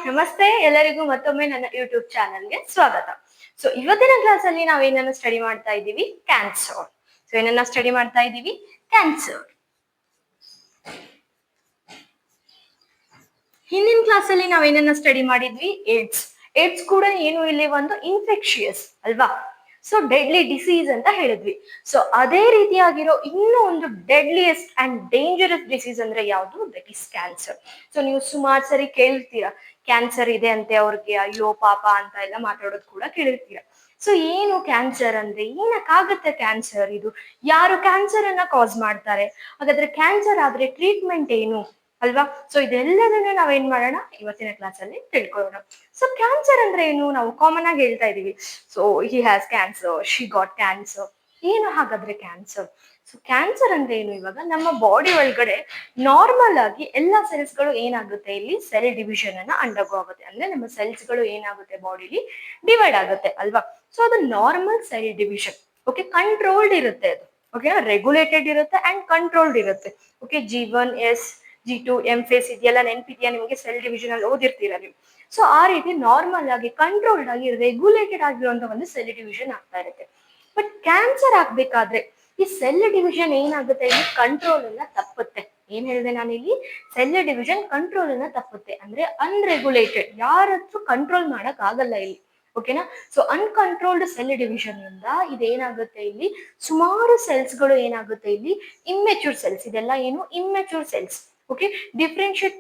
ನಮಸ್ತೆ ಎಲ್ಲರಿಗೂ ಮತ್ತೊಮ್ಮೆ ನನ್ನ ಯೂಟ್ಯೂಬ್ ಚಾನಲ್ಗೆ ಸ್ವಾಗತ. ಸೊ ಇವತ್ತಿನ ಕ್ಲಾಸ್ ಅಲ್ಲಿ ನಾವೇನನ್ನ ಸ್ಟಡಿ ಮಾಡ್ತಾ ಇದ್ದೀವಿ? ಕ್ಯಾನ್ಸರ್. ಸೊ ಏನನ್ನ ಸ್ಟಡಿ ಮಾಡ್ತಾ ಇದ್ದೀವಿ? ಕ್ಯಾನ್ಸರ್. ಹಿಂದಿನ ಕ್ಲಾಸ್ ಅಲ್ಲಿ ನಾವೇನನ್ನ ಸ್ಟಡಿ ಮಾಡಿದ್ವಿ? ಏಡ್ಸ್. ಏಡ್ಸ್ ಕೂಡ ಏನು ಇಲ್ಲಿ ಒಂದು ಇನ್ಫೆಕ್ಷಿಯಸ್ ಅಲ್ವಾ? ಸೊ ಡೆಡ್ಲಿ ಡಿಸೀಸ್ ಅಂತ ಹೇಳಿದ್ವಿ. ಸೊ ಅದೇ ರೀತಿಯಾಗಿರೋ ಇನ್ನೂ ಒಂದು ಡೆಡ್ಲಿಯೆಸ್ಟ್ ಅಂಡ್ ಡೇಂಜರಸ್ ಡಿಸೀಸ್ ಅಂದ್ರೆ ಯಾವುದು? That is cancer. ಸೊ ನೀವು ಸುಮಾರು ಸರಿ ಕೇಳಿರ್ತೀರಾ, ಕ್ಯಾನ್ಸರ್ ಇದೆ ಅಂತೆ ಅವ್ರಿಗೆ, ಅಯ್ಯೋ ಪಾಪ ಅಂತ ಎಲ್ಲ ಮಾತಾಡೋದು ಕೂಡ ಕೇಳಿರ್ತೀರ. ಸೊ ಏನು ಕ್ಯಾನ್ಸರ್ ಅಂದ್ರೆ, ಏನಕ್ಕಾಗತ್ತೆ ಕ್ಯಾನ್ಸರ್? ಇದು ಯಾರು ಕ್ಯಾನ್ಸರ್ ಅನ್ನ ಕಾಸ್ ಮಾಡ್ತಾರೆ? ಹಾಗಾದ್ರೆ ಕ್ಯಾನ್ಸರ್ ಆದ್ರೆ ಟ್ರೀಟ್ಮೆಂಟ್ ಏನು ಅಲ್ವಾ? ಸೊ ಇದೆಲ್ಲದನ್ನ ನಾವೇನ್ ಮಾಡೋಣ ಇವತ್ತಿನ ಕ್ಲಾಸ್ ಅಲ್ಲಿ ತಿಳ್ಕೊಳ್ಳೋಣ. ಸೊ ಕ್ಯಾನ್ಸರ್ ಅಂದ್ರೆ ಏನು? ನಾವು ಕಾಮನ್ ಆಗಿ ಹೇಳ್ತಾ ಇದೀವಿ, so he has cancer, she got cancer. ಏನು ಹಾಗಾದ್ರೆ ಕ್ಯಾನ್ಸರ್? ಸೊ ಕ್ಯಾನ್ಸರ್ ಅಂದ್ರೆ ಏನು? ಇವಾಗ ನಮ್ಮ ಬಾಡಿ ಒಳಗಡೆ ನಾರ್ಮಲ್ ಆಗಿ ಎಲ್ಲಾ ಸೆಲ್ಸ್ ಗಳು ಏನಾಗುತ್ತೆ, ಇಲ್ಲಿ ಸೆಲ್ ಡಿವಿಷನ್ ಅನ್ನ ಅಂಡರ್ಗೋ ಆಗುತ್ತೆ. ಅಂದ್ರೆ ನಮ್ಮ ಸೆಲ್ಸ್ ಗಳು ಏನಾಗುತ್ತೆ, ಬಾಡಿಲಿ ಡಿವೈಡ್ ಆಗುತ್ತೆ ಅಲ್ವಾ? ಸೊ ಅದು normal cell division. Okay, controlled ಇರುತ್ತೆ ಅದು. ಓಕೆ, ರೆಗ್ಯುಲೇಟೆಡ್ ಇರುತ್ತೆ ಅಂಡ್ ಕಂಟ್ರೋಲ್ಡ್ ಇರುತ್ತೆ. Okay, G1 S G2 M phase ಇದೆಲ್ಲ ನೆನಪಿದ್ಯಾ ನಿಮಗೆ? ಸೆಲ್ ಡಿವಿಷನ್ ಅಲ್ಲಿ ಓದಿರ್ತೀರಾ ನೀವು. ಸೊ ಆ ರೀತಿ ನಾರ್ಮಲ್ ಆಗಿ ಕಂಟ್ರೋಲ್ಡ್ ಆಗಿ ರೆಗ್ಯುಲೇಟೆಡ್ ಆಗಿರುವಂತ ಒಂದು ಸೆಲ್ ಡಿವಿಷನ್ ಆಗ್ತಾ ಇರುತ್ತೆ. ಬಟ್ ಕ್ಯಾನ್ಸರ್ ಆಗ್ಬೇಕಾದ್ರೆ ಈ ಸೆಲ್ ಡಿವಿಷನ್ ಏನಾಗುತ್ತೆ, ಇಲ್ಲಿ ಕಂಟ್ರೋಲ್ ಅನ್ನ ತಪ್ಪುತ್ತೆ. ಏನ್ ಹೇಳಿದೆ ನಾನಿಲ್ಲಿ? ಸೆಲ್ ಡಿವಿಷನ್ ಕಂಟ್ರೋಲ್ ಅನ್ನ ತಪ್ಪುತ್ತೆ. ಅಂದ್ರೆ ಅನ್ರೆಗ್ಯುಲೇಟೆಡ್, ಯಾರತ್ರ ಕಂಟ್ರೋಲ್ ಮಾಡಕ್ ಆಗಲ್ಲ ಇಲ್ಲಿ. ಓಕೆನಾ? ಸೊ ಅನ್ಕಂಟ್ರೋಲ್ಡ್ ಸೆಲ್ ಡಿವಿಷನ್ ಇಂದ ಇದೇನಾಗುತ್ತೆ, ಇಲ್ಲಿ ಸುಮಾರು ಸೆಲ್ಸ್ ಗಳು ಏನಾಗುತ್ತೆ, ಇಲ್ಲಿ ಇಮ್ಮೆಚ್ಯೂರ್ ಸೆಲ್ಸ್. ಇದೆಲ್ಲ ಏನು? Immature cells. ಓಕೆ, ಡಿಫ್ರೆನ್ಶಿಯೇಟ್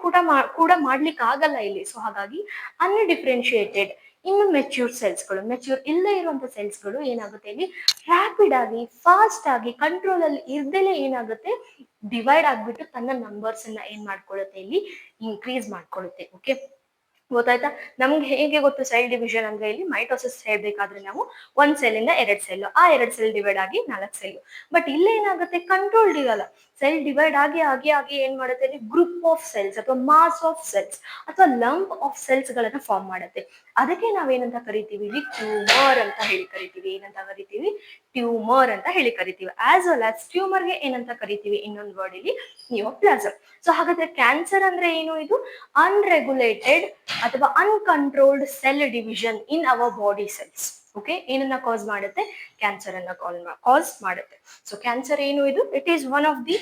ಕೂಡ ಮಾಡ್ಲಿಕ್ಕೆ ಆಗಲ್ಲ ಇಲ್ಲಿ. ಸೊ ಹಾಗಾಗಿ ಅನ್ಡಿಫ್ರೆನ್ಶಿಯೇಟೆಡ್ ಇಮ್ಮೆಚ್ಯೂರ್ ಸೆಲ್ಸ್ಗಳು, ಮೆಚ್ಯೂರ್ ಇಲ್ಲೇ ಇರುವಂತ ಸೆಲ್ಸ್ಗಳು ಏನಾಗುತ್ತೆ, ಇಲ್ಲಿ ರ್ಯಾಪಿಡ್ ಆಗಿ ಫಾಸ್ಟ್ ಆಗಿ ಕಂಟ್ರೋಲ್ ಅಲ್ಲಿ ಇರ್ದಲೇ ಏನಾಗುತ್ತೆ, ಡಿವೈಡ್ ಆಗ್ಬಿಟ್ಟು ತನ್ನ ನಂಬರ್ಸ್ ಅನ್ನ ಏನ್ ಮಾಡ್ಕೊಳ್ಳುತ್ತೆ, ಇಲ್ಲಿ ಇನ್ಕ್ರೀಸ್ ಮಾಡ್ಕೊಳ್ಳುತ್ತೆ. ಓಕೆ, ಗೊತ್ತಾಯ್ತಾ? ನಮ್ಗೆ ಹೇಗೆ ಗೊತ್ತು ಸೆಲ್ ಡಿವಿಷನ್ ಅಂದ್ರೆ? ಇಲ್ಲಿ ಮೈಟೋಸಿಸ್ ಹೇಳ್ಬೇಕಾದ್ರೆ ನಾವು ಒಂದ್ ಸೆಲ್ ಇಂದ 2 ಸೆಲ್, ಆ 2 ಸೆಲ್ ಡಿವೈಡ್ ಆಗಿ 4 ಸೆಲ್. ಬಟ್ ಇಲ್ಲೇ ಏನಾಗುತ್ತೆ, ಕಂಟ್ರೋಲ್ಡ್ ಇರಲ್ಲ. ಸೆಲ್ ಡಿವೈಡ್ ಆಗಿ ಆಗಿ ಆಗಿ ಏನ್ ಮಾಡುತ್ತೆ, ಇಲ್ಲಿ ಗ್ರೂಪ್ ಆಫ್ ಸೆಲ್ಸ್ ಅಥವಾ ಮಾಸ್ ಆಫ್ ಸೆಲ್ಸ್ ಅಥವಾ ಲಂಪ್ ಆಫ್ ಸೆಲ್ಸ್ ಗಳನ್ನ ಫಾರ್ಮ್ ಮಾಡುತ್ತೆ. ಅದಕ್ಕೆ ನಾವೇನಂತ ಕರಿತೀವಿ, ಇಲ್ಲಿ ಟ್ಯೂಮರ್ ಅಂತ ಹೇಳಿ ಕರಿತೀವಿ. ಏನಂತ ಕರಿತೀವಿ? ಟ್ಯೂಮರ್ ಅಂತ ಹೇಳಿ ಕರಿತೀವಿ. ಆಸ್ ವೆಲ್ ಆಸ್ ಟ್ಯೂಮರ್ಗೆ ಏನಂತ ಕರಿತೀವಿ, ಇನ್ನೊಂದು ವರ್ಡ್ ಇಲ್ಲಿ ನಿಯೋಪ್ಲಾಸಮ್. ಸೊ ಹಾಗಾದ್ರೆ ಕ್ಯಾನ್ಸರ್ ಅಂದ್ರೆ ಏನು? ಇದು ಅನ್ರೆಗ್ಯುಲೇಟೆಡ್ ಅಥವಾ uncontrolled cell division in our body cells. Okay, ಏನನ್ನ ಕಾಸ್ ಮಾಡುತ್ತೆ? ಕ್ಯಾನ್ಸರ್ ಅನ್ನ ಕಾಸ್ ಮಾಡುತ್ತೆ. ಸೊ ಕ್ಯಾನ್ಸರ್ ಏನು? ಇದು it is one of the,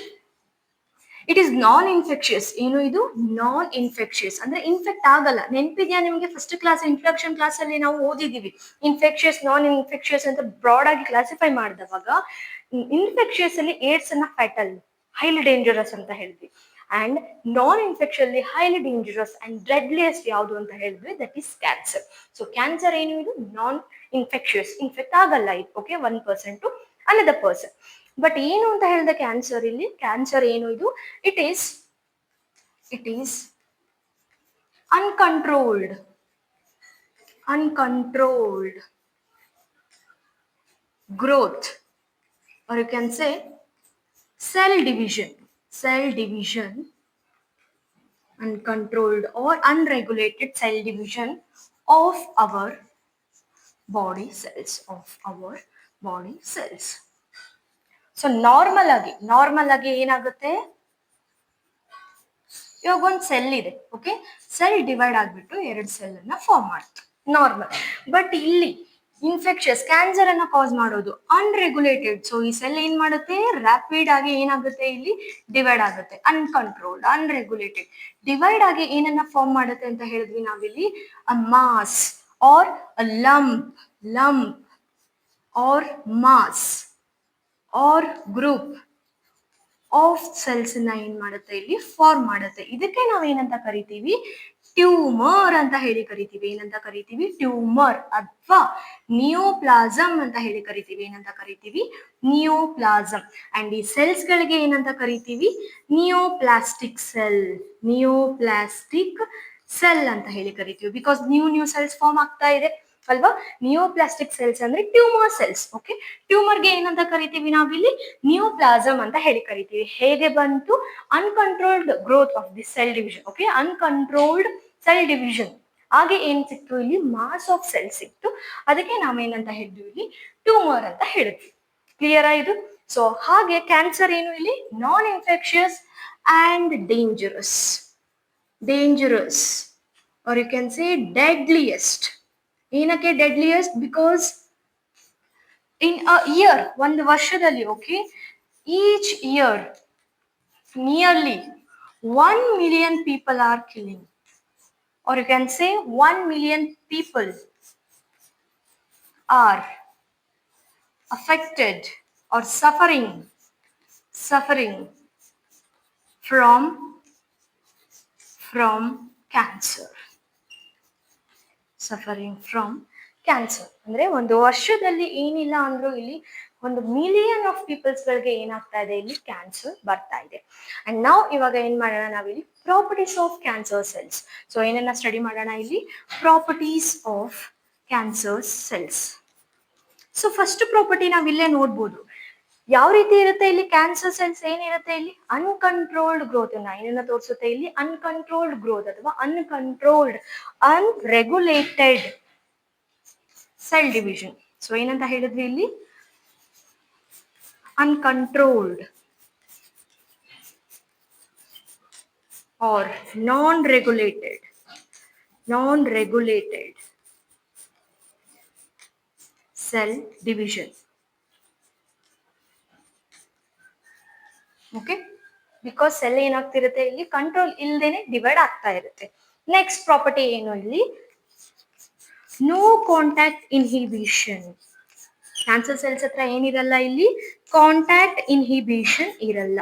it is non infectious. ಏನು ಇದು? ನಾನ್ ಇನ್ಫೆಕ್ಷಿಯಸ್ ಅಂದ್ರೆ ಇನ್ಫೆಕ್ಟ್ ಆಗಲ್ಲ. ನೆನಪಿದ್ಯಾ ನಿಮ್ಗೆ? ಫಸ್ಟ್ ಕ್ಲಾಸ್ ಇಂಟ್ರೊಡಕ್ಷನ್ ಕ್ಲಾಸ್ ಅಲ್ಲಿ ನಾವು ಓದಿದೀವಿ ಇನ್ಫೆಕ್ಷಿಯಸ್, ನಾನ್ ಇನ್ಫೆಕ್ಷಿಯಸ್ ಅಂತ ಬ್ರಾಡ್ ಆಗಿ ಕ್ಲಾಸಿಫೈ ಮಾಡಿದವಾಗ ಇನ್ಫೆಕ್ಷಿಯಸ್ ಅಲ್ಲಿ ಏಡ್ಸ್ ಅನ್ನ ಫ್ಯಾಟಲ್, ಹೈಲಿ ಡೇಂಜರಸ್ ಅಂತ ಹೇಳಿದ್ವಿ. ಅಂಡ್ ನಾನ್ ಇನ್ಫೆಕ್ಷನ್ ಅಲ್ಲಿ ಹೈಲಿ ಡೇಂಜರಸ್ ಅಂಡ್ ಡೆಡ್ಲಿಯೆಸ್ಟ್ ಯಾವುದು ಅಂತ ಹೇಳಿದ್ವಿ? That is cancer. So cancer ಏನು? ಇದು ನಾನ್ ಇನ್ಫೆಕ್ಷಿಯಸ್, ಇನ್ಫೆಕ್ಟ್ ಆಗಲ್ಲ ಇದು. Okay, 1% to another person. But ಏನು ಅಂತ ಹೇಳಿದ ಕ್ಯಾನ್ಸರ್? ಇಲ್ಲಿ ಕ್ಯಾನ್ಸರ್ ಏನು? ಇದು it is uncontrolled growth, or you can say cell division, uncontrolled or unregulated cell division of our body cells. So normal ಆಗಿ ಏನಾಗುತ್ತೆ, ಇವಾಗ ಒಂದು ಸೆಲ್ ಇದೆ. ಓಕೆ, ಸೆಲ್ ಡಿವೈಡ್ ಆಗ್ಬಿಟ್ಟು 2 ಸೆಲ್ ಅನ್ನ ಫಾರ್ಮ್ ಮಾಡುತ್ತೆ ನಾರ್ಮಲ್. ಬಟ್ ಇಲ್ಲಿ ಇನ್ಫೆಕ್ಷಸ್ ಕ್ಯಾನ್ಸರ್ ಅನ್ನ ಕಾಸ್ ಮಾಡೋದು ಅನ್ರೆಗ್ಯುಲೇಟೆಡ್. ಸೊ ಈ ಸೆಲ್ ಏನ್ ಮಾಡುತ್ತೆ, ರ್ಯಾಪಿಡ್ ಆಗಿ ಏನಾಗುತ್ತೆ, ಇಲ್ಲಿ ಡಿವೈಡ್ ಆಗುತ್ತೆ. ಅನ್ಕಂಟ್ರೋಲ್ಡ್, ಅನ್ರೆಗ್ಯುಲೇಟೆಡ್ ಡಿವೈಡ್ ಆಗಿ ಏನನ್ನ ಫಾರ್ಮ್ ಮಾಡುತ್ತೆ ಅಂತ ಹೇಳಿದ್ವಿ ನಾವಿಲ್ಲಿ? A mass or a lump or mass or group of cells ನ ಏನ್ ಮಾಡುತ್ತೆ, ಇಲ್ಲಿ ಫಾರ್ಮ್ ಮಾಡುತ್ತೆ. ಇದಕ್ಕೆ ನಾವೇನಂತ ಕರಿತೀವಿ? ಟ್ಯೂಮರ್ ಅಂತ ಹೇಳಿ ಕರಿತೀವಿ. ಏನಂತ ಕರಿತೀವಿ? ಟ್ಯೂಮರ್ ಅಥವಾ ನಿಯೋಪ್ಲಾಸಮ್ ಅಂತ ಹೇಳಿ ಕರಿತೀವಿ. ಏನಂತ ಕರಿತೀವಿ? ನಿಯೋಪ್ಲಾಸಮ್. ಅಂಡ್ ಈ ಸೆಲ್ಸ್ ಗಳಿಗೆ ಏನಂತ ಕರಿತೀವಿ? ನಿಯೋಪ್ಲಾಸ್ಟಿಕ್ ಸೆಲ್ ಅಂತ ಹೇಳಿ ಕರಿತೀವಿ. ಬಿಕಾಸ್ ನ್ಯೂ ಸೆಲ್ಸ್ ಫಾರ್ಮ್ ಆಗ್ತಾ ಇದೆ ಅಲ್ವಾ? ನಿಯೋಪ್ಲಾಸ್ಟಿಕ್ ಸೆಲ್ಸ್ ಅಂದ್ರೆ ಟ್ಯೂಮರ್ ಸೆಲ್ಸ್. ಓಕೆ, ಟ್ಯೂಮರ್ಗೆ ಏನಂತ ಕರಿತೀವಿ ನಾವಿಲ್ಲಿ? ನಿಯೋಪ್ಲಾಸಮ್ ಅಂತ ಹೇಳಿ ಕರಿತೀವಿ. ಹೇಗೆ ಬಂತು? Uncontrolled growth of the cell division. Okay, uncontrolled cell division. ಹಾಗೆ ಏನ್ ಸಿಕ್ತು, ಇಲ್ಲಿ ಮಾಸ್ ಆಫ್ ಸೆಲ್ ಸಿಕ್ತು. ಅದಕ್ಕೆ ನಾವೇನಂತ ಹೇಳಿದ್ವಿ, ಇಲ್ಲಿ ಟ್ಯೂಮರ್ ಅಂತ ಹೇಳಿದ್ವಿ. ಕ್ಲಿಯರ್ ಇದು? ಸೊ ಹಾಗೆ ಕ್ಯಾನ್ಸರ್ ಏನು? ಇಲ್ಲಿ non infectious and dangerous. or you can say deadliest. ಏನಕ್ಕೆ deadliest? Because in a year, ಒಂದು ವರ್ಷದಲ್ಲಿ, okay, each year nearly 1 million people are killing, or you can say 1 million people are affected or suffering from cancer. Suffering from cancer ಅಂದ್ರೆ ಒಂದು ವರ್ಷದಲ್ಲಿ ಏನಿಲ್ಲ ಅಂದ್ರೂ ಇಲ್ಲಿ 1 million of people's ಗಳಿಗೆ ಏನಾಗ್ತಾ ಇದೆ, ಇಲ್ಲಿ ಕ್ಯಾನ್ಸರ್ ಬರ್ತಾ ಇದೆ. ಅಂಡ್ ನಾವು ಇವಾಗ ಏನ್ ಮಾಡೋಣ, ನಾವಿಲ್ಲಿ properties of cancer cells. So ಏನನ್ನ ಸ್ಟಡಿ ಮಾಡೋಣ ಇಲ್ಲಿ, properties of cancer cells. So first property ನಾವಿಲ್ಲೇ ನೋಡ್ಬೋದು. ಯಾವ ರೀತಿ ಇರುತ್ತೆ ಇಲ್ಲಿ ಕ್ಯಾನ್ಸರ್ ಸೆಲ್ಸ್, ಏನಿರುತ್ತೆ ಇಲ್ಲಿ ಅನ್ಕಂಟ್ರೋಲ್ಡ್ ಗ್ರೋತ್. ಏನನ್ನ ತೋರಿಸುತ್ತೆ ಇಲ್ಲಿ, ಅನ್ಕಂಟ್ರೋಲ್ಡ್ ಗ್ರೋತ್ ಅಥವಾ uncontrolled unregulated cell division. So ಏನಂತ ಹೇಳಿದ್ವಿ ಇಲ್ಲಿ, uncontrolled or non regulated cell division. Okay, because cell ಏನಾಗ್ತಿರುತ್ತೆ ಇಲ್ಲಿ ಕಂಟ್ರೋಲ್ ಇಲ್ದೇನೆ ಡಿವೈಡ್ ಆಗ್ತಾ ಇರುತ್ತೆ. ನೆಕ್ಸ್ಟ್ ಪ್ರಾಪರ್ಟಿ ಏನು ಇಲ್ಲಿ, no contact inhibition. Cancer cells ಹತ್ರ ಏನಿರಲ್ಲ ಇಲ್ಲಿ, ಕಾಂಟ್ಯಾಕ್ಟ್ ಇನ್ಹಿಬಿಷನ್ ಇರಲ್ಲ.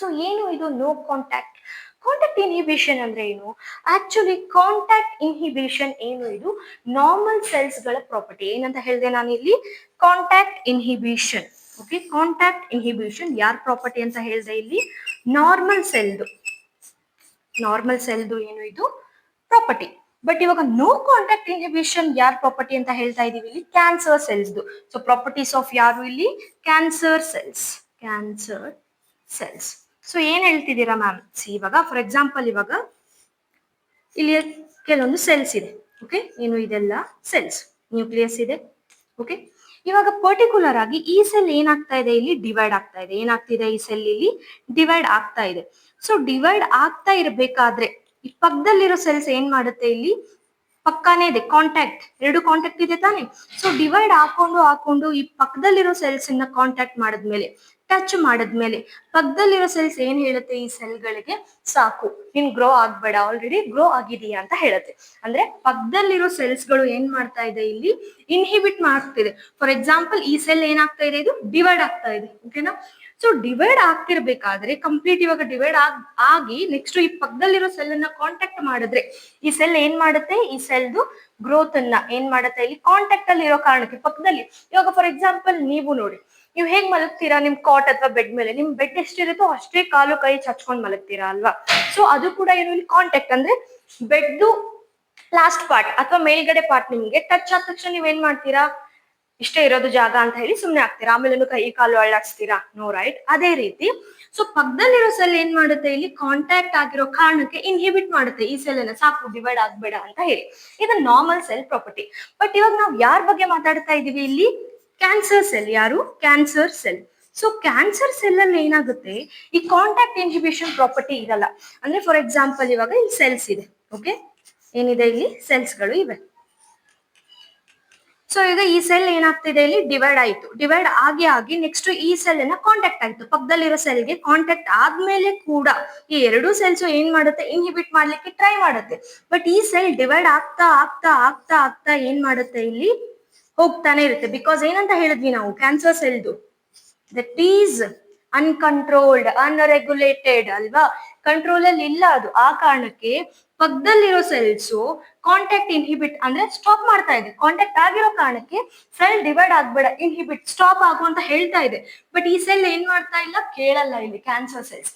ಸೊ ಏನು ಇದು ನೋ ಕಾಂಟ್ಯಾಕ್ಟ್ ಇನ್ಹಿಬಿಷನ್ ಅಂದ್ರೆ ಏನು? ಆಕ್ಚುಲಿ ಕಾಂಟ್ಯಾಕ್ಟ್ ಇನ್ಹಿಬಿಷನ್ ಏನು, ಇದು ನಾರ್ಮಲ್ ಸೆಲ್ಸ್ ಗಳ ಪ್ರಾಪರ್ಟಿ. ಏನಂತ ಹೇಳಿದೆ ನಾನು ಇಲ್ಲಿ, contact inhibition. Okay, contact inhibition ಯಾರ್ ಪ್ರಾಪರ್ಟಿ ಅಂತ ಹೇಳಿದೆ ಇಲ್ಲಿ, ನಾರ್ಮಲ್ ಸೆಲ್ದು ಏನು ಇದು ಪ್ರಾಪರ್ಟಿ. ಬಟ್ ಇವಾಗ ನೋ ಕಾಂಟ್ಯಾಕ್ಟ್ ಇನ್ಹಿಬಿಷನ್ ಯಾರ್ ಪ್ರಾಪರ್ಟಿ ಅಂತ ಹೇಳ್ತಾ ಇದೀವಿ ಇಲ್ಲಿ, ಕ್ಯಾನ್ಸರ್ ಸೆಲ್ಸ್ದು. ಸೊ ಪ್ರಾಪರ್ಟೀಸ್ ಆಫ್ ಯಾರು ಇಲ್ಲಿ, ಕ್ಯಾನ್ಸರ್ ಸೆಲ್ಸ್. ಸೊ ಏನ್ ಹೇಳ್ತಿದ್ದೀರಾ ಮ್ಯಾಮ್? ಇವಾಗ ಫಾರ್ ಎಕ್ಸಾಂಪಲ್, ಇವಾಗ ಇಲ್ಲಿ ಕೆಲವೊಂದು ಸೆಲ್ಸ್ ಇದೆ. ಓಕೆ, ಏನು ಇದೆಲ್ಲ ಸೆಲ್ಸ್, ನ್ಯೂಕ್ಲಿಯಸ್ ಇದೆ. ಓಕೆ, ಇವಾಗ ಪರ್ಟಿಕ್ಯುಲರ್ ಆಗಿ ಈ ಸೆಲ್ ಏನಾಗ್ತಾ ಇದೆ ಇಲ್ಲಿ, ಡಿವೈಡ್ ಆಗ್ತಾ ಇದೆ. ಏನಾಗ್ತಿದೆ ಈ ಸೆಲ್ ಇಲ್ಲಿ, ಡಿವೈಡ್ ಆಗ್ತಾ ಇದೆ. ಸೊ ಡಿವೈಡ್ ಆಗ್ತಾ ಇರ್ಬೇಕಾದ್ರೆ ಈ ಪಕ್ಕದಲ್ಲಿರೋ ಸೆಲ್ಸ್ ಏನ್ ಮಾಡುತ್ತೆ ಇಲ್ಲಿ, ಪಕ್ಕಾನೇ ಇದೆ ಕಾಂಟ್ಯಾಕ್ಟ್, ಎರಡು ಕಾಂಟ್ಯಾಕ್ಟ್ ಇದೆ ತಾನೆ. ಸೊ ಡಿವೈಡ್ ಹಾಕೊಂಡು ಈ ಪಕ್ಕದಲ್ಲಿರೋ ಸೆಲ್ಸ್ ಅನ್ನ ಕಾಂಟ್ಯಾಕ್ಟ್ ಮಾಡಿದ್ಮೇಲೆ, ಟಚ್ ಮಾಡಿದ್ಮೇಲೆ ಪಕ್ಕದಲ್ಲಿರೋ ಸೆಲ್ಸ್ ಏನ್ ಹೇಳುತ್ತೆ ಈ ಸೆಲ್ಗಳಿಗೆ, ಸಾಕು ನೀನ್ ಗ್ರೋ ಆಗ್ಬೇಡ, ಆಲ್ರೆಡಿ ಗ್ರೋ ಆಗಿದೀಯಾ ಅಂತ ಹೇಳುತ್ತೆ. ಅಂದ್ರೆ ಪಕ್ಕದಲ್ಲಿರೋ ಸೆಲ್ಸ್ ಗಳು ಏನ್ ಮಾಡ್ತಾ ಇದೆ ಇಲ್ಲಿ, ಇನ್ಹಿಬಿಟ್ ಮಾಡ್ತಿದೆ. ಫಾರ್ ಎಕ್ಸಾಂಪಲ್ ಈ ಸೆಲ್ ಏನಾಗ್ತಾ ಇದೆ, ಇದು ಡಿವೈಡ್ ಆಗ್ತಾ ಇದೆ. ಓಕೆನಾ? ಸೊ ಡಿವೈಡ್ ಆಗ್ತಿರ್ಬೇಕಾದ್ರೆ ಕಂಪ್ಲೀಟ್ ಇವಾಗ ಡಿವೈಡ್ ಆಗಿ ನೆಕ್ಸ್ಟ್ ಈ ಪಕ್ಕದಲ್ಲಿರೋ ಸೆಲ್ ಅನ್ನ ಕಾಂಟ್ಯಾಕ್ಟ್ ಮಾಡಿದ್ರೆ ಈ ಸೆಲ್ ಏನ್ ಮಾಡುತ್ತೆ, ಈ ಸೆಲ್ದು ಗ್ರೋತ್ ಅನ್ನ ಏನ್ ಮಾಡುತ್ತೆ ಇಲ್ಲಿ, ಕಾಂಟ್ಯಾಕ್ಟ್ ಅಲ್ಲಿ ಇರೋ ಕಾರಣಕ್ಕೆ ಪಕ್ಕದಲ್ಲಿ. ಇವಾಗ ಫಾರ್ ಎಕ್ಸಾಂಪಲ್ ನೀವು ನೋಡಿ, ನೀವು ಹೇಗ್ ಮಲಗ್ತೀರಾ, ನಿಮ್ ಕಾಟ್ ಅಥವಾ ಬೆಡ್ ಮೇಲೆ, ನಿಮ್ ಬೆಡ್ ಎಷ್ಟಿರುತ್ತೋ ಅಷ್ಟೇ ಕಾಲು ಕೈ ಹಚ್ಕೊಂಡ್ ಮಲಗ್ತೀರಾ ಅಲ್ವಾ? ಸೊ ಅದು ಕೂಡ ಏನು ಇಲ್ಲಿ ಕಾಂಟ್ಯಾಕ್ಟ್, ಅಂದ್ರೆ ಬೆಡ್ದು ಲಾಸ್ಟ್ ಪಾರ್ಟ್ ಅಥವಾ ಮೇಲ್ಗಡೆ ಪಾರ್ಟ್ ನಿಮ್ಗೆ ಟಚ್ ಆದ ತಕ್ಷಣ ನೀವ್ ಏನ್ ಮಾಡ್ತೀರಾ, ಇಷ್ಟೇ ಇರೋದು ಜಾಗ ಅಂತ ಹೇಳಿ ಸುಮ್ನೆ ಆಗ್ತೀರಾ, ಆಮೇಲೆ ಕೈ ಕಾಲು ಅಳ್ಳಾಡ್ಸ್ತೀರಾ, ನೋ ರೈಟ್? ಅದೇ ರೀತಿ ಸೊ ಪಕ್ಕದಲ್ಲಿರೋ ಸೆಲ್ ಏನ್ ಮಾಡುತ್ತೆ ಇಲ್ಲಿ, ಕಾಂಟ್ಯಾಕ್ಟ್ ಆಗಿರೋ ಕಾರಣಕ್ಕೆ ಇನ್ಹಿಬಿಟ್ ಮಾಡುತ್ತೆ ಈ ಸೆಲ್ ಅನ್ನ, ಸಾಕು ಡಿವೈಡ್ ಆಗ್ಬೇಡ ಅಂತ ಹೇಳಿ. ಇದು ನಾರ್ಮಲ್ ಸೆಲ್ ಪ್ರಾಪರ್ಟಿ. ಬಟ್ ಇವಾಗ ನಾವು ಯಾರ ಬಗ್ಗೆ ಮಾತಾಡ್ತಾ ಇದೀವಿ ಇಲ್ಲಿ, ಕ್ಯಾನ್ಸರ್ ಸೆಲ್. ಯಾರು? Cancer cell. So cancer cell ಅಲ್ಲಿ ಏನಾಗುತ್ತೆ, ಈ ಕಾಂಟ್ಯಾಕ್ಟ್ ಇನ್ಹಿಬಿಷನ್ ಪ್ರಾಪರ್ಟಿ ಇರಲ್ಲ. ಅಂದ್ರೆ ಫಾರ್ ಎಕ್ಸಾಂಪಲ್ ಇವಾಗ ಇಲ್ಲಿ ಸೆಲ್ಸ್ ಇದೆ. ಓಕೆ, ಏನಿದೆ ಇಲ್ಲಿ ಸೆಲ್ಸ್ ಗಳು ಇವೆ. ಸೊ ಈಗ ಈ ಸೆಲ್ ಏನಾಗ್ತಿದೆ ಇಲ್ಲಿ, ಡಿವೈಡ್ ಆಯ್ತು. ಡಿವೈಡ್ ಆಗಿ ನೆಕ್ಸ್ಟ್ ಈ ಸೆಲ್ ಅನ್ನ ಕಾಂಟ್ಯಾಕ್ಟ್ ಆಯ್ತು, ಪಕ್ಕದಲ್ಲಿರೋ ಸೆಲ್ಗೆ ಕಾಂಟ್ಯಾಕ್ಟ್ ಆದ್ಮೇಲೆ ಕೂಡ ಈ ಎರಡು ಸೆಲ್ಸ್ ಏನ್ ಮಾಡುತ್ತೆ, ಇನ್ಹಿಬಿಟ್ ಮಾಡ್ಲಿಕ್ಕೆ ಟ್ರೈ ಮಾಡುತ್ತೆ. ಬಟ್ ಈ ಸೆಲ್ ಡಿವೈಡ್ ಆಗ್ತಾ ಏನ್ ಮಾಡುತ್ತೆ ಇಲ್ಲಿ, ಹೋಗ್ತಾನೆ ಇರುತ್ತೆ. ಬಿಕಾಸ್ ಏನಂತ ಹೇಳಿದ್ವಿ ನಾವು, ಕ್ಯಾನ್ಸರ್ ಸೆಲ್ದು ದಟ್ ಈಸ್ ಅನ್ಕಂಟ್ರೋಲ್ಡ್, ಅನ್ರೆಗ್ಯುಲೇಟೆಡ್ ಅಲ್ವಾ, ಕಂಟ್ರೋಲ್ ಅಲ್ಲಿ ಇಲ್ಲ ಅದು. ಆ ಕಾರಣಕ್ಕೆ ಪಕ್ಕದಲ್ಲಿರೋ ಸೆಲ್ಸ್ ಕಾಂಟ್ಯಾಕ್ಟ್ ಇನ್ಹಿಬಿಟ್ ಅಂದ್ರೆ ಸ್ಟಾಪ್ ಮಾಡ್ತಾ ಇದೆ. ಕಾಂಟ್ಯಾಕ್ಟ್ ಆಗಿರೋ ಕಾರಣಕ್ಕೆ ಸೆಲ್ ಡಿವೈಡ್ ಆಗ್ಬೇಡ, ಇನ್ಹಿಬಿಟ್ ಸ್ಟಾಪ್ ಆಗು ಅಂತ ಹೇಳ್ತಾ ಇದೆ. ಬಟ್ ಈ ಸೆಲ್ ಏನ್ ಮಾಡ್ತಾ ಇಲ್ಲ, ಕೇಳಲ್ಲ ಇಲ್ಲಿ ಕ್ಯಾನ್ಸರ್ ಸೆಲ್ಸ್.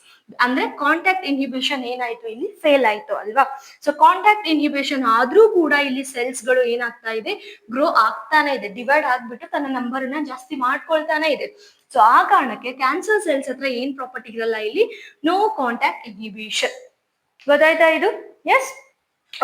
ಅಂದ್ರೆ ಕಾಂಟ್ಯಾಕ್ಟ್ ಇನ್ಹಿಬಿಷನ್ ಏನಾಯ್ತು ಇಲ್ಲಿ, ಫೇಲ್ ಆಯ್ತು ಅಲ್ವಾ? ಸೊ ಕಾಂಟ್ಯಾಕ್ಟ್ ಇನ್ಹಿಬಿಷನ್ ಆದ್ರೂ ಕೂಡ ಇಲ್ಲಿ ಸೆಲ್ಸ್ ಗಳು ಏನಾಗ್ತಾ ಇದೆ, ಗ್ರೋ ಆಗ್ತಾನೆ ಇದೆ, ಡಿವೈಡ್ ಆಗ್ಬಿಟ್ಟು ತನ್ನ ನಂಬರ್ ನ ಜಾಸ್ತಿ ಮಾಡ್ಕೊಳ್ತಾನೆ ಇದೆ. ಸೊ ಆ ಕಾರಣಕ್ಕೆ ಕ್ಯಾನ್ಸರ್ ಸೆಲ್ಸ್ ಹತ್ರ ಏನ್ ಪ್ರಾಪರ್ಟಿ ಇರಲ್ಲ ಇಲ್ಲಿ, ನೋ ಕಾಂಟ್ಯಾಕ್ಟ್ ಇನ್ಹಿಬಿಷನ್. ಗೊತ್ತಾಯ್ತಾ ಇದು? Yes.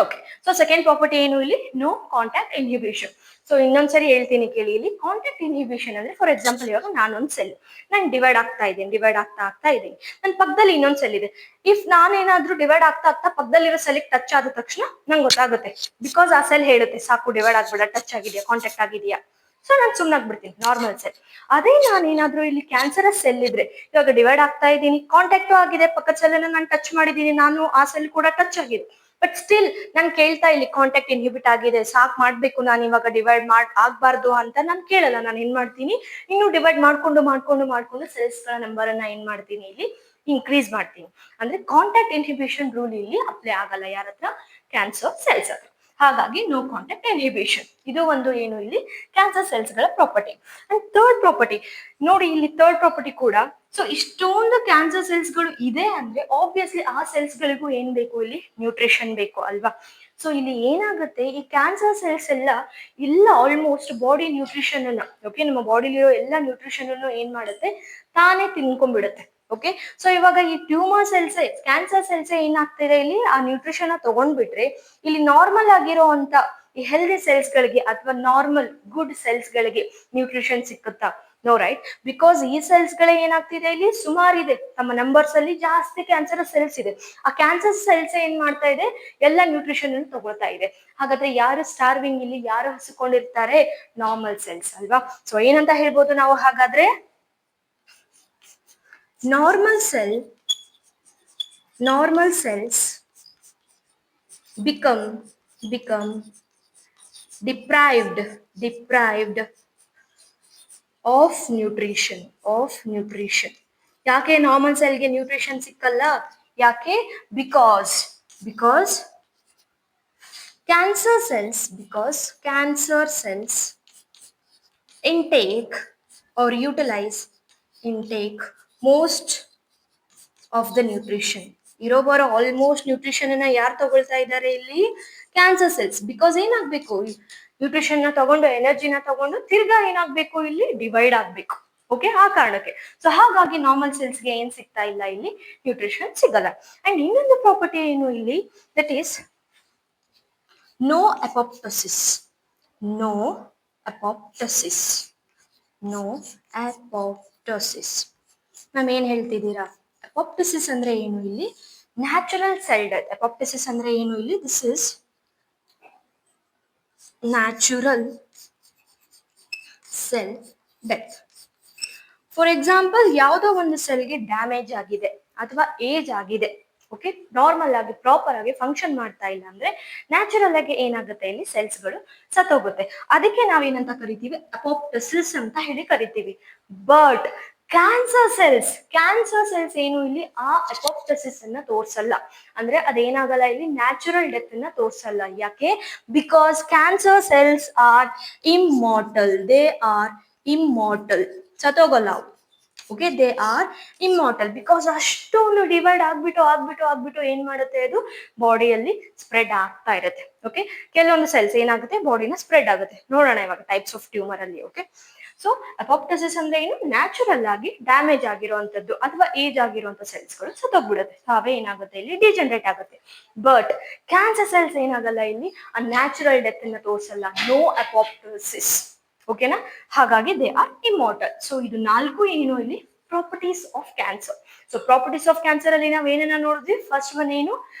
Okay, so second property ಏನು ಇಲ್ಲಿ, ನೋ ಕಾಂಟ್ಯಾಕ್ಟ್ ಇನ್ಹಿಬಿಷನ್. ಸೊ ಇನ್ನೊಂದ್ಸರಿ ಹೇಳ್ತೀನಿ ಕೇಳಿ. ಇಲ್ಲಿ ಕಾಂಟ್ಯಾಕ್ಟ್ ಇನ್ಹಿಬಿಷನ್ ಅಂದ್ರೆ, ಫಾರ್ ಎಕ್ಸಾಂಪಲ್ ಇವಾಗ ನಾನೊಂದ್ ಸೆಲ್, ನಾನು ಡಿವೈಡ್ ಆಗ್ತಾ ಇದ್ದೀನಿ, ಡಿವೈಡ್ ಆಗ್ತಾ ಇದ್ದೀನಿ, ನನ್ನ ಪಕ್ಕದಲ್ಲಿ ಇನ್ನೊಂದ್ ಸೆಲ್ ಇದೆ. ಇಫ್ ನಾನೇನಾದ್ರೂ ಡಿವೈಡ್ ಆಗ್ತಾ ಪಕ್ಕದಲ್ಲಿರೋ ಸೆಲ್ಗೆ ಟಚ್ ಆದ ತಕ್ಷಣ ನಂಗೆ ಗೊತ್ತಾಗುತ್ತೆ, ಬಿಕಾಸ್ ಆ ಸೆಲ್ ಹೇಳುತ್ತೆ ಸಾಕು ಡಿವೈಡ್ ಆಗ್ಬೇಡ, ಟಚ್ ಆಗಿದೆಯಾ, ಕಾಂಟ್ಯಾಕ್ಟ್ ಆಗಿದೆಯಾ. ಸೊ ನಾನು ಸುಮ್ಮನಾಗ್ಬಿಡ್ತೀನಿ, ನಾರ್ಮಲ್ ಸೆಲ್. ಅದೇ ನಾನೇನಾದ್ರೂ ಇಲ್ಲಿ ಕ್ಯಾನ್ಸರಸ್ ಸೆಲ್ ಇದ್ರೆ, ಇವಾಗ ಡಿವೈಡ್ ಆಗ್ತಾ ಇದ್ದೀನಿ, ಕಾಂಟ್ಯಾಕ್ಟು ಆಗಿದೆ, ಪಕ್ಕದ ಸೆಲ್ ನಾನು ಟಚ್ ಮಾಡಿದ್ದೀನಿ, ನಾನು ಆ ಸೆಲ್ ಕೂಡ ಟಚ್ ಆಗಿದೆ, ಬಟ್ ಸ್ಟಿಲ್ ನಾನು ಕೇಳ್ತಾ ಇಲ್ಲಿ ಕಾಂಟ್ಯಾಕ್ಟ್ ಇನ್ಹಿಬಿಟ್ ಆಗಿದೆ, ಸಾಕ್ ಮಾಡ್ಬೇಕು, ನಾನು ಇವಾಗ ಡಿವೈಡ್ ಆಗ್ಬಾರ್ದು ಅಂತ ನಾನು ಕೇಳಲ್ಲ. ನಾನು ಏನ್ ಮಾಡ್ತೀನಿ, ಇನ್ನು ಡಿವೈಡ್ ಮಾಡ್ಕೊಂಡು ಸೆಲ್ಸ್ ಗಳ ನಂಬರ್ ಅನ್ನ ಏನ್ ಮಾಡ್ತೀನಿ ಇಲ್ಲಿ ಇನ್ಕ್ರೀಸ್ ಮಾಡ್ತೀನಿ. ಅಂದ್ರೆ ಕಾಂಟ್ಯಾಕ್ಟ್ ಇನ್ಹಿಬಿಷನ್ ರೂಲ್ ಇಲ್ಲಿ ಅಪ್ಲೈ ಆಗಲ್ಲ ಯಾರ ಹತ್ರ, ಕ್ಯಾನ್ಸರ್ ಸೆಲ್ಸ್ ಹತ್ರ. ಹಾಗಾಗಿ ನೋ ಕಾಂಟ್ಯಾಕ್ಟ್ ಇನ್ಹಿಬಿಷನ್, ಇದು ಒಂದು ಏನು ಇಲ್ಲಿ ಕ್ಯಾನ್ಸರ್ ಸೆಲ್ಸ್ ಗಳ ಪ್ರಾಪರ್ಟಿ. ಅಂಡ್ ಥರ್ಡ್ ಪ್ರಾಪರ್ಟಿ ನೋಡಿ, ಇಲ್ಲಿ ಥರ್ಡ್ ಪ್ರಾಪರ್ಟಿ ಕೂಡ, ಸೊ ಇಷ್ಟೊಂದು ಕ್ಯಾನ್ಸರ್ ಸೆಲ್ಸ್ ಗಳು ಇದೆ ಅಂದ್ರೆ ಆಬ್ವಿಯಸ್ಲಿ ಆ ಸೆಲ್ಸ್ ಗಳಿಗೂ ಏನ್ ಬೇಕು, ಇಲ್ಲಿ ನ್ಯೂಟ್ರಿಷನ್ ಬೇಕು ಅಲ್ವಾ. ಸೊ ಇಲ್ಲಿ ಏನಾಗುತ್ತೆ, ಈ ಕ್ಯಾನ್ಸರ್ ಸೆಲ್ಸ್ ಎಲ್ಲ ಆಲ್ಮೋಸ್ಟ್ ಬಾಡಿ ನ್ಯೂಟ್ರಿಷನ್ ಅನ್ನ, ಓಕೆ, ನಮ್ಮ ಬಾಡಿಲಿರೋ ಎಲ್ಲ ನ್ಯೂಟ್ರಿಷನ್ ಅನ್ನು ಏನ್ ಮಾಡುತ್ತೆ, ತಾನೇ ತಿನ್ಕೊಂಡ್ಬಿಡುತ್ತೆ. ಓಕೆ, ಸೊ ಇವಾಗ ಈ ಟ್ಯೂಮರ್ ಸೆಲ್ಸ್, ಕ್ಯಾನ್ಸರ್ ಸೆಲ್ಸ್ ಏನಾಗ್ತಿದೆ ಇಲ್ಲಿ, ಆ ನ್ಯೂಟ್ರಿಷನ್ ತಗೊಂಡ್ಬಿಟ್ರೆ ಇಲ್ಲಿ ನಾರ್ಮಲ್ ಆಗಿರೋ ಅಂತ ಈ ಹೆಲ್ದಿ ಸೆಲ್ಸ್ ಗಳಿಗೆ ಅಥವಾ ನಾರ್ಮಲ್ ಗುಡ್ ಸೆಲ್ಸ್ ಗಳಿಗೆ ನ್ಯೂಟ್ರಿಷನ್ ಸಿಕ್ಕುತ್ತಾ? No, right. ಬಿಕಾಸ್ ಈ ಸೆಲ್ಸ್ ಗಳೇ ಏನಾಗ್ತಿದೆ ಇಲ್ಲಿ ಸುಮಾರು ಇದೆ, ನಮ್ಮ ನಂಬರ್ಸ್ ಅಲ್ಲಿ ಜಾಸ್ತಿ ಕ್ಯಾನ್ಸರ್ ಸೆಲ್ಸ್ ಇದೆ. ಆ ಕ್ಯಾನ್ಸರ್ ಸೆಲ್ಸ್ ಏನ್ ಮಾಡ್ತಾ ಇದೆ, ಎಲ್ಲ ನ್ಯೂಟ್ರಿಷನ್ ಅನ್ನು ತಗೊಳ್ತಾ ಇದೆ. ಹಾಗಾದ್ರೆ ಯಾರು ಸ್ಟಾರ್ವಿಂಗ್ ಇಲ್ಲಿ, ಯಾರು ಹಸಿಕೊಂಡಿರ್ತಾರೆ, ನಾರ್ಮಲ್ ಸೆಲ್ಸ್ ಅಲ್ವಾ. ಸೊ ಏನಂತ ಹೇಳ್ಬೋದು ನಾವು ಹಾಗಾದ್ರೆ, normal cells become deprived of nutrition. ಯಾಕೆ ನಾರ್ಮಲ್ ಸೆಲ್ಗೆ ನ್ಯೂಟ್ರಿಷನ್ ಸಿಕ್ಕಲ್ಲ? ಯಾಕೆ? Because cancer cells intake or utilize most of the nutrition. ಇರೋಬರೋ ಆಲ್ಮೋಸ್ಟ್ ನ್ಯೂಟ್ರಿಷನ್ ಅನ್ನ ಯಾರು ತಗೊಳ್ತಾ ಇದ್ದಾರೆ ಇಲ್ಲಿ? Cancer cells. ಬಿಕಾಸ್ ಏನಾಗ್ಬೇಕು, ನ್ಯೂಟ್ರಿಷನ್ ನ ತಗೊಂಡು, ಎನರ್ಜಿನ ತಗೊಂಡು ತಿರ್ಗಾ ಏನಾಗ್ಬೇಕು, ಇಲ್ಲಿ ಡಿವೈಡ್ ಆಗ್ಬೇಕು. ಓಕೆ, ಆ ಕಾರಣಕ್ಕೆ. ಸೊ ಹಾಗಾಗಿ ನಾರ್ಮಲ್ ಸೆಲ್ಸ್ಗೆ ಏನ್ ಸಿಗ್ತಾ ಇಲ್ಲ ಇಲ್ಲಿ, ನ್ಯೂಟ್ರಿಷನ್ ಸಿಗಲ್ಲ. ಅಂಡ್ ಇನ್ನೊಂದು ಪ್ರಾಪರ್ಟಿ ಏನು ಇಲ್ಲಿ, ದಟ್ ಈಸ್ ನೋ ಅಪೋಪ್ಟೋಸಿಸ್. ನಾವ್ ಏನ್ ಹೇಳ್ತಿದ್ದೀರಾ? ಅಪೋಪ್ಟೋಸಿಸ್ ಅಂದ್ರೆ ಏನು ಇಲ್ಲಿ? Natural cell death. ಅಪೋಪ್ಟೋಸಿಸ್ ಅಂದ್ರೆ ಏನು ಇಲ್ಲಿ? This is natural cell death. For example, ಯಾವುದೋ ಒಂದು ಸೆಲ್ಗೆ ಡ್ಯಾಮೇಜ್ ಆಗಿದೆ ಅಥವಾ ಏಜ್ ಆಗಿದೆ, ಓಕೆ, ನಾರ್ಮಲ್ ಆಗಿ ಪ್ರಾಪರ್ ಆಗಿ ಫಂಕ್ಷನ್ ಮಾಡ್ತಾ ಇಲ್ಲ ಅಂದ್ರೆ ನ್ಯಾಚುರಲ್ ಆಗಿ ಏನಾಗುತ್ತೆ, ಇಲ್ಲಿ ಸೆಲ್ಸ್ ಗಳು ಸತ್ತೋಗುತ್ತೆ. ಅದಕ್ಕೆ ನಾವೇನಂತ ಕರಿತೀವಿ, ಅಪೋಪ್ಟೋಸಿಸ್ ಅಂತ ಹೇಳಿ ಕರಿತೀವಿ. ಬಟ್ ಕ್ಯಾನ್ಸರ್ ಸೆಲ್ಸ್ ಏನು ಇಲ್ಲಿ ಆ ಅಪೋಪ್ಟೋಸಿಸ್ ಅನ್ನ ತೋರ್ಸಲ್ಲ. ಅಂದ್ರೆ ಅದೇನಾಗಲ್ಲ ಇಲ್ಲಿ, ನ್ಯಾಚುರಲ್ ಡೆತ್ ಅನ್ನ ತೋರ್ಸಲ್ಲ. ಯಾಕೆ? Because cancer cells are immortal. ಸತ್ತೋಗಲ್ಲ ಅವು. Okay, they are immortal. Because ಅಷ್ಟೊಂದು ಡಿವೈಡ್ ಆಗ್ಬಿಟ್ಟು ಏನ್ ಮಾಡುತ್ತೆ, ಅದು ಬಾಡಿಯಲ್ಲಿ ಸ್ಪ್ರೆಡ್ ಆಗ್ತಾ ಇರುತ್ತೆ. ಓಕೆ, ಕೆಲವೊಂದು ಸೆಲ್ಸ್ ಏನಾಗುತ್ತೆ, ಬಾಡಿನ ಸ್ಪ್ರೆಡ್ ಆಗುತ್ತೆ. ನೋಡೋಣ ಇವಾಗ ಟೈಪ್ಸ್ ಆಫ್ ಟ್ಯೂಮರ್ ಅಲ್ಲಿ. ಓಕೆ, ಸೊ ಅಪೋಪ್ಟೋಸಿಸ್ ಅಂದ್ರೆ ಏನು? ನ್ಯಾಚುರಲ್ ಆಗಿ ಡ್ಯಾಮೇಜ್ ಆಗಿರುವಂತದ್ದು ಅಥವಾ ಏಜ್ ಆಗಿರುವಂತ ಸೆಲ್ಸ್ ಗಳು ಸತ್ತೋಗ್ಬಿಡುತ್ತೆ, ತಾವೇ ಏನಾಗುತ್ತೆ ಇಲ್ಲಿ ಡಿಜನರೇಟ್ ಆಗುತ್ತೆ. ಬಟ್ ಕ್ಯಾನ್ಸರ್ ಸೆಲ್ಸ್ ಏನಾಗಲ್ಲ ಇಲ್ಲಿ, ಆ ನ್ಯಾಚುರಲ್ ಡೆತ್ ಅನ್ನ ತೋರಿಸಲ್ಲ. ನೋ ಅಪೋಪ್ಟೋಸಿಸ್. ಓಕೆನಾ? ಹಾಗಾಗಿ ದೇ ಆರ್ ಇಮ್ಮಾರ್ಟಲ್. ಸೊ ಇದು 4 ಏನು ಇಲ್ಲಿ properties of cancer. So properties of cancer ಅಲ್ಲಿ ನಾವ್ ಏನನ್ನ ನೋಡಿದ್ವಿ? ಫಸ್ಟ್ ಒನ್ ಏನು?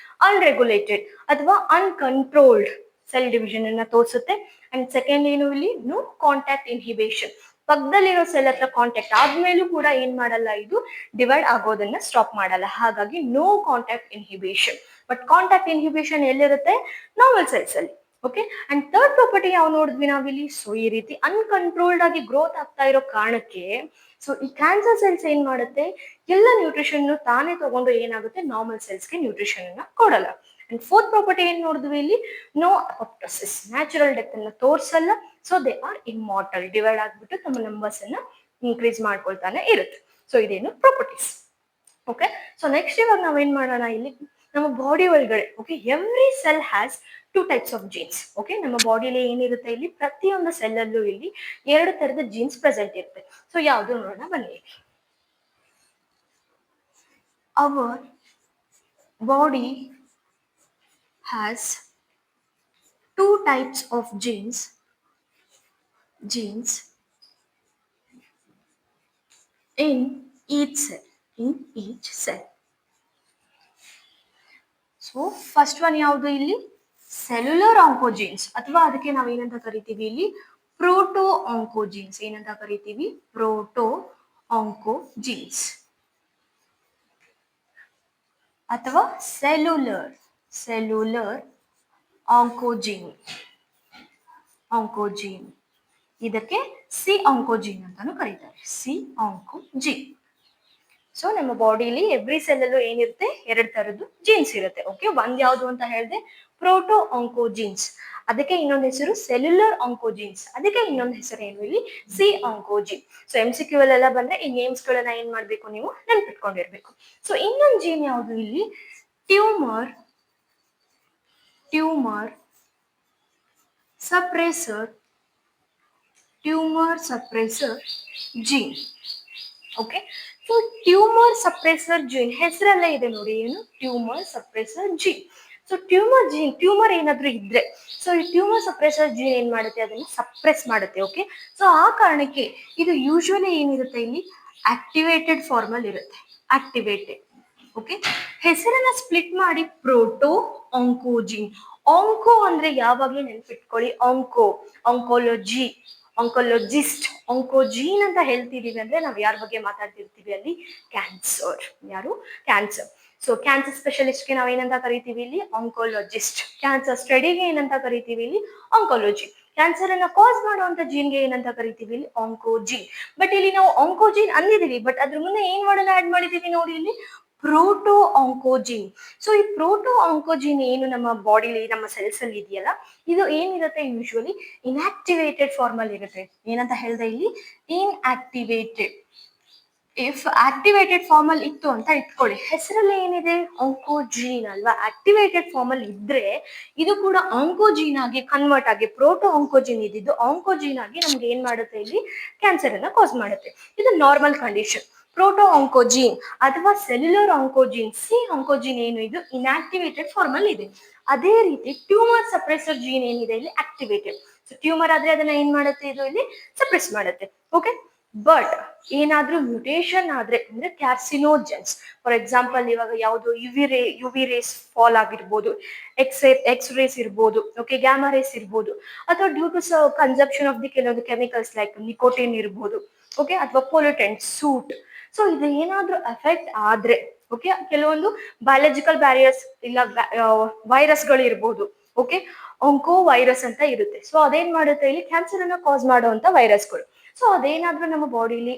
ಅನ್ರೆಗ್ಯುಲೇಟೆಡ್ ಅಥವಾ ಅನ್ಕಂಟ್ರೋಲ್ಡ್ ಸೆಲ್ ಡಿವಿಷನ್ ಅನ್ನ ತೋರಿಸುತ್ತೆ. ಅಂಡ್ ಸೆಕೆಂಡ್ ಏನು ಇಲ್ಲಿ? No contact inhibition. ಪಕ್ಕದಲ್ಲಿರೋ ಸೆಲ್ ಹತ್ರ ಕಾಂಟ್ಯಾಕ್ಟ್ ಆದ್ಮೇಲೂ ಕೂಡ ಏನ್ ಮಾಡಲ್ಲ, ಇದು ಡಿವೈಡ್ ಆಗೋದನ್ನ ಸ್ಟಾಪ್ ಮಾಡಲ್ಲ. ಹಾಗಾಗಿ no contact inhibition. But contact inhibition ಎಲ್ಲಿರುತ್ತೆ? ನಾರ್ಮಲ್ ಸೆಲ್ಸ್ ಅಲ್ಲಿ. ಓಕೆ, ಅಂಡ್ ಥರ್ಡ್ ಪ್ರಾಪರ್ಟಿ ಯಾವ ನೋಡಿದ್ವಿ ನಾವಿಲ್ಲಿ? ಸೊ ಈ ರೀತಿ ಅನ್ಕಂಟ್ರೋಲ್ಡ್ ಆಗಿ ಗ್ರೋತ್ ಆಗ್ತಾ ಇರೋ ಕಾರಣಕ್ಕೆ ಸೊ ಈ ಕ್ಯಾನ್ಸರ್ ಸೆಲ್ಸ್ ಏನ್ ಮಾಡುತ್ತೆ, ಎಲ್ಲ ನ್ಯೂಟ್ರಿಷನ್ ತಾನೇ ತಗೊಂಡು ಏನಾಗುತ್ತೆ, ನಾರ್ಮಲ್ ಸೆಲ್ಸ್ಗೆ ನ್ಯೂಟ್ರಿಷನ್ ಅನ್ನ ಕೊಡಲ್ಲ. ಅಂಡ್ ಫೋರ್ತ್ ಪ್ರಾಪರ್ಟಿ ಏನ್ ನೋಡಿದ್ವಿ ಇಲ್ಲಿ? ನೋ ಅಪೋಪ್ಟೋಸಿಸ್. ನ್ಯಾಚುರಲ್ ಡೆತ್ ಅನ್ನ ತೋರ್ಸಲ್ಲ. So they are immortal. Divide ಆಗ್ಬಿಟ್ಟು ತಮ್ಮ ನಂಬರ್ಸ್ ಅನ್ನ ಇನ್ಕ್ರೀಸ್ ಮಾಡ್ಕೊಳ್ತಾನೆ ಇರುತ್ತೆ. ಸೊ ಇದೇನು ಪ್ರಾಪರ್ಟೀಸ್. ಓಕೆ, ಸೊ ನೆಕ್ಸ್ಟ್ ಇವಾಗ ನಾವೇನ್ ಮಾಡೋಣ ಇಲ್ಲಿ, ನಮ್ಮ ಬಾಡಿ ಒಳಗಡೆ, okay, every cell has 2 types of jeans. Okay, ನಮ್ಮ ಬಾಡಿಲಿ ಏನಿರುತ್ತೆ ಇಲ್ಲಿ, ಪ್ರತಿಯೊಂದು ಸೆಲ್ ಅಲ್ಲೂ ಇಲ್ಲಿ 2 ತರದ ಜೀನ್ಸ್ ಪ್ರೆಸೆಂಟ್ ಇರುತ್ತೆ. ಸೊ ಯಾವ್ದು ನೋಡೋಣ ಬನ್ನಿ. Our body has two types of genes in each cell. So first one ಯಾವುದು ಇಲ್ಲಿ ಸೆಲ್ಯುಲರ್ ಆಂಕೋಜೀನ್ಸ್ ಅಥವಾ ಅದಕ್ಕೆ ನಾವೇನಂತ ಕರಿತೀವಿ ಇಲ್ಲಿ ಪ್ರೋಟೋ ಆಂಕೋಜೀನ್ಸ್. ಏನಂತ ಕರಿತೀವಿ? ಪ್ರೋಟೋ ಆಂಕೋಜೀನ್ಸ್ ಅಥವಾ ಸೆಲ್ಯುಲರ್ ಆಂಕೋಜೀನ್. ಇದಕ್ಕೆ ಸಿ ಆಂಕೋಜೀನ್ ಅಂತಾನು ಕರೀತಾರೆ, ಸಿ ಆಂಕೋಜೀನ್. ಸೊ ನಮ್ಮ ಬಾಡಿಲಿ ಎವ್ರಿ ಸೆಲ್ ಅಲ್ಲೂ ಏನಿರುತ್ತೆ? 2 ತರದ್ದು ಜೀನ್ಸ್ ಇರುತ್ತೆ. ಓಕೆ, ಒಂದ್ ಯಾವ್ದು ಅಂತ ಹೇಳಿದೆ ಪ್ರೋಟೋ ಆಂಕೋಜೀನ್ಸ್, ಅದಕ್ಕೆ ಇನ್ನೊಂದು ಹೆಸರು ಸೆಲ್ಯುಲರ್ ಆಂಕೋಜೀನ್ಸ್, ಅದಕ್ಕೆ ಇನ್ನೊಂದು ಹೆಸರು ಏನು ಇಲ್ಲಿ ಸಿ ಆಂಕೋಜೀನ್. ಸೊ MCQ ಎಲ್ಲ ಬಂದ್ರೆ ಈ ನೇಮ್ಸ್ ಗಳನ್ನ ಏನ್ ಮಾಡ್ಬೇಕು? ನೀವು ನೆನ್ಪಿಟ್ಕೊಂಡಿರ್ಬೇಕು. ಸೊ ಇನ್ನೊಂದು ಜೀನ್ ಯಾವುದು ಇಲ್ಲಿ? Tumour suppressor gene. Okay, so tumour suppressor gene ಹೆಸರಲ್ಲೇ ಇದೆ ನೋಡಿ, ಏನು? Tumour suppressor gene. So tumour ಏನಾದ್ರೂ ಇದ್ರೆ, ಸೊ ಈ ಟ್ಯೂಮರ್ ಸಪ್ರೆಸರ್ ಜೀನ್ ಏನ್ ಮಾಡುತ್ತೆ? ಅದನ್ನ ಸಪ್ರೆಸ್ ಮಾಡುತ್ತೆ. ಓಕೆ, ಸೊ ಆ ಕಾರಣಕ್ಕೆ ಇದು ಯೂಶುವಲಿ ಏನಿರುತ್ತೆ ಇಲ್ಲಿ ಆಕ್ಟಿವೇಟೆಡ್ ಫಾರ್ಮ್ ಅಲ್ಲಿ ಇರುತ್ತೆ. ಆಕ್ಟಿವೇಟೆಡ್. ಓಕೆ, ಹೆಸರನ್ನ ಸ್ಪ್ಲಿಟ್ ಮಾಡಿ ಪ್ರೋಟೋ ಆಂಕೋಜೀನ್. ಆಂಕೋ ಅಂದ್ರೆ ಯಾವಾಗ್ಲೂ ನೆನ್ಪಿಟ್ಕೊಳ್ಳಿ, ಆಂಕೋಲಜಿಸ್ಟ್. ಆಂಕೋಜೀನ್ ಅಂತ ಹೇಳ್ತಿದೀವಿ ಅಂದ್ರೆ ನಾವ್ ಯಾರ ಬಗ್ಗೆ ಮಾತಾಡ್ತಿರ್ತೀವಿ ಅಲ್ಲಿ? ಕ್ಯಾನ್ಸರ್. ಯಾರು? ಕ್ಯಾನ್ಸರ್. ಸೊ ಕ್ಯಾನ್ಸರ್ ಸ್ಪೆಷಲಿಸ್ಟ್ಗೆ ನಾವ್ ಏನಂತ ಕರಿತೀವಿ ಇಲ್ಲಿ? ಆಂಕೋಲಜಿಸ್ಟ್. ಕ್ಯಾನ್ಸರ್ ಸ್ಟಡಿಗೆ ಏನಂತ ಕರಿತೀವಿ ಇಲ್ಲಿ? ಆಂಕೋಲಜಿ. ಕ್ಯಾನ್ಸರ್ ಅನ್ನ ಕಾಸ್ ಮಾಡುವಂತ ಜೀನ್ಗೆ ಏನಂತ ಕರಿತೀವಿ ಇಲ್ಲಿ? ಆಂಕೋಜೀನ್. ಬಟ್ ಇಲ್ಲಿ ನಾವು ಆಂಕೋಜೀನ್ ಅಂದಿದೀವಿ, ಬಟ್ ಅದ್ರ ಮುಂದೆ ಏನ್ ವರ್ಡ್ ಆಡ್ ಮಾಡಿದೀವಿ ನೋಡಿ ಇಲ್ಲಿ? ಪ್ರೋಟೋ ಆಂಕೋಜೀನ್. ಸೊ ಈ ಪ್ರೋಟೋ ಆಂಕೋಜೀನ್ ಏನು ನಮ್ಮ ಬಾಡಿಲಿ, ನಮ್ಮ ಸೆಲ್ಸ್ ಅಲ್ಲಿ ಇದೆಯಲ್ಲ, ಇದು ಏನಿರುತ್ತೆ? ಯೂಶುವಲಿ ಇನ್ಆಕ್ಟಿವೇಟೆಡ್ ಫಾರ್ಮ್ ಅಲ್ಲಿ ಇರುತ್ತೆ. ಏನಂತ ಹೇಳ್ದೆ ಇಲ್ಲಿ? ಇನ್ಆಕ್ಟಿವೇಟೆಡ್. ಇಫ್ ಆಕ್ಟಿವೇಟೆಡ್ ಫಾರ್ಮ್ ಅಲ್ಲಿ ಇತ್ತು ಅಂತ ಇಟ್ಕೊಳ್ಳಿ, ಹೆಸರಲ್ಲಿ ಏನಿದೆ? ಆಂಕೋಜೀನ್ ಅಲ್ವಾ? ಆಕ್ಟಿವೇಟೆಡ್ ಫಾರ್ಮ್ ಅಲ್ಲಿ ಇದ್ರೆ ಇದು ಕೂಡ ಆಂಕೋಜೀನ್ ಆಗಿ ಕನ್ವರ್ಟ್ ಆಗಿ, ಪ್ರೋಟೋ ಆಂಕೋಜೀನ್ ಇದ್ದಿದ್ದು ಆಂಕೋಜೀನ್ ಆಗಿ ನಮ್ಗೆ ಏನ್ ಮಾಡುತ್ತೆ ಇಲ್ಲಿ? ಕ್ಯಾನ್ಸರ್ ಅನ್ನ ಕಾಸ್ ಮಾಡುತ್ತೆ. ಇದು ನಾರ್ಮಲ್ ಕಂಡೀಷನ್. ಪ್ರೋಟೋ ಆಂಕೋಜೀನ್ ಅಥವಾ ಸೆಲ್ಯುಲರ್ ಆಂಕೋಜೀನ್, ಸಿ ಆಂಕೋಜೀನ್ ಏನು? ಇದು ಇನ್ಆಕ್ಟಿವೇಟೆಡ್ ಫಾರ್ಮ್ ಅಲ್ಲಿ ಇದೆ. ಅದೇ ರೀತಿ ಟ್ಯೂಮರ್ ಸಪ್ರೆಸರ್ ಜೀನ್ ಏನಿದೆ ಇಲ್ಲಿ? ಆಕ್ಟಿವೇಟೆಡ್. ಸೊ ಟ್ಯೂಮರ್ ಆದ್ರೆ ಅದನ್ನ ಏನ್ ಮಾಡುತ್ತೆ? ಇದು ಇಲ್ಲಿ ಸಪ್ರೆಸ್ ಮಾಡುತ್ತೆ. ಓಕೆ, ಬಟ್ ಏನಾದ್ರೂ ಮ್ಯೂಟೇಶನ್ ಆದ್ರೆ ಅಂದ್ರೆ ಕ್ಯಾರ್ಸಿನೋಜೆನ್ಸ್, ಫಾರ್ ಎಕ್ಸಾಂಪಲ್ ಇವಾಗ ಯಾವುದು ಯುವಿ ರೇಸ್ ಫಾಲ್ ಆಗಿರ್ಬೋದು, ಎಕ್ಸ್ ರೇಸ್ ಇರ್ಬೋದು, ಓಕೆ, ಗ್ಯಾಮಾ ರೇಸ್ ಇರ್ಬೋದು, ಅಥವಾ due to consumption of the ಕೆಲವೊಂದು ಕೆಮಿಕಲ್ಸ್ ಲೈಕ್ ನಿಕೋಟಿನ್ ಇರ್ಬೋದು, ಓಕೆ, ಅಥವಾ ಪೊಲ್ಯೂಟೆಂಟ್ ಸೂಟ್. ಸೊ ಇದು ಏನಾದ್ರೂ ಎಫೆಕ್ಟ್ ಆದ್ರೆ, ಓಕೆ, ಕೆಲವೊಂದು ಬಯಾಲಜಿಕಲ್ ಬ್ಯಾರಿಯರ್ಸ್ ಇಲ್ಲ ವೈರಸ್ಗಳು ಇರ್ಬೋದು, ಓಕೆ, ಆಂಕೋ ವೈರಸ್ ಅಂತ ಇರುತ್ತೆ. ಸೊ ಅದೇನ್ ಮಾಡುತ್ತೆ ಇಲ್ಲಿ? ಕ್ಯಾನ್ಸರ್ ಅನ್ನ ಕಾಸ್ ಮಾಡುವಂತ ವೈರಸ್ಗಳು. ಸೊ ಅದೇನಾದ್ರೂ ನಮ್ಮ ಬಾಡಿಲಿ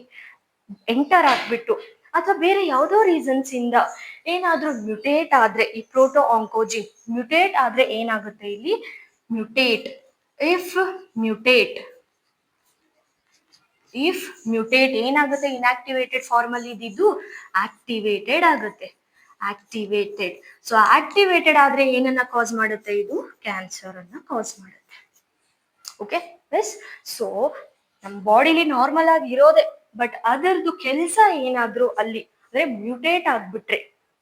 ಎಂಟರ್ ಆಗ್ಬಿಟ್ಟು ಅಥವಾ ಬೇರೆ ಯಾವುದೋ ರೀಸನ್ಸ್ ಇಂದ ಏನಾದ್ರೂ ಮ್ಯೂಟೇಟ್ ಆದ್ರೆ, ಈ ಪ್ರೋಟೋ ಆಂಕೋಜೀನ್ ಮ್ಯೂಟೇಟ್ ಆದ್ರೆ ಏನಾಗುತ್ತೆ ಇಲ್ಲಿ? ಇಫ್ ಮ್ಯೂಟೇಟ್ ಏನಾಗುತ್ತೆ? ಇನ್ಆಕ್ಟಿವೇಟೆಡ್ ಫಾರ್ಮ್ ಅಲ್ಲಿ ಇದ್ದಿದ್ದು ಆಕ್ಟಿವೇಟೆಡ್ ಆಗುತ್ತೆ. ಆಕ್ಟಿವೇಟೆಡ್. ಸೊ ಆಕ್ಟಿವೇಟೆಡ್ ಆದ್ರೆ ಏನನ್ನ ಕಾಸ್ ಮಾಡುತ್ತೆ? ಇದು ಕ್ಯಾನ್ಸರ್ ಅನ್ನ ಕಾಸ್ ಮಾಡುತ್ತೆ. Okay, S. ಸೊ ನಮ್ಮ ಬಾಡಿಲಿ ನಾರ್ಮಲ್ ಆಗಿ ಇರೋದೆ, ಬಟ್ ಅದರದ್ದು ಕೆಲಸ ಏನಾದ್ರೂ ಅಲ್ಲಿ ಅಂದ್ರೆ ಮ್ಯೂಟೇಟ್ ಆಗ್ಬಿಟ್ರೆ,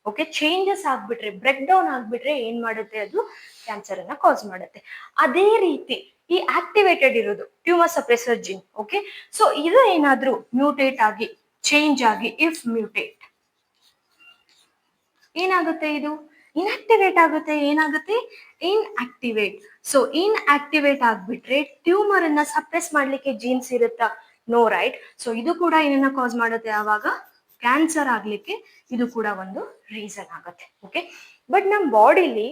ಓಕೆ, ಚೇಂಜಸ್ ಆಗ್ಬಿಟ್ರೆ, ಬ್ರೇಕ್ ಡೌನ್ ಆಗ್ಬಿಟ್ರೆ ಏನ್ ಮಾಡುತ್ತೆ? ಅದು ಕ್ಯಾನ್ಸರ್ ಅನ್ನ ಕಾಸ್ ಮಾಡುತ್ತೆ. ಅದೇ ರೀತಿ ಈ ಆಕ್ಟಿವೇಟೆಡ್ ಇರೋದು tumour suppressor gene, okay, so ಇದು ಏನಾದ್ರೂ ಮ್ಯೂಟೇಟ್ ಆಗಿ, ಚೇಂಜ್ ಆಗಿ, ಇಫ್ ಮ್ಯೂಟೇಟ್ ಏನಾಗುತ್ತೆ? ಇದು ಇನ್ಆಕ್ಟಿವೇಟ್ ಆಗುತ್ತೆ. ಏನಾಗುತ್ತೆ? ಇನ್ಆಕ್ಟಿವೇಟ್. ಸೊ ಇನ್ಆಕ್ಟಿವೇಟ್ ಆಗ್ಬಿಟ್ರೆ ಟ್ಯೂಮರ್ ಅನ್ನ ಸಪ್ರೆಸ್ ಮಾಡ್ಲಿಕ್ಕೆ ಜೀನ್ಸ್ ಇರುತ್ತಾ? No, right. ಸೊ ಇದು ಕೂಡ ಏನನ್ನ ಕಾಸ್ ಮಾಡುತ್ತೆ? ಆವಾಗ ಕ್ಯಾನ್ಸರ್ ಆಗ್ಲಿಕ್ಕೆ ಇದು ಕೂಡ ಒಂದು ರೀಸನ್ ಆಗುತ್ತೆ. ಓಕೆ, ಬಟ್ ನಮ್ಮ ಬಾಡಿಲಿ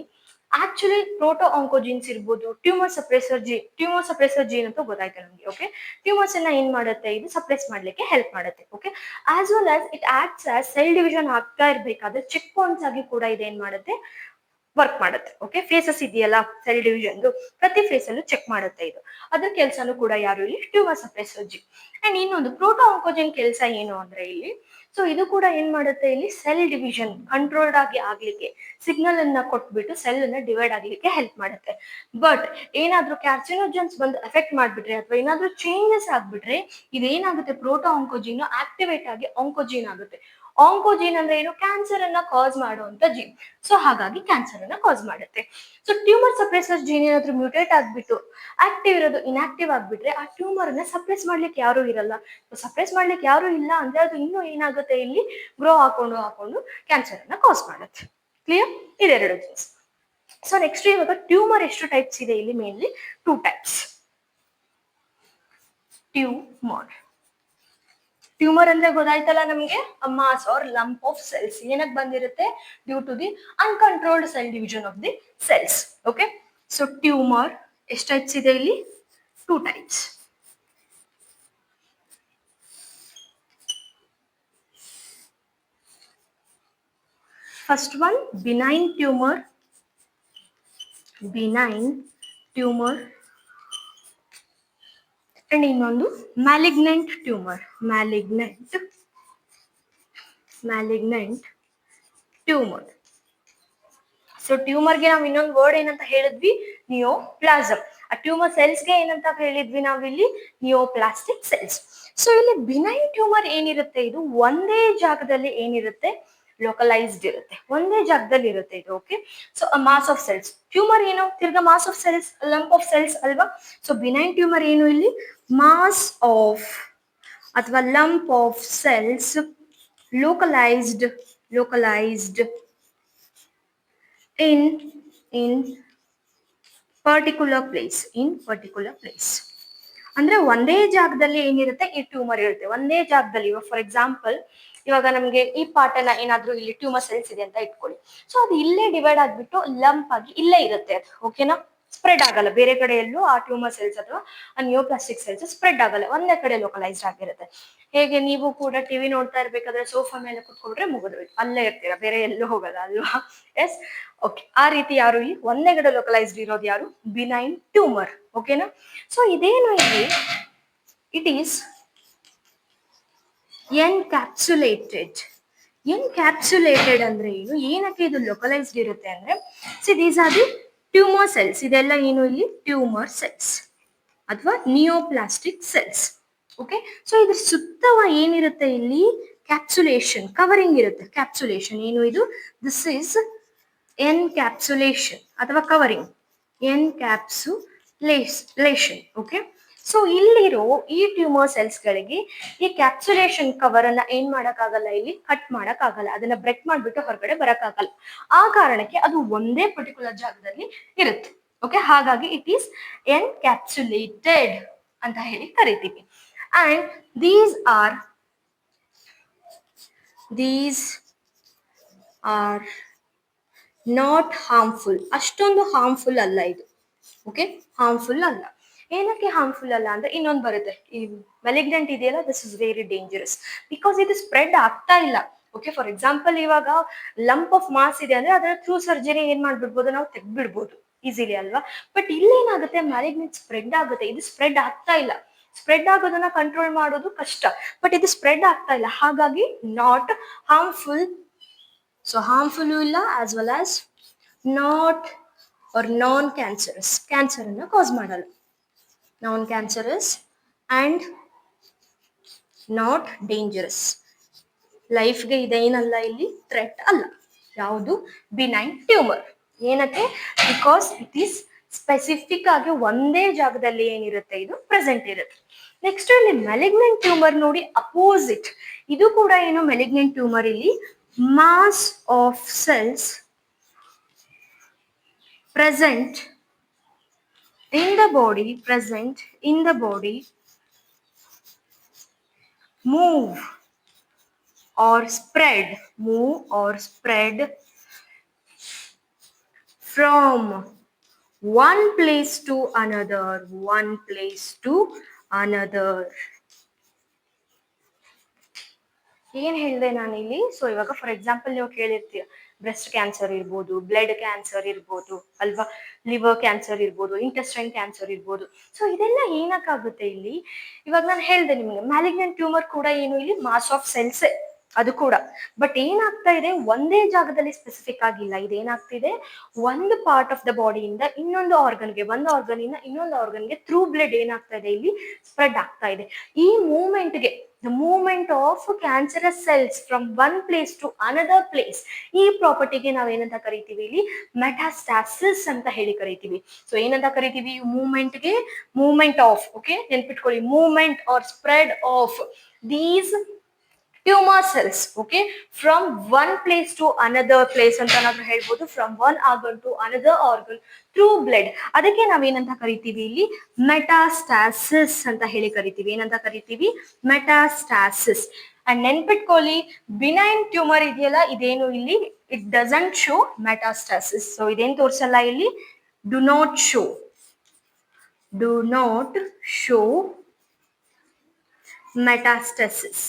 ಆಕ್ಚುಲಿ ಪ್ರೋಟೋ ಆಂಕೋಜೀನ್ಸ್ ಇರ್ಬೋದು, ಟ್ಯೂಮರ್ ಸಪ್ರೆಸರ್ ಜೀನ್ ಅಂತ ಗೊತ್ತಾಯ್ತು ನಮ್ಗೆ. ಓಕೆ, ಟ್ಯೂಮರ್ಸ್ ಅನ್ನ ಏನ್ ಮಾಡುತ್ತೆ? ಇದು ಸಪ್ರೆಸ್ ಮಾಡ್ಲಿಕ್ಕೆ ಹೆಲ್ಪ್ ಮಾಡುತ್ತೆ. Okay, as well as it acts as cell division ಆಗ್ತಾ ಇರ್ಬೇಕಾದ್ರೆ ಚೆಕ್ ಪಾಯಿಂಟ್ಸ್ ಆಗಿ ಕೂಡ ಇದೇನ್ ಮಾಡುತ್ತೆ? ವರ್ಕ್ ಮಾಡುತ್ತೆ. ಓಕೆ, ಫೇಸಸ್ ಇದೆಯಲ್ಲ ಸೆಲ್ ಡಿವಿಷನ್, ಪ್ರತಿ ಫೇಸ್ ಅಲ್ಲೂ ಚೆಕ್ ಮಾಡುತ್ತೆ. ಇದು ಅದ್ರ ಕೆಲಸನೂ ಕೂಡ ಯಾರು ಇಲ್ಲಿ? Tumour suppressor gene. ಅಂಡ್ ಇನ್ನೊಂದು ಪ್ರೋಟೋ ಆಂಕೋಜೀನ್ ಕೆಲಸ ಏನು ಅಂದ್ರೆ ಇಲ್ಲಿ, ಸೊ ಇದು ಕೂಡ ಏನ್ ಮಾಡುತ್ತೆ? ಇಲ್ಲಿ ಸೆಲ್ ಡಿವಿಷನ್ ಕಂಟ್ರೋಲ್ಡ್ ಆಗಿ ಆಗ್ಲಿಕ್ಕೆ ಸಿಗ್ನಲ್ ಅನ್ನ ಕೊಟ್ಬಿಟ್ಟು ಸೆಲ್ ಅನ್ನ ಡಿವೈಡ್ ಆಗ್ಲಿಕ್ಕೆ ಹೆಲ್ಪ್ ಮಾಡುತ್ತೆ. ಬಟ್ ಏನಾದ್ರೂ ಕ್ಯಾರ್ಸಿನೋಜನ್ಸ್ ಬಂದು ಎಫೆಕ್ಟ್ ಮಾಡ್ಬಿಟ್ರೆ ಅಥವಾ ಏನಾದ್ರೂ ಚೇಂಜಸ್ ಆಗ್ಬಿಟ್ರೆ ಇದೇನಾಗುತ್ತೆ? ಪ್ರೋಟೋ ಆಂಕೋಜೀನ್ ಆಕ್ಟಿವೇಟ್ ಆಗಿ ಆಂಕೋಜೀನ್ ಆಗುತ್ತೆ. ಆಂಕೋಜೀನ್ ಅಂದ್ರೆ ಏನು, ಕ್ಯಾನ್ಸರ್ ಅನ್ನ ಕಾಸ್ ಮಾಡುವಂತ ಜೀನ್. ಸೊ ಹಾಗಾಗಿ ಕ್ಯಾನ್ಸರ್ ಅನ್ನ ಕಾಸ್ ಮಾಡುತ್ತೆ. ಸೊ ಟ್ಯೂಮರ್ ಸಪ್ರೆಸರ್ ಜೀನ್ ಏನಾದ್ರು ಮ್ಯೂಟೇಟ್ ಆಗ್ಬಿಟ್ಟು ಆಕ್ಟಿವ್ ಇರೋದು ಇನ್ಆಕ್ಟಿವ್ ಆಗ್ಬಿಟ್ರೆ ಆ ಟ್ಯೂಮರ್ ಅನ್ನ ಸಪ್ರೆಸ್ ಮಾಡ್ಲಿಕ್ಕೆ ಯಾರು ಇರಲ್ಲ. ಸಪ್ರೆಸ್ ಮಾಡ್ಲಿಕ್ಕೆ ಯಾರು ಇಲ್ಲ ಅಂದ್ರೆ ಅದು ಇನ್ನೂ ಏನಾಗುತ್ತೆ, ಇಲ್ಲಿ ಗ್ರೋ ಹಾಕೊಂಡು ಕ್ಯಾನ್ಸರ್ ಅನ್ನ ಕಾಸ್ ಮಾಡುತ್ತೆ. ಕ್ಲಿಯರ್? ಇದೆರಡು ಜೀನ್ಸ್. ಸೊ ನೆಕ್ಸ್ಟ್ ಇವಾಗ ಟ್ಯೂಮರ್ ಎಷ್ಟು ಟೈಪ್ಸ್ ಇದೆ, ಇಲ್ಲಿ ಮೇನ್ಲಿ 2 ಟೈಪ್ಸ್. ಟ್ಯೂಮರ್ ಅಂದ್ರೆ ಗೊತ್ತಾಯ್ತಲ್ಲ ನಮಗೆ, mass or lump of cells ಏನಕ್ಕೆ ಬಂದಿರುತ್ತೆ, due to the uncontrolled cell division of the cells. Okay, so tumour ಎಷ್ಟು ಟೈಪ್ಸ್ ಇದೆ, ಇಲ್ಲಿ 2 types. First one benign tumour, and ಇನ್ನೊಂದು malignant tumour, malignant tumour. So ಟ್ಯೂಮರ್ಗೆ ನಾವು ಇನ್ನೊಂದು ವರ್ಡ್ ಏನಂತ ಹೇಳಿದ್ವಿ, ನಿಯೋಪ್ಲಾಸಮ್. ಆ ಟ್ಯೂಮರ್ ಸೆಲ್ಸ್ಗೆ ಏನಂತ ಹೇಳಿದ್ವಿ ನಾವಿಲ್ಲಿ, ನಿಯೋಪ್ಲಾಸ್ಟಿಕ್ ಸೆಲ್ಸ್. ಸೊ ಇಲ್ಲಿ ಬಿನೈನ್ ಟ್ಯೂಮರ್ ಏನಿರುತ್ತೆ, ಇದು ಒಂದೇ ಜಾಗದಲ್ಲಿ ಏನಿರುತ್ತೆ, ಲೋಕಲೈಸ್ಡ್ ಇರುತ್ತೆ, ಒಂದೇ ಜಾಗದಲ್ಲಿ ಇರುತ್ತೆ ಇದು. Okay, so mass of cells. Tumour ಏನು, ತಿರ್ಗಾ mass of cells, lump of cells ಅಲ್ವಾ. ಸೊ ಬಿನೈನ್ ಟ್ಯೂಮರ್ ಏನು, ಇಲ್ಲಿ ಮಾಸ್ ಆಫ್ ಅಥವಾ lump of cells localized in particular place, ಅಂದ್ರೆ ಒಂದೇ ಜಾಗದಲ್ಲಿ ಏನಿರುತ್ತೆ, ಈ ಟ್ಯೂಮರ್ ಇರುತ್ತೆ ಒಂದೇ ಜಾಗದಲ್ಲಿ. ಫಾರ್ ಎಕ್ಸಾಂಪಲ್, ಇವಾಗ ನಮ್ಗೆ ಈ ಪಾರ್ಟ್ ಅನ್ನ ಏನಾದ್ರೂ ಇಲ್ಲಿ ಟ್ಯೂಮರ್ ಸೆಲ್ಸ್ ಇದೆ ಅಂತ ಇಟ್ಕೊಳ್ಳಿ. ಸೊ ಅದು ಇಲ್ಲೇ ಡಿವೈಡ್ ಆಗ್ಬಿಟ್ಟು ಲಂಪ್ ಆಗಿ ಇಲ್ಲೇ ಇರುತ್ತೆ ಅದು. ಓಕೆನಾ, ಸ್ಪ್ರೆಡ್ ಆಗಲ್ಲ ಬೇರೆ ಕಡೆ ಎಲ್ಲೂ. ಆ ಟ್ಯೂಮರ್ ಸೆಲ್ಸ್ ಅಥವಾ ಆ ನಿಯೋಪ್ಲಾಸ್ಟಿಕ್ ಸೆಲ್ಸ್ ಸ್ಪ್ರೆಡ್ ಆಗಲ್ಲ, ಒಂದೇ ಕಡೆ ಲೋಕಲೈಸ್ಡ್ ಆಗಿರುತ್ತೆ. ಹೇಗೆ ನೀವು ಕೂಡ ಟಿವಿ ನೋಡ್ತಾ ಇರ್ಬೇಕಾದ್ರೆ ಸೋಫಾ ಮೇಲೆ ಕುತ್ಕೊಂಡ್ರೆ ಮುಗಿದೋಯ್ತು, ಅಲ್ಲೇ ಇರ್ತೀರಾ, ಬೇರೆ ಎಲ್ಲೂ ಹೋಗಲ್ಲ ಅಲ್ವಾ. ಎಸ್, ಓಕೆ, ಆ ರೀತಿ ಯಾರು ಇಲ್ಲಿ ಒಂದೇ ಕಡೆ ಲೋಕಲೈಸ್ಡ್ ಇರೋದು ಯಾರು, ಬಿನೈನ್ ಟ್ಯೂಮರ್. ಓಕೆನಾ, ಸೊ ಇದೇನು ಇಲ್ಲಿ, ಇಟ್ ಈಸ್ ಎನ್ಕ್ಯಾಪ್ಸುಲೇಟೆಡ್ ಅಂದ್ರೆ ಏನು, ಏನಕ್ಕೆ ಇದು ಲೋಕಲೈಸ್ಡ್ ಇರುತ್ತೆ ಅಂದ್ರೆ, see these are the tumour cells. ಇದೆಲ್ಲ ಏನು, ಇಲ್ಲಿ ಟ್ಯೂಮರ್ ಸೆಲ್ಸ್ ಅಥವಾ ನಿಯೋಪ್ಲಾಸ್ಟಿಕ್ ಸೆಲ್ಸ್. ಓಕೆ, ಸೊ ಇದ್ರ ಸುತ್ತವ ಏನಿರುತ್ತೆ, ಇಲ್ಲಿ ಕ್ಯಾಪ್ಸುಲೇಷನ್, ಕವರಿಂಗ್ ಇರುತ್ತೆ. ಕ್ಯಾಪ್ಸುಲೇಷನ್ ಏನು ಇದು, ದಿಸ್ ಈಸ್ ಎನ್ಕ್ಯಾಪ್ಸುಲೇಷನ್ ಅಥವಾ ಕವರಿಂಗ್, ಎನ್ಕ್ಯಾಪ್ಸುಲೇಷನ್. ಓಕೆ, ಸೊ ಇಲ್ಲಿರೋ ಈ ಟ್ಯೂಮರ್ ಸೆಲ್ಸ್ ಗಳಿಗೆ ಈ ಕ್ಯಾಪ್ಸುಲೇಷನ್ ಕವರ್ ಅನ್ನ ಏನ್ ಮಾಡಕ್ಕಾಗಲ್ಲ, ಇಲ್ಲಿ ಕಟ್ ಮಾಡಕ್ಕಾಗಲ್ಲ, ಅದನ್ನ ಬ್ರೇಕ್ ಮಾಡ್ಬಿಟ್ಟು ಹೊರಗಡೆ ಬರಕ್ಕಾಗಲ್ಲ. ಆ ಕಾರಣಕ್ಕೆ ಅದು ಒಂದೇ ಪರ್ಟಿಕ್ಯುಲರ್ ಜಾಗದಲ್ಲಿ ಇರುತ್ತೆ. ಓಕೆ, ಹಾಗಾಗಿ ಇಟ್ ಈಸ್ ಎನ್ಕ್ಯಾಪ್ಸುಲೇಟೆಡ್ ಅಂತ ಹೇಳಿ ಕರಿತೀವಿ. And these are not harmful, ಅಷ್ಟೊಂದು ಹಾರ್ಮ್ಫುಲ್ ಅಲ್ಲ ಇದು. ಓಕೆ, ಹಾರ್ಮ್ಫುಲ್ ಅಲ್ಲ. ಏನಕ್ಕೆ ಹಾರ್ಮ್ಫುಲ್ ಅಲ್ಲ ಅಂದ್ರೆ, ಇನ್ನೊಂದು ಬರುತ್ತೆ, ಈ ಮೆಲಿಗ್ನೆಂಟ್ ಇದೆಯಲ್ಲ, this is very dangerous because ಇದು ಸ್ಪ್ರೆಡ್ ಆಗ್ತಾ ಇಲ್ಲ. ಓಕೆ, ಫಾರ್ ಎಕ್ಸಾಂಪಲ್, ಇವಾಗ ಲಂಪ್ ಆಫ್ ಮಾಸ್ ಇದೆ ಅಂದ್ರೆ ಅದನ್ನ ಥ್ರೂ ಸರ್ಜರಿ ಏನ್ ಮಾಡ್ಬಿಡ್ಬೋದು, ನಾವು ತೆಗ್ದ್ಬಿಡ್ಬೋದು ಈಸಿಲಿ ಅಲ್ವಾ. ಬಟ್ ಇಲ್ಲೇನಾಗುತ್ತೆ, ಮ್ಯಾಲಿಗ್ನೆಂಟ್ ಸ್ಪ್ರೆಡ್ ಆಗುತ್ತೆ, ಇದು ಸ್ಪ್ರೆಡ್ ಆಗ್ತಾ ಇಲ್ಲ. ಸ್ಪ್ರೆಡ್ ಆಗೋದನ್ನ ಕಂಟ್ರೋಲ್ ಮಾಡೋದು ಕಷ್ಟ, ಬಟ್ ಇದು ಸ್ಪ್ರೆಡ್ ಆಗ್ತಾ ಇಲ್ಲ, ಹಾಗಾಗಿ ನಾಟ್ ಹಾರ್ಮ್ಫುಲ್. ಸೊ ಹಾರ್ಮ್ಫುಲ್ ಇಲ್ಲ, as well as not or non cancerous, cancer ಅನ್ನ ಕಾಸ್ ಮಾಡಲ್ಲ, non cancerous and not dangerous. ಲೈಫ್ಗೆ ಇದೇನಲ್ಲ, ಇಲ್ಲಿ ಥ್ರೆಟ್ ಅಲ್ಲ ಯಾವುದು, ಬಿನೈನ್ ಟ್ಯೂಮರ್. ಏನಕ್ಕೆ, ಬಿಕಾಸ್ ಇಟ್ ಈಸ್ ಸ್ಪೆಸಿಫಿಕ್ ಆಗಿ ಒಂದೇ ಜಾಗದಲ್ಲಿ ಏನಿರುತ್ತೆ, ಇದು ಪ್ರೆಸೆಂಟ್ ಇರುತ್ತೆ. ನೆಕ್ಸ್ಟ್ ಇಲ್ಲಿ ಮೆಲಿಗ್ನೆಂಟ್ ಟ್ಯೂಮರ್ ನೋಡಿ, ಅಪೋಸಿಟ್. ಇದು ಕೂಡ ಏನು, ಮೆಲಿಗ್ನೆಂಟ್ ಟ್ಯೂಮರ್ ಇಲ್ಲಿ mass of cells present in the body move or spread from one place to another. ಏನ್ ಹೇಳಿದೆ ನಾನಿಲ್ಲಿ? ಸೊ ಇವಾಗ ಫಾರ್ ಎಕ್ಸಾಂಪಲ್ ನೀವು ಕೇಳಿರ್ತೀರ, ಬ್ರೆಸ್ಟ್ ಕ್ಯಾನ್ಸರ್ ಇರ್ಬೋದು, ಬ್ಲಡ್ ಕ್ಯಾನ್ಸರ್ ಇರ್ಬೋದು ಅಲ್ವಾ, ಲಿವರ್ ಕ್ಯಾನ್ಸರ್ ಇರ್ಬೋದು, ಇಂಟೆಸ್ಟೈನ್ ಕ್ಯಾನ್ಸರ್ ಇರ್ಬೋದು. ಸೊ ಇದೆಲ್ಲ ಏನಕ್ಕಾಗುತ್ತೆ ಇಲ್ಲಿ, ಇವಾಗ ನಾನು ಹೇಳ್ದೆ ನಿಮಗೆ, ಮ್ಯಾಲಿಗ್ನೆಂಟ್ ಟ್ಯೂಮರ್ ಕೂಡ ಏನು, ಇಲ್ಲಿ ಮಾಸ್ ಆಫ್ ಸೆಲ್ಸ್ ಅದು ಕೂಡ. ಬಟ್ ಏನಾಗ್ತಾ ಇದೆ, ಒಂದೇ ಜಾಗದಲ್ಲಿ ಸ್ಪೆಸಿಫಿಕ್ ಆಗಿಲ್ಲ. ಇದೇನಾಗ್ತಿದೆ, ಒಂದು ಪಾರ್ಟ್ ಆಫ್ ದ ಬಾಡಿಯಿಂದ ಇನ್ನೊಂದು ಆರ್ಗನ್ಗೆ, ಒಂದು ಆರ್ಗನ್ ಇಂದ ಇನ್ನೊಂದು ಆರ್ಗನ್ಗೆ ಥ್ರೂ ಬ್ಲಡ್ ಏನಾಗ್ತಾ ಇದೆ, ಇಲ್ಲಿ ಸ್ಪ್ರೆಡ್ ಆಗ್ತಾ ಇದೆ. ಈ ಮೂವ್ಮೆಂಟ್ಗೆ the movement of cancerous cells from one place to another place. ಈ ಪ್ರಾಪರ್ಟಿಗೆ ನಾವೇನಂತ ಕರಿತೀವಿ ಇಲ್ಲಿ ಮೆಟಾಸ್ಟಾಸಿಸ್ ಅಂತ ಹೇಳಿ ಕರಿತೀವಿ. ಸೊ ಏನಂತ ಕರಿತೀವಿ ಮೂವ್ಮೆಂಟ್ಗೆ? ಮೂವ್ಮೆಂಟ್ ಆಫ್, ಓಕೆ ನೆನ್ಪಿಟ್ಕೊಳ್ಳಿ, movement or spread of these tumour cells, okay, from one place to another place ಅಂತ ನಾವು ಹೇಳ್ಬೋದು, from one organ to another organ through blood. ಅದಕ್ಕೆ ನಾವೇನಂತ ಕರಿತೀವಿ ಇಲ್ಲಿ ಮೆಟಾಸ್ಟಾಸಿಸ್ ಅಂತ ಹೇಳಿ ಕರಿತೀವಿ. ಏನಂತ ಕರಿತೀವಿ? ಮೆಟಾಸ್ಟಾಸಿಸ್. ಅಂಡ್ ನೆನ್ಪಿಟ್ಕೊಳ್ಳಿ, ಬಿನೈನ್ ಟ್ಯೂಮರ್ ಇದೆಯಲ್ಲ, ಇದೇನು ಇಲ್ಲಿ it doesn't show metastasis. So ಇದೇನ್ ತೋರ್ಸಲ್ಲ ಇಲ್ಲಿ, do not show, do not show metastasis.